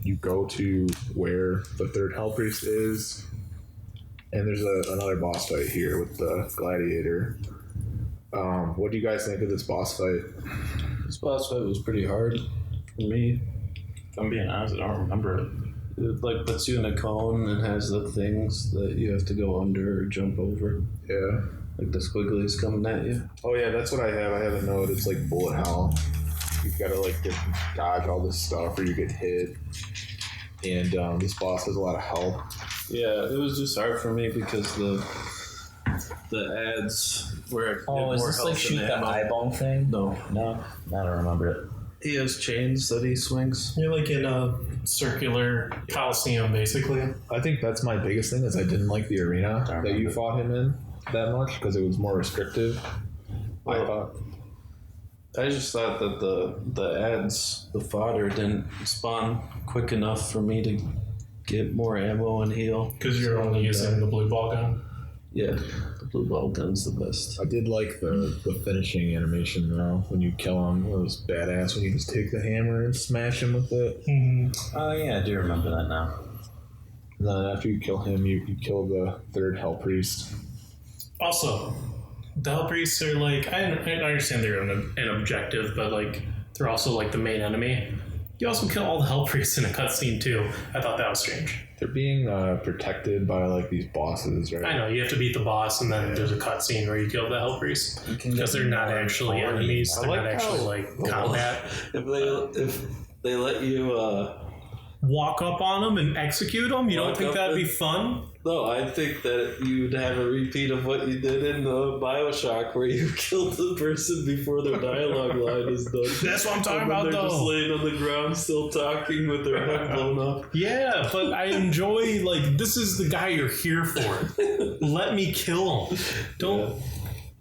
you go to where the third Hell Priest is, and there's another boss fight here with the Gladiator. What do you guys think of this boss fight? this boss fight was pretty hard for me. If I'm being honest, I don't remember it. It like puts you in a cone and has the things that you have to go under or jump over. Yeah. Like the squigglies coming at you. Oh yeah, that's what I have. I have a note. It's like bullet hell. You've got to like dodge all this stuff or you get hit. And this boss has a lot of health. Yeah, it was just hard for me because the ads where Oh, is this like shoot the eyeball thing? No, I don't remember it. he has chains that he swings. You're like in a circular coliseum, basically. I think that's my biggest thing is I didn't like the arena that you fought him in that much because it was more restrictive. I thought. I just thought that the ads, the fodder, didn't spawn quick enough for me to get more ammo and heal. Because you're only using the blue ball gun. Yeah, the blue ball gun's the best. I did like the finishing animation though. When you kill him, it was badass. When you just take the hammer and smash him with it. Mm-hmm. Oh yeah, I do remember that now. And then after you kill him, you kill the third Hell Priest. Also, the Hell Priests are like, I understand they're an objective, but like they're also like the main enemy. You also kill all the Hell Priests in a cutscene too. I thought that was strange. They're being protected by like these bosses, right? I know, you have to beat the boss and then there's a cutscene where you kill the Hell Priests. Because they're not actually enemies, they're not actually like combat. If they let you Walk up on them and execute them? You don't Walk think up that'd be and- fun? no, I think that you'd have a repeat of what you did in BioShock, where you killed the person before their dialogue line is done. That's what I'm talking And then about, they're just though. laying on the ground, still talking with their head blown up. Yeah, but I enjoy, like, this is the guy you're here for. Let me kill him. Don't.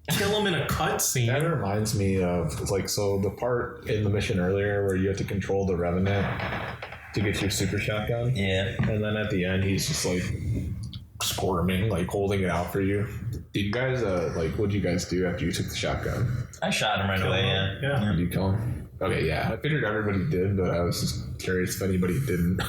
kill him in a cutscene. That reminds me of so the part in the mission earlier where you have to control the Revenant to get your super shotgun. Yeah. And then at the end he's just like squirming, like holding it out for you. Did you guys what'd you guys do after you took the shotgun? I shot him right away, yeah. Did you kill him? Okay, yeah. I figured everybody did, but I was just curious if anybody didn't.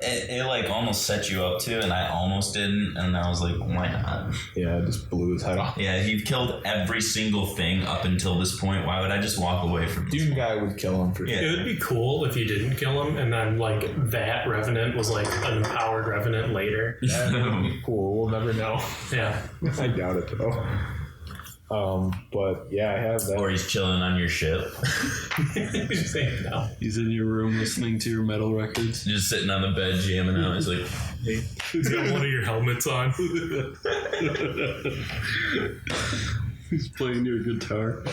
It like almost set you up too, and I almost didn't, and I was like, why not? Yeah, it just blew his head off. Yeah, you've killed every single thing up until this point. Why would I just walk away from this? Doom guy would kill him for sure. It would be cool if you didn't kill him, and then like that Revenant was like an empowered Revenant later. That would be cool. We'll never know. Yeah. I doubt it though. But yeah, I have that. Or he's chilling on your ship. Just saying no. He's in your room listening to your metal records. Just sitting on the bed jamming out. He's like, He's got one of your helmets on. He's playing your guitar.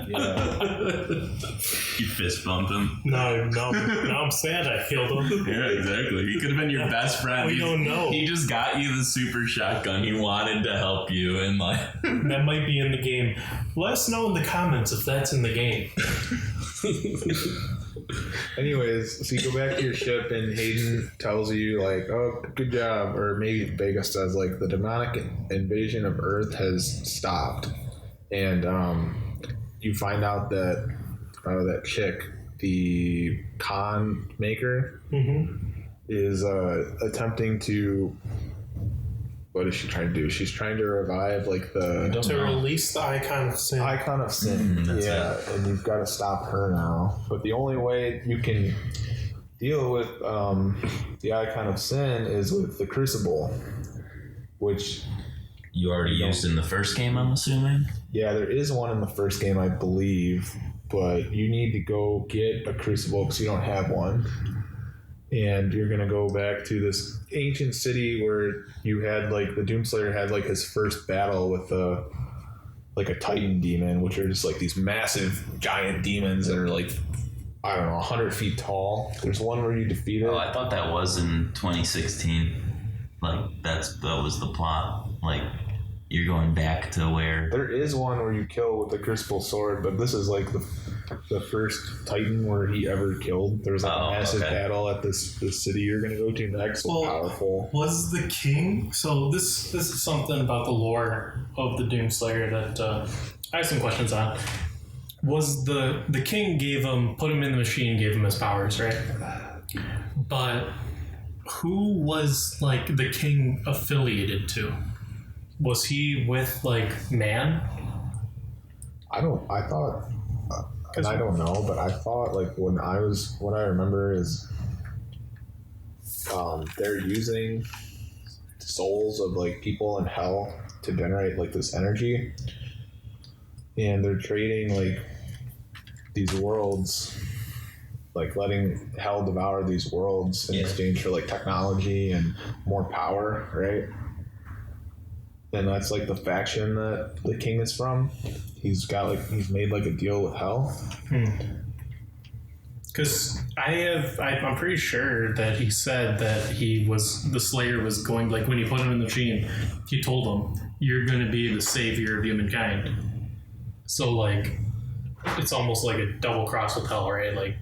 Yeah. you fist bump him. No. Now I'm sad I killed him. Yeah, exactly. He could have been your best friend. We don't know. He just got you the super shotgun. He wanted to help you, and like That might be in the game. Let us know in the comments if that's in the game. Anyways, so you go back to your ship and Hayden tells you like, oh, good job. Or maybe Vega says like the demonic invasion of Earth has stopped. And you find out that that chick, the con maker, is attempting to... What is she trying to do? She's trying to revive like To release the icon of sin. Icon of Sin. Yeah, and you've got to stop her now. But the only way you can deal with the Icon of Sin is with the Crucible, which you already used in the first game, I'm assuming. Yeah, there is one in the first game, I believe, but you need to go get a Crucible because you don't have one. And you're going to go back to this ancient city where you had like the Doomslayer had like his first battle with a Titan demon, which are just like these massive giant demons that are like, I don't know, 100 feet tall. There's one where you defeat it. Oh, I thought that was in 2016. Like that was the plot. Like you're going back to where There is one where you kill with the Crucible sword, but this is like the first Titan where he ever killed. There was like a massive battle at this city you're going to go to next. Well, powerful. Was the king... So this is something about the lore of the Doomslayer that I have some questions on. Was the king put him in the machine, gave him his powers, right? But who was like the king affiliated to? Was he with like man? I thought, and I don't know, but I thought like what I remember is they're using souls of like people in hell to generate like this energy, and they're trading like these worlds, like letting hell devour these worlds in exchange for like technology and more power, right? And that's like the faction that the king is from. He's made like a deal with hell. Because I'm pretty sure that he said that the Slayer was going, like when he put him in the machine, he told him, you're going to be the savior of humankind. So like, it's almost like a double cross with hell, right? Like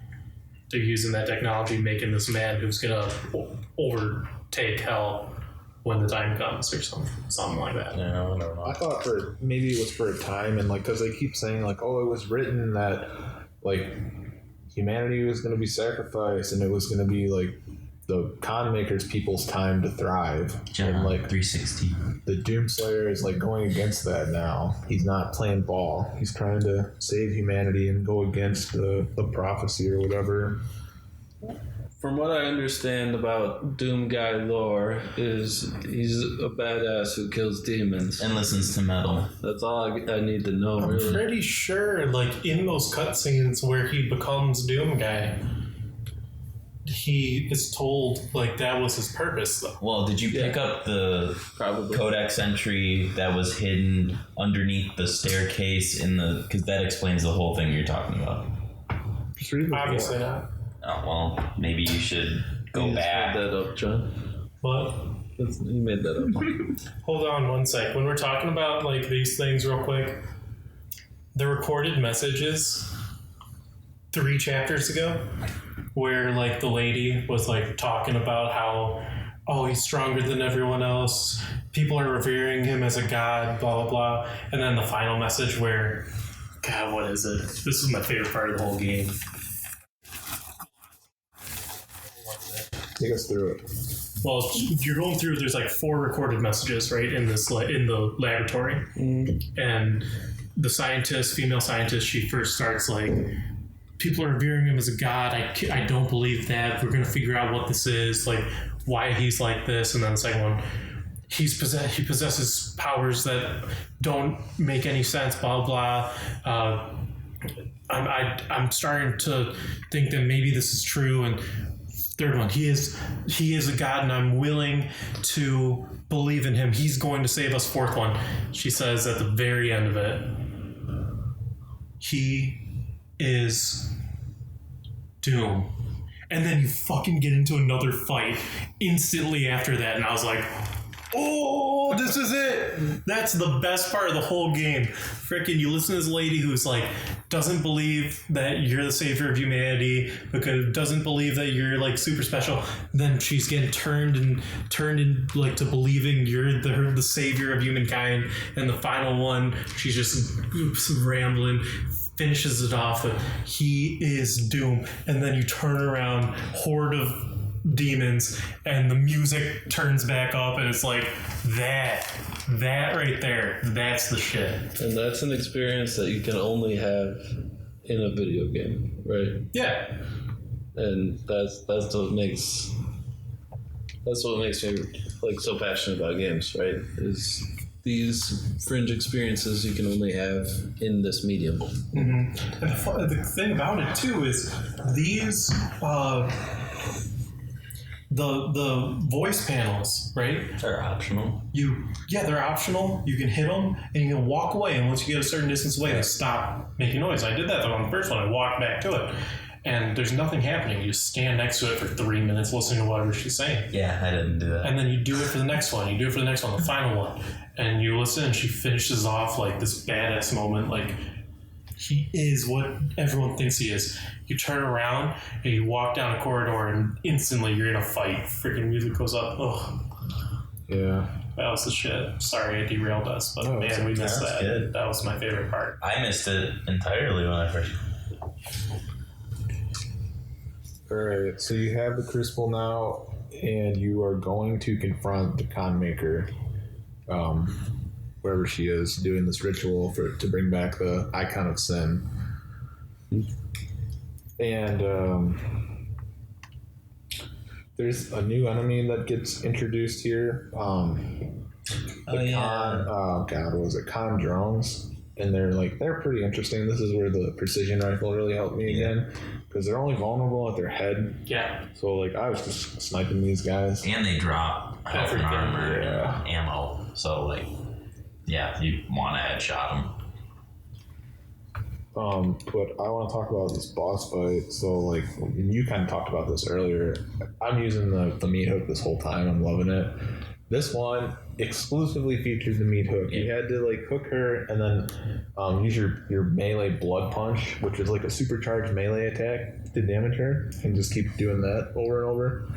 they're using that technology, making this man who's going to overtake hell when the time comes or something like that. I don't know. I thought maybe it was for a time, and like because they keep saying like, oh, it was written that like humanity was going to be sacrificed and it was going to be like the con makers people's time to thrive. And like 360. The Doomslayer is like going against that now. He's not playing ball. He's trying to save humanity and go against the prophecy or whatever. From what I understand about Doom Guy lore is he's a badass who kills demons. And listens to metal. That's all I need to know, I'm really. pretty sure, like, in those cutscenes where he becomes Doom Guy, he is told, like, that was his purpose, though. Well, did you pick up the codex entry that was hidden underneath the staircase because that explains the whole thing you're talking about? Obviously not. Oh, well, maybe you should go back. That up, John. But You made that up. Hold on one sec. When we're talking about like these things real quick, the recorded messages 3 chapters ago, where like the lady was like talking about how, oh, he's stronger than everyone else. People are revering him as a god, blah, blah, blah. And then the final message where, God, what is it? This is my favorite part of the whole game. Take us through it. Well, you're going through, there's like 4 recorded messages, right, in the laboratory. And the scientist, female scientist, she first starts like, people are revering him as a god. I don't believe that. We're going to figure out what this is, like why he's like this. And then the second one, he possesses powers that don't make any sense, blah, blah. I'm starting to think that maybe this is true. And third one, he is a god, and I'm willing to believe in him. He's going to save us. Fourth one, she says at the very end of it, he is Doom. And then you fucking get into another fight instantly after that, and I was like, oh, this is it. That's the best part of the whole game. Freaking, you listen to this lady who's like, doesn't believe that you're the savior of humanity, because doesn't believe that you're like super special. Then she's getting turned in like to believing you're the savior of humankind. And the final one, she's just rambling, finishes it off with, he is Doom. And then you turn around, horde of demons, and the music turns back up, and it's like that right there, that's the shit. And that's an experience that you can only have in a video game, right? Yeah. And that's what makes me like so passionate about games, right? Is these fringe experiences you can only have in this medium. Mm-hmm. And the thing about it too is these the voice panels, right? They're optional. They're optional. You can hit them and you can walk away, and once you get a certain distance away, they stop making noise. I did that on the first one. I walked back to it, and there's nothing happening. You just stand next to it for 3 minutes listening to whatever she's saying. Yeah, I didn't do that. And then you do it for the next one. You do it for the next one, the final one. And you listen, and she finishes off like this badass moment, like he is what everyone thinks he is. You turn around and you walk down a corridor, and instantly you're in a fight. Freaking music goes up. Ugh. Yeah. That was the shit. Sorry I derailed us, but man, we missed that. Good. That was my favorite part. I missed it entirely when I first. Alright, so you have the Crucible now, and you are going to confront the con maker, wherever she is, doing this ritual to bring back the Icon of Sin. And there's a new enemy that gets introduced here. Con drones. And they're pretty interesting. This is where the precision rifle really helped me again, because they're only vulnerable at their head. Yeah. So I was just sniping these guys. And they drop health and armor and ammo. So you want to headshot them. But I want to talk about this boss fight. So you kind of talked about this earlier. I'm using the meat hook this whole time. I'm loving it. This one exclusively featured the meat hook. You had to hook her and then use your melee blood punch, which is like a supercharged melee attack to damage her, and just keep doing that over and over.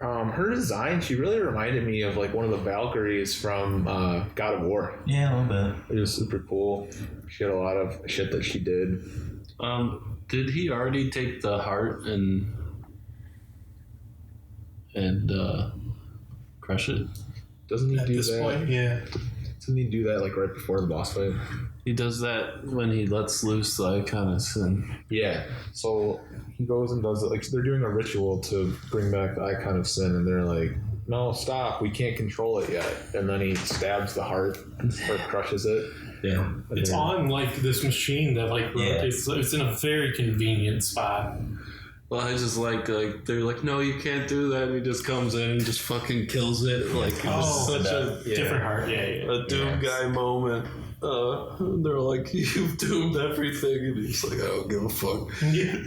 Her design, she really reminded me of one of the Valkyries from God of War. Yeah, a little bit. It was super cool. She had a lot of shit that she did. Did he already take the heart and crush it? Doesn't he At do this that? point, yeah. Doesn't he do that right before the boss fight? He does that when he lets loose the Icon of Sin. Yeah. So he goes and does it. They're doing a ritual to bring back the Icon of Sin, and they're like, "No, stop! We can't control it yet." And then he stabs the heart or crushes it. Yeah. It's on this machine that it's in a very convenient spot. Well, I just they're like, no, you can't do that. And he just comes in and just fucking kills it. It was such a different heart. a Doom guy moment. They're like, you've doomed everything, and he's like, I don't give a fuck. Yeah.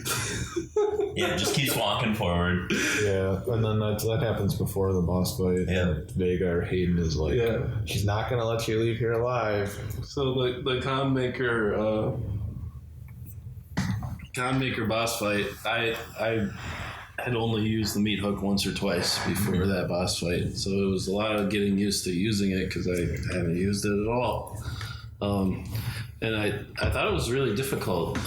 Yeah, just keeps walking forward. Yeah, and then that happens before the boss fight. Yeah. And Vega or Hayden is like, she's not gonna let you leave here alive. So the Con Maker boss fight, I had only used the meat hook once or twice before that boss fight, so it was a lot of getting used to using it because I haven't used it at all. And I thought it was really difficult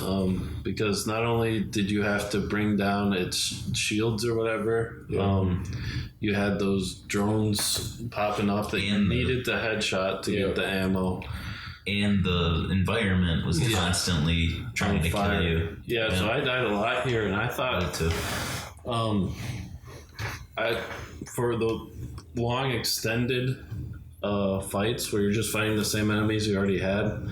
because not only did you have to bring down its shields or whatever, you had those drones popping up that you needed the headshot to get the ammo. And the environment was constantly trying to kill you. Yeah, so I died a lot here, and I thought for the long extended fights where you're just fighting the same enemies you already had,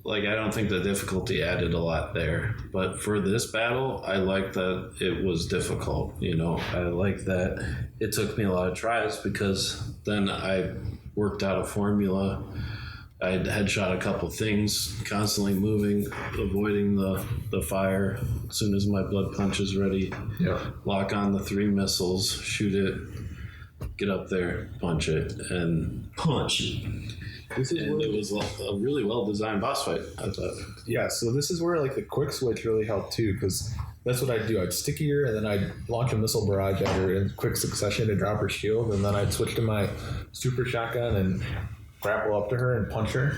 like, I don't think the difficulty added a lot there. But for this battle, I like that it was difficult, you know. I like that it took me a lot of tries because then I worked out a formula. I had headshot a couple things, constantly moving, avoiding the fire. As soon as my blood punch is ready, lock on the 3 missiles, shoot it, get up there, punch it, and punch it. And it was a really well-designed boss fight, I thought. Yeah, so this is where like the quick switch really helped too, because that's what I'd do. I'd stick her, and then I'd launch a missile barrage at her in quick succession to drop her shield, and then I'd switch to my super shotgun and grapple up to her and punch her.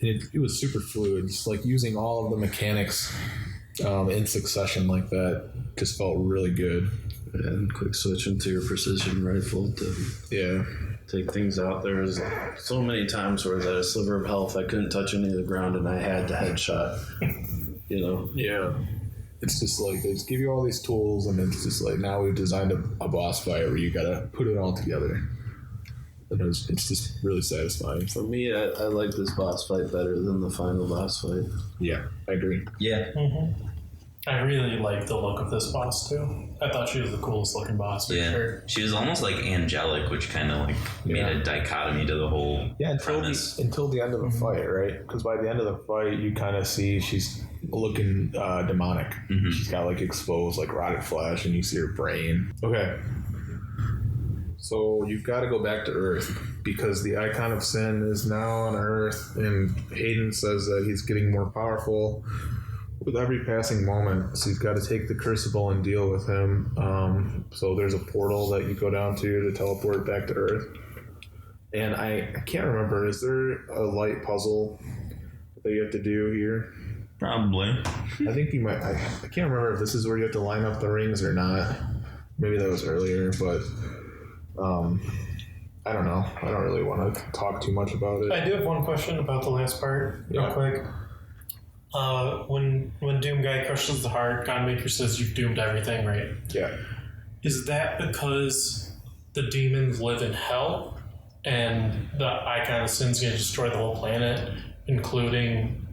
And it was super fluid, just like using all of the mechanics in succession like that just felt really good. And quick switch into your precision rifle to take things out. There was so many times where I was at a sliver of health, I couldn't touch any of the ground, and I had to headshot. You know? Yeah. It's just like they just give you all these tools, and it's just like now we've designed a boss fight where you gotta put it all together. And it's just really satisfying. For me, I like this boss fight better than the final boss fight. Yeah, I agree. Yeah. Mm-hmm. I really like the look of this boss too. I thought she was the coolest looking boss for sure. She was almost like angelic, which kind of like made a dichotomy to the whole premise. Until the end of the fight, right? Because by the end of the fight, you kind of see she's looking demonic. Mm-hmm. She's got like exposed like rotted flesh, and you see her brain. Okay. So you've got to go back to Earth because the Icon of Sin is now on Earth, and Hayden says that he's getting more powerful with every passing moment. So you've got to take the Crucible and deal with him. So there's a portal that you go down to teleport back to Earth. And I can't remember, is there a light puzzle that you have to do here? Probably. I think you might. I can't remember if this is where you have to line up the rings or not. Maybe that was earlier, but I don't know. I don't really want to talk too much about it. I do have one question about the last part, real quick. When Doom Guy crushes the heart, Godmaker says you've doomed everything, right? Yeah. Is that because the demons live in hell and the Icon of Sin's going to destroy the whole planet, including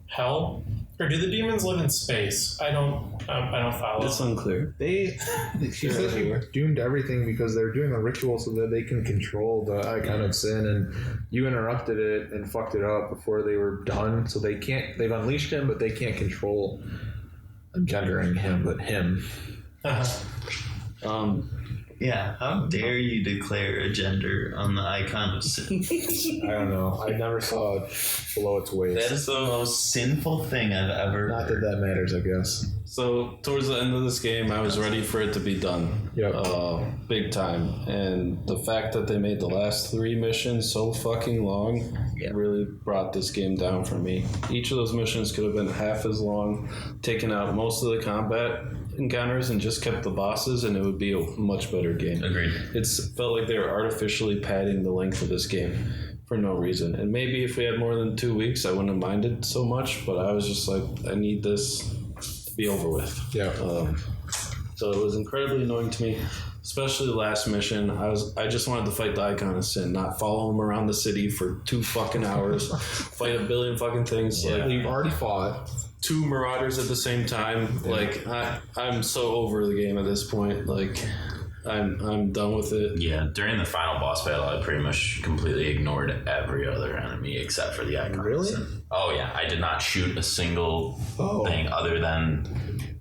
hell? Or do the demons live in space? I don't follow. It's unclear. She says you doomed everything because they're doing a ritual so that they can control the Icon of Sin, and you interrupted it and fucked it up before they were done. So they've unleashed him, but they can't control gendering him, but him. Uh-huh. Yeah, how dare you declare a gender on the Icon of Sin? I don't know. I never saw it below its waist. That is the most sinful thing I've ever Not heard. that matters, I guess. So towards the end of this game, I was ready for it to be done. Yep. Big time. And the fact that they made the last 3 missions so fucking long really brought this game down for me. Each of those missions could have been half as long, taken out most of the combat encounters and just kept the bosses, and it would be a much better game. Agreed. It's felt like they were artificially padding the length of this game for no reason. And maybe if we had more than 2 weeks, I wouldn't have minded so much, but I was just like, I need this to be over with. Yeah. So it was incredibly annoying to me, especially the last mission. I just wanted to fight the Icon of Sin, not follow him around the city for 2 fucking hours, fight a billion fucking things. Yeah. Like, You've already fought 2 Marauders at the same time. Yeah. Like, I'm so over the game at this point. Like, I'm done with it. Yeah, during the final boss battle, I pretty much completely ignored every other enemy except for the icons. Really? Oh yeah, I did not shoot a single thing other than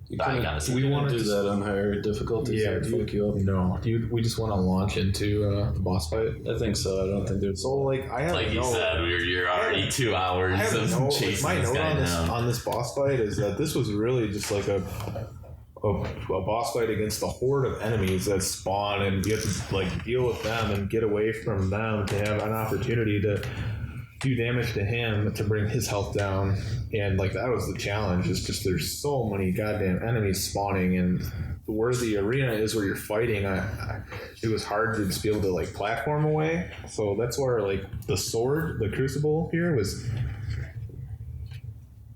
the icons. We want to do that on higher difficulties. Yeah, That'd fuck you up. No, we just want to launch into the boss fight. I think so. I don't think there's. So like I have Like you said, you're already 2 hours I have of no, chasing my this note guy on down. this boss fight is that this was really just like a boss fight against the horde of enemies that spawn, and you have to like deal with them and get away from them to have an opportunity to do damage to him to bring his health down. And like that was the challenge. It's just there's so many goddamn enemies spawning, and where the arena is where you're fighting, it was hard to just be able to like platform away. So that's where like the sword, the crucible here was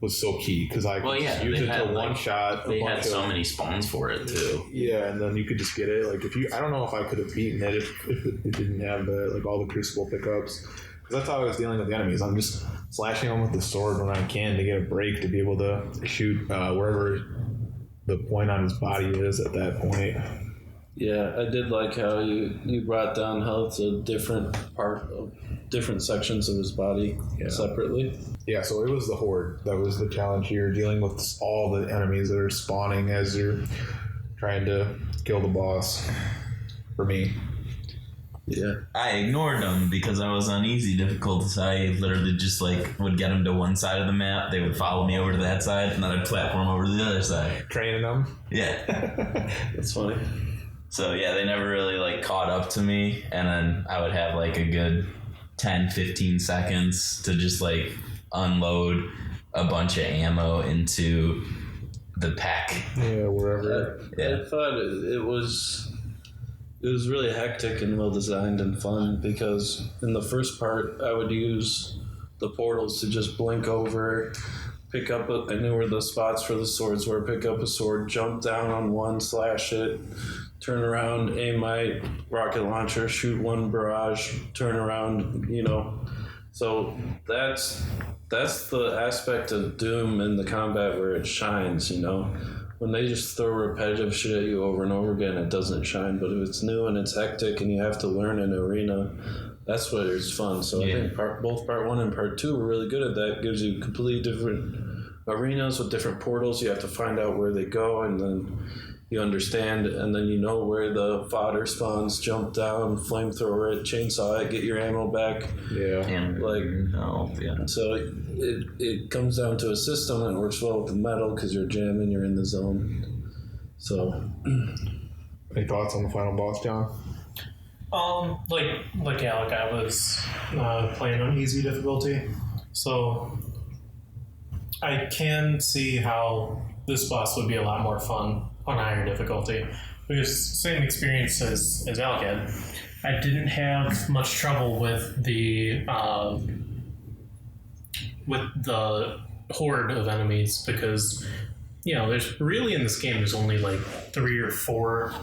so key because I could just use it to one shot. They had so many spawns for it too. Yeah, and then you could just get it. Like I don't know if I could have beaten it if it didn't have all the crucible pickups. Because that's how I was dealing with the enemies. I'm just slashing them with the sword when I can to get a break to be able to shoot wherever the point on his body is at that point. Yeah, I did like how you brought down health to different sections of his body separately. Yeah, so it was the horde that was the challenge here, dealing with all the enemies that are spawning as you're trying to kill the boss. For me. Yeah. I ignored them because I was on easy difficulty, so I literally just like would get them to one side of the map, they would follow me over to that side, and then I'd platform over to the other side. Training them? Yeah. That's funny. So yeah, they never really like caught up to me, and then I would have like a good 10-15 seconds to just like unload a bunch of ammo into the pack. Yeah, wherever. I thought it was really hectic and well designed and fun, because in the first part I would use the portals to just blink over, pick up I knew where the spots for the swords were, pick up a sword, jump down on one, slash it, turn around, aim my rocket launcher, shoot one barrage, turn around, So that's the aspect of Doom in the combat where it shines, When they just throw repetitive shit at you over and over again, it doesn't shine. But if it's new and it's hectic and you have to learn an arena, that's what is fun. So I think both part 1 and part 2 were really good at that. It gives you completely different arenas with different portals. You have to find out where they go, and then you understand, and then you know where the fodder spawns, jump down, flamethrower it, chainsaw it, get your ammo back. Yeah. And So it comes down to a system that works well with the metal because you're jamming, you're in the zone. So, any thoughts on the final boss, John? Like Alec, I was playing on easy difficulty, so I can see how this boss would be a lot more fun on higher difficulty, because same experience as Alec had. I didn't have much trouble with the horde of enemies, because there's really in this game there's only like 3 or 4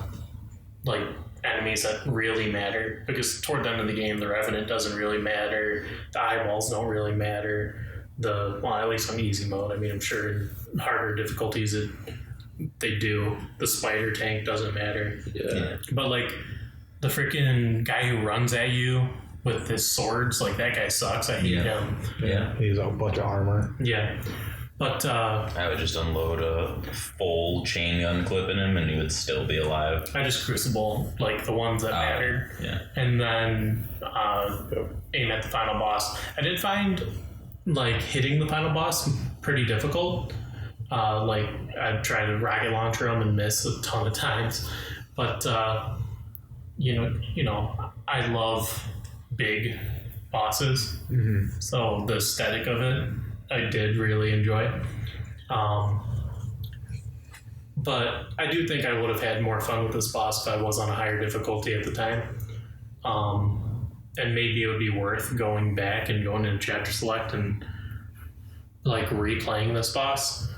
like enemies that really matter, because toward the end of the game the Revenant doesn't really matter, the eyeballs don't really matter, at least on easy mode. I mean, I'm sure in harder difficulties they do. The spider tank doesn't matter. yeah. But like the freaking guy who runs at you with his swords, like that guy sucks. I hate him. Yeah. He's a bunch of armor. Yeah. But I would just unload a full chain gun clip in him and he would still be alive. I just crucible like the ones that mattered. Yeah. And then aim at the final boss. I did find like hitting the final boss pretty difficult. Like I'd try to rocket launcher him and miss a ton of times. But I love big bosses. Mm-hmm. So the aesthetic of it I did really enjoy. But I do think I would have had more fun with this boss if I was on a higher difficulty at the time. And maybe it would be worth going back and going into chapter select and like replaying this boss.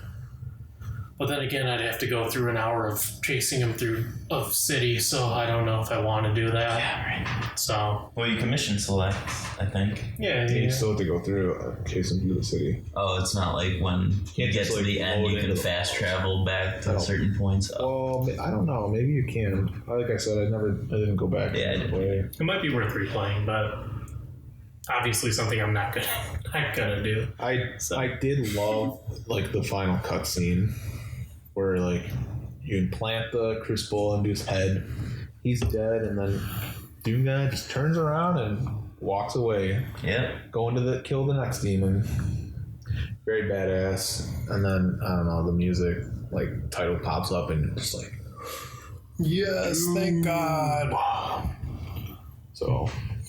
But then again, I'd have to go through an hour of chasing him through a city, so I don't know if I want to do that. Yeah, right. So Well, you can mission select. I think. Yeah, You still have to go through chase them through the city. Oh, it's not like when you Can't get just, to like, the end, load you can into the- fast travel back to No. certain points. Oh, Well, I don't know. Maybe you can. Like I said, I didn't go back. Yeah, I that didn't. way. It might be worth replaying, but obviously something I'm not gonna do. I did love like the final cutscene where like you implant the crucible into his head. He's dead, and then Doom guy just turns around and walks away, yeah. going to kill the next demon. Very badass. And then I don't know, the music like title pops up and just like, yes, thank God. So,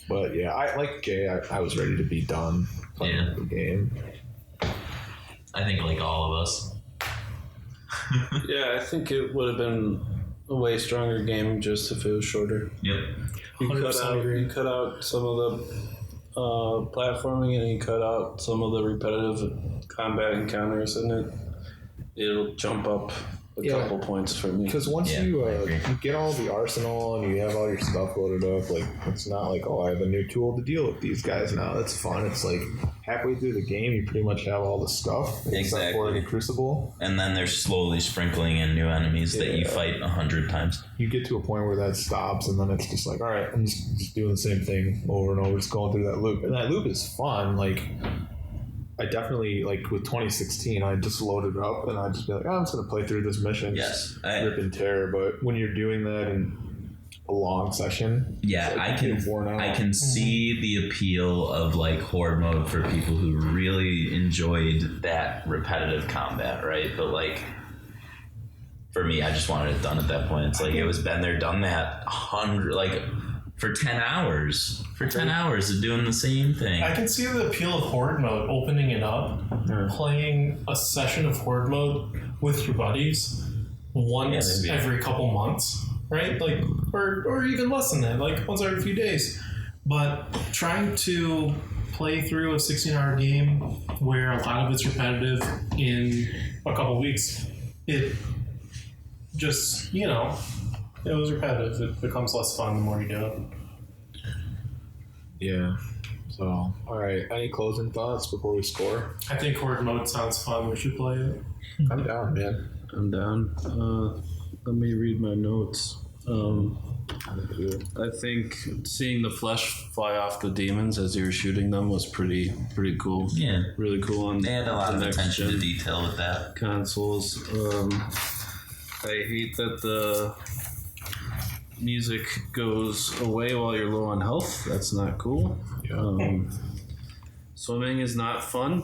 but yeah, I like Jay. I was ready to be done playing the game. I think like all of us. Yeah, I think it would have been a way stronger game just if it was shorter. Yep. You 100% agree. cut out some of the platforming, and you cut out some of the repetitive combat encounters, and it'll jump up a couple points for me. Because once Yeah, you I agree. you get all the arsenal and you have all your stuff loaded up, like it's not like, oh, I have a new tool to deal with these guys now. That's fun. It's like halfway through the game, you pretty much have all the stuff except for Exactly. the crucible. And then they're slowly sprinkling in new enemies that you Yeah. fight 100 times. You get to a point where that stops, and then it's just like, all right, I'm just doing the same thing over and over, just going through that loop. And that loop is fun. Like, I definitely, like with 2016, I just loaded it up and I'd just be like, oh, I'm just going to play through this mission. Yes. Just rip and tear. But when you're doing that in a long session, Yeah, it's like I you can get worn out. I can see the appeal of like horde mode for people who really enjoyed that repetitive combat, right? But like for me, I just wanted it done at that point. It's like it was been there, done that 100 like for 10 hours. For 10 hours of doing the same thing. I can see the appeal of Horde mode, opening it up, playing a session of Horde mode with your buddies once maybe. every couple months, right? Like, or even less than that, like once every few days. But trying to play through a 16-hour game where a lot of it's repetitive in a couple weeks, it just, it was repetitive. It becomes less fun the more you do it. Yeah. So, all right. Any closing thoughts before we score? I think Horde mode sounds fun. We should play it. I'm down, man. I'm down. Let me read my notes. I think seeing the flesh fly off the demons as you were shooting them was pretty cool. Yeah. Really cool on They had a lot the of next attention to gen detail with that. consoles. I hate that the music goes away while you're low on health. That's not cool. Swimming is not fun.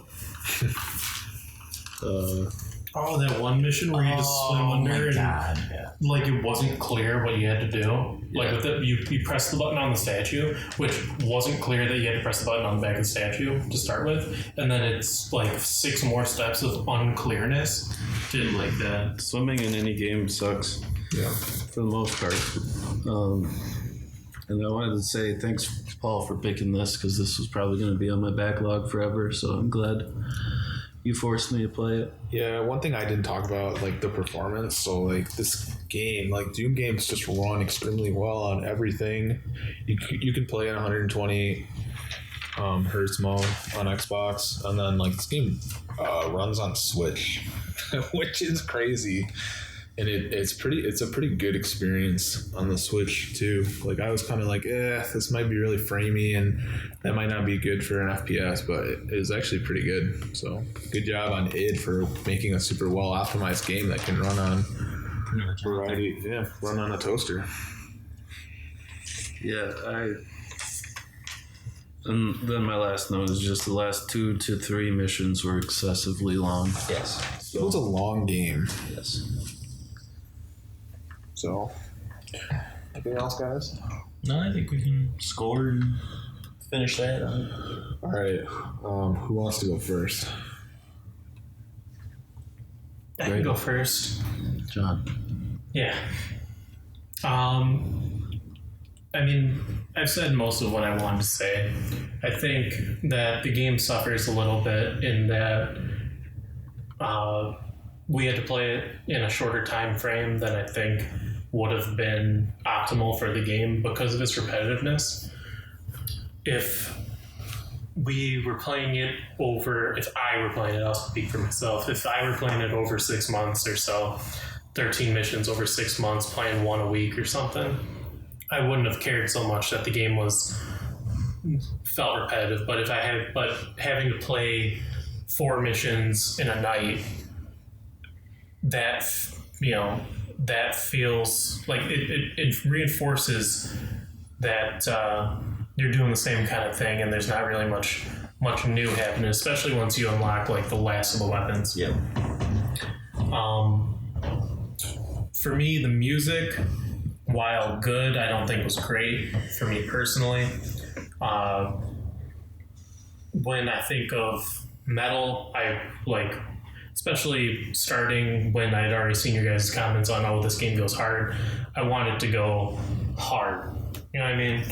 Oh, that one mission where you just swim under and Yeah. like it wasn't clear what you had to do. Like with it, you press the button on the statue, which wasn't clear that you had to press the button on the back of the statue to start with, and then it's like 6 more steps of unclearness. Didn't like that. Swimming in any game sucks. Yeah. For the most part. And I wanted to say thanks, Paul, for picking this, because this was probably going to be on my backlog forever, so I'm glad you forced me to play it. Yeah, one thing I didn't talk about, like the performance. So, like this game, like Doom games just run extremely well on everything. You can play at 120 hertz mode on Xbox, and then like this game runs on Switch, which is crazy. And it's a pretty good experience on the Switch too. Like I was kind of like, this might be really framey and that might not be good for an FPS, but it is actually pretty good. So good job on id for making a super well optimized game that can run on variety. Yeah, run on a toaster. Yeah, and then my last note is just the last 2 to 3 missions were excessively long. Yes. It was a long game. Yes. So anything else, guys? No, I think we can score and finish that. All right. Who wants to go first? I can go first. John. Yeah. I mean, I've said most of what I wanted to say. I think that the game suffers a little bit in that we had to play it in a shorter time frame than I think would have been optimal for the game because of its repetitiveness. If we were playing it over, if I were playing it, I'll speak for myself. If I were playing it over 6 months or so, 13 missions over 6 months, playing one a week or something, I wouldn't have cared so much that the game felt repetitive. But having to play 4 missions in a night, that feels like it reinforces that you're doing the same kind of thing, and there's not really much new happening, especially once you unlock like the last of the weapons. Yeah. For me, the music, while good, I don't think was great for me personally. When I think of metal, I like, especially starting when I'd already seen your guys' comments on, oh, this game goes hard. I wanted to go hard. You know what I mean?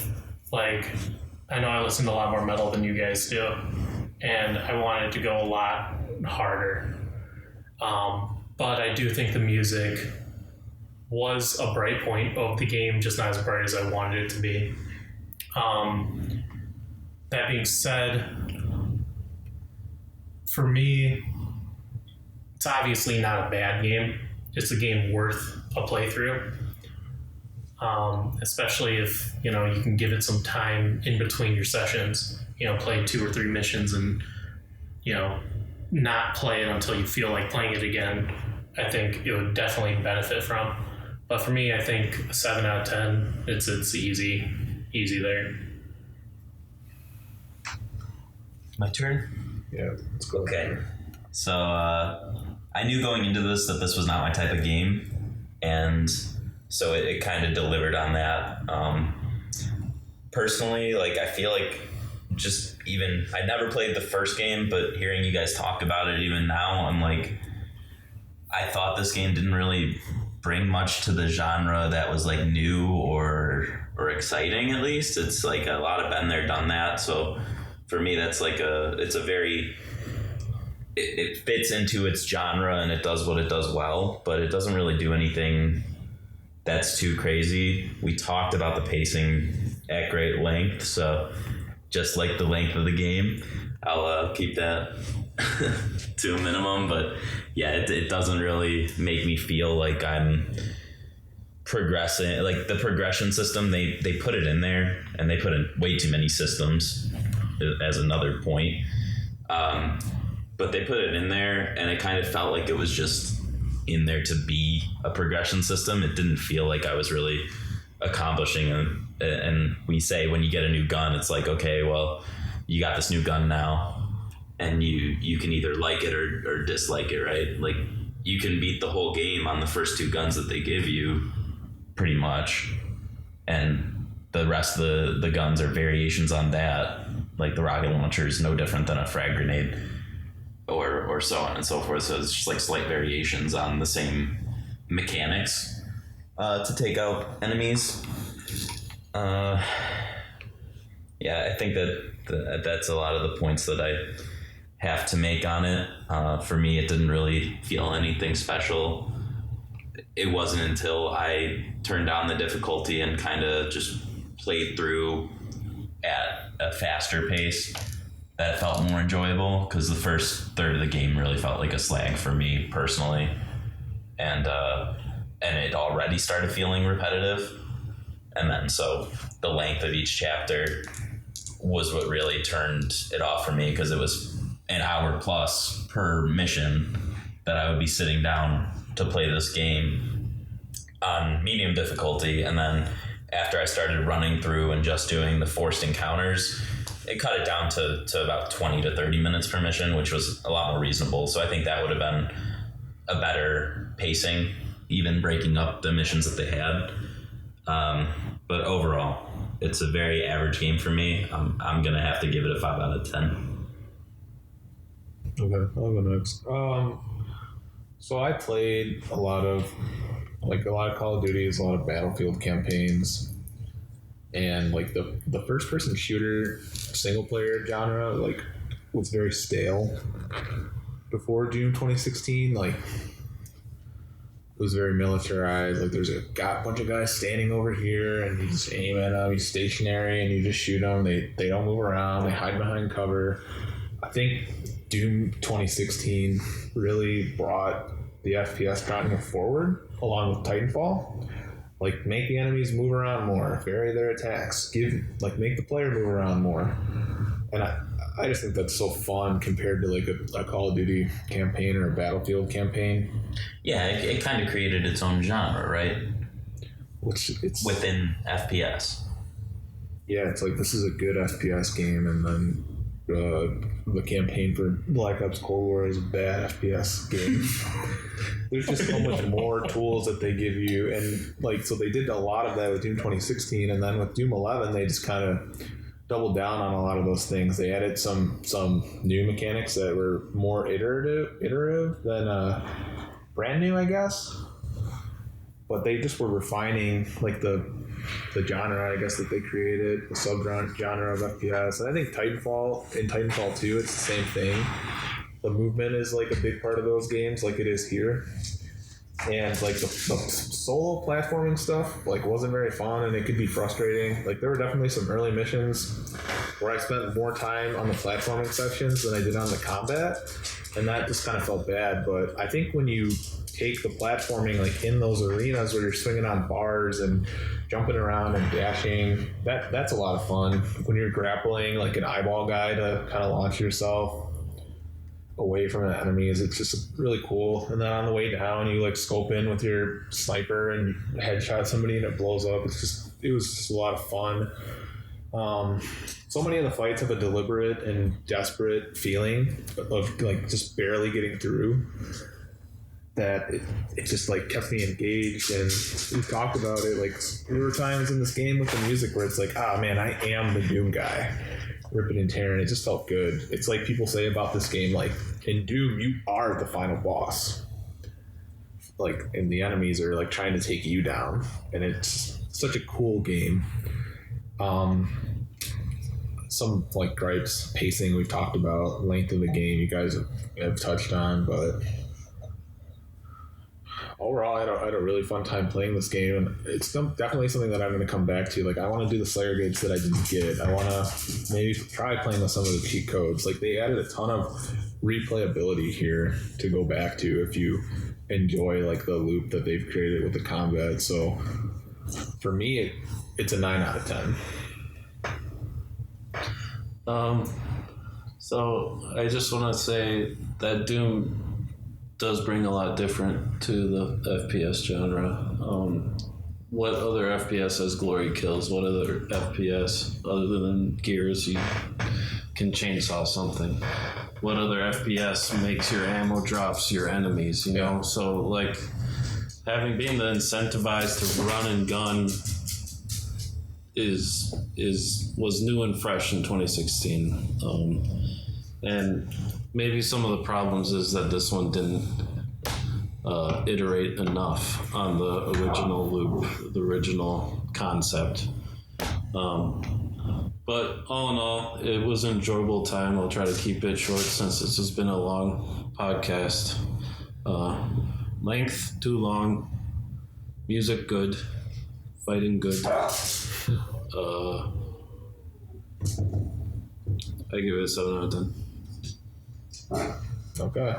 Like, I know I listen to a lot more metal than you guys do, and I wanted to go a lot harder. But I do think the music was a bright point of the game, just not as bright as I wanted it to be. That being said, for me, it's obviously not a bad game. It's a game worth a playthrough. Especially if, you can give it some time in between your sessions, play 2 or 3 missions and, not play it until you feel like playing it again. I think it would definitely benefit from. But for me, I think a 7 out of 10, it's easy there. My turn? Yeah, let's go. Okay. So I knew going into this that this was not my type of game, and so it kind of delivered on that. Personally, like, I feel like just even, I never played the first game, but hearing you guys talk about it even now, I'm like, I thought this game didn't really bring much to the genre that was like new or exciting. At least it's like a lot of been there, done that. So for me, that's like it fits into its genre and it does what it does well, but it doesn't really do anything that's too crazy. We talked about the pacing at great length, so just like the length of the game, I'll keep that to a minimum. But yeah, it doesn't really make me feel like I'm progressing. Like the progression system, they put it in there, and they put in way too many systems as another point. But they put it in there, and it kind of felt like it was just in there to be a progression system. It didn't feel like I was really accomplishing and we say when you get a new gun, it's like, okay, well, you got this new gun now, and you can either like it or dislike it, right? Like, you can beat the whole game on the first 2 guns that they give you, pretty much, and the rest of the guns are variations on that. Like the rocket launcher is no different than a frag grenade, or so on and so forth. So it's just like slight variations on the same mechanics to take out enemies. Yeah, I think that's a lot of the points that I have to make on it. For me, it didn't really feel anything special. It wasn't until I turned down the difficulty and kind of just played through at a faster pace that it felt more enjoyable, because the first third of the game really felt like a slag for me personally, and it already started feeling repetitive. And then so the length of each chapter was what really turned it off for me, because it was an hour plus per mission that I would be sitting down to play this game on medium difficulty. And then after I started running through and just doing the forced encounters, it cut it down to about 20 to 30 minutes per mission, which was a lot more reasonable. So I think that would have been a better pacing, even breaking up the missions that they had. But overall, it's a very average game for me. I'm going to have to give it a 5 out of 10. Okay, I'll go next. So I played a lot of Call of Duties, a lot of Battlefield campaigns, and like the first person shooter single player genre like was very stale before June 2016. Like was very militarized. Like there's a bunch of guys standing over here, and you just aim at them. He's stationary, and you just shoot them. They don't move around. They hide behind cover. I think Doom 2016 really brought the FPS genre forward, along with Titanfall. Like, make the enemies move around more, vary their attacks, make the player move around more. And I just think that's so fun compared to like a Call of Duty campaign or a Battlefield campaign. Yeah, it kind of created its own genre, right? Which it's within FPS. Yeah, it's like this is a good FPS game, and then the campaign for Black Ops Cold War is a bad FPS game. There's just so much more tools that they give you, and like so they did a lot of that with Doom 2016, and then with Doom 11 they just kind of doubled down on a lot of those things. They added some new mechanics that were more iterative than brand new, I guess. But they just were refining like the genre, I guess, that they created, the sub-genre of FPS. And I think Titanfall 2, it's the same thing. The movement is like a big part of those games, like it is here. And like the solo platforming stuff like wasn't very fun, and it could be frustrating. Like there were definitely some early missions where I spent more time on the platforming sections than I did on the combat, and that just kind of felt bad. But I think when you take the platforming like in those arenas where you're swinging on bars and jumping around and dashing, that's a lot of fun. When you're grappling like an eyeball guy to kind of launch yourself away from the enemies, it's just really cool. And then on the way down, you like scope in with your sniper and headshot somebody and it blows up. It was just a lot of fun. So many of the fights have a deliberate and desperate feeling of like just barely getting through, that it just like kept me engaged. And we talked about it, like there were times in this game with the music where it's like, man, I am the Doom guy, ripping and tearing. It just felt good. It's like people say about this game, like in Doom you are the final boss, like, and the enemies are like trying to take you down, and it's such a cool game. Some like gripes, pacing we've talked about, length of the game you guys have touched on, but overall I had a really fun time playing this game, and it's definitely something that I'm going to come back to. Like I want to do the Slayer gates that I didn't get. I want to maybe try playing with some of the cheat codes. Like they added a ton of replayability here to go back to if you enjoy like the loop that they've created with the combat. So for me it's a 9 out of 10. So I just want to say that Doom does bring a lot different to the FPS genre. What other FPS has glory kills? What other FPS, other than Gears, you can chainsaw something? What other FPS makes your ammo drops your enemies, you know? So, like, having been incentivized to run and gun was new and fresh in 2016. And maybe some of the problems is that this one didn't iterate enough on the original loop, the original concept. But all in all, it was an enjoyable time. I'll try to keep it short since this has been a long podcast. Length, too long. Music, good. Fighting, good. I give it a 7 out of 10. Okay.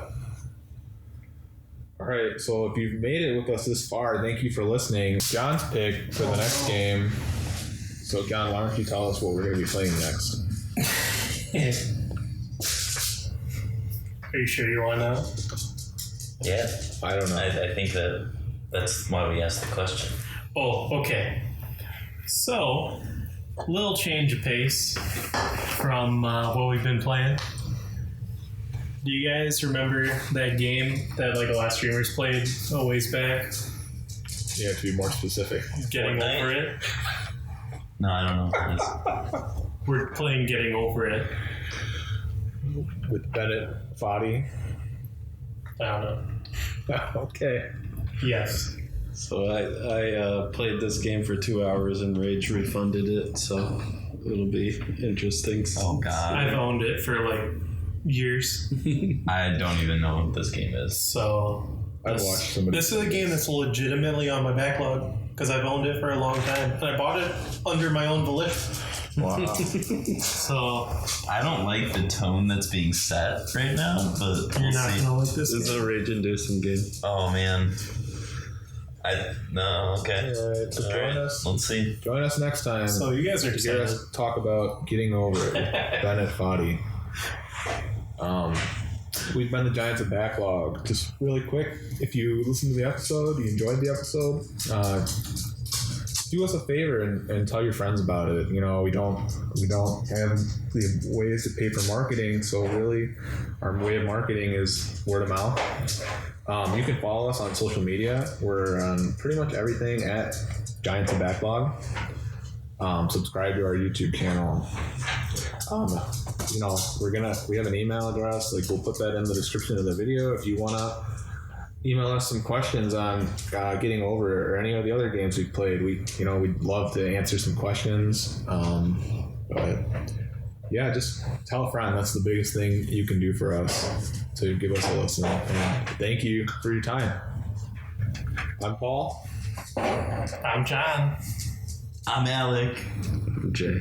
All right, so if you've made it with us this far, thank you for listening. John's pick for the next game. So, John, why don't you tell us what we're going to be playing next? Are you sure you want to know? Yeah. I don't know. I think that's why we asked the question. Oh, okay. So, a little change of pace from what we've been playing. Do you guys remember that game that like a lot of streamers played a ways back? You have to be more specific. Getting Fortnite? Over It? No, I don't know. We're playing Getting Over It. With Bennett Foddy. I don't know. Okay. Yes. So I played this game for 2 hours and rage refunded it, so it'll be interesting. Oh, God. I've owned it for like years. I don't even know what this game is. So I've watched somebody. This is a game that's legitimately on my backlog because I've owned it for a long time, and I bought it under my own volition. Wow. So I don't like the tone that's being set right now, but you're we'll not see. gonna like this. It's a rage-inducing game. Oh man. No, okay. All right, so All join right, us. let's see. Join us next time. So you guys are to hear excited. us talk about getting over it with Bennett Foddy. We've been the Giants of Backlog. Just really quick, if you listened to the episode, you enjoyed the episode, do us a favor and tell your friends about it. You know, we don't have the ways to pay for marketing, so really our way of marketing is word of mouth. You can follow us on social media. We're on pretty much everything at Giants of Backlog. Subscribe to our YouTube channel. You know, we have an email address. Like, we'll put that in the description of the video. If you want to email us some questions on getting over it or any of the other games we've played, we'd love to answer some questions. But yeah, just tell a friend. That's the biggest thing you can do for us, to give us a listen. And thank you for your time. I'm Paul. I'm John. I'm Alec. Jay.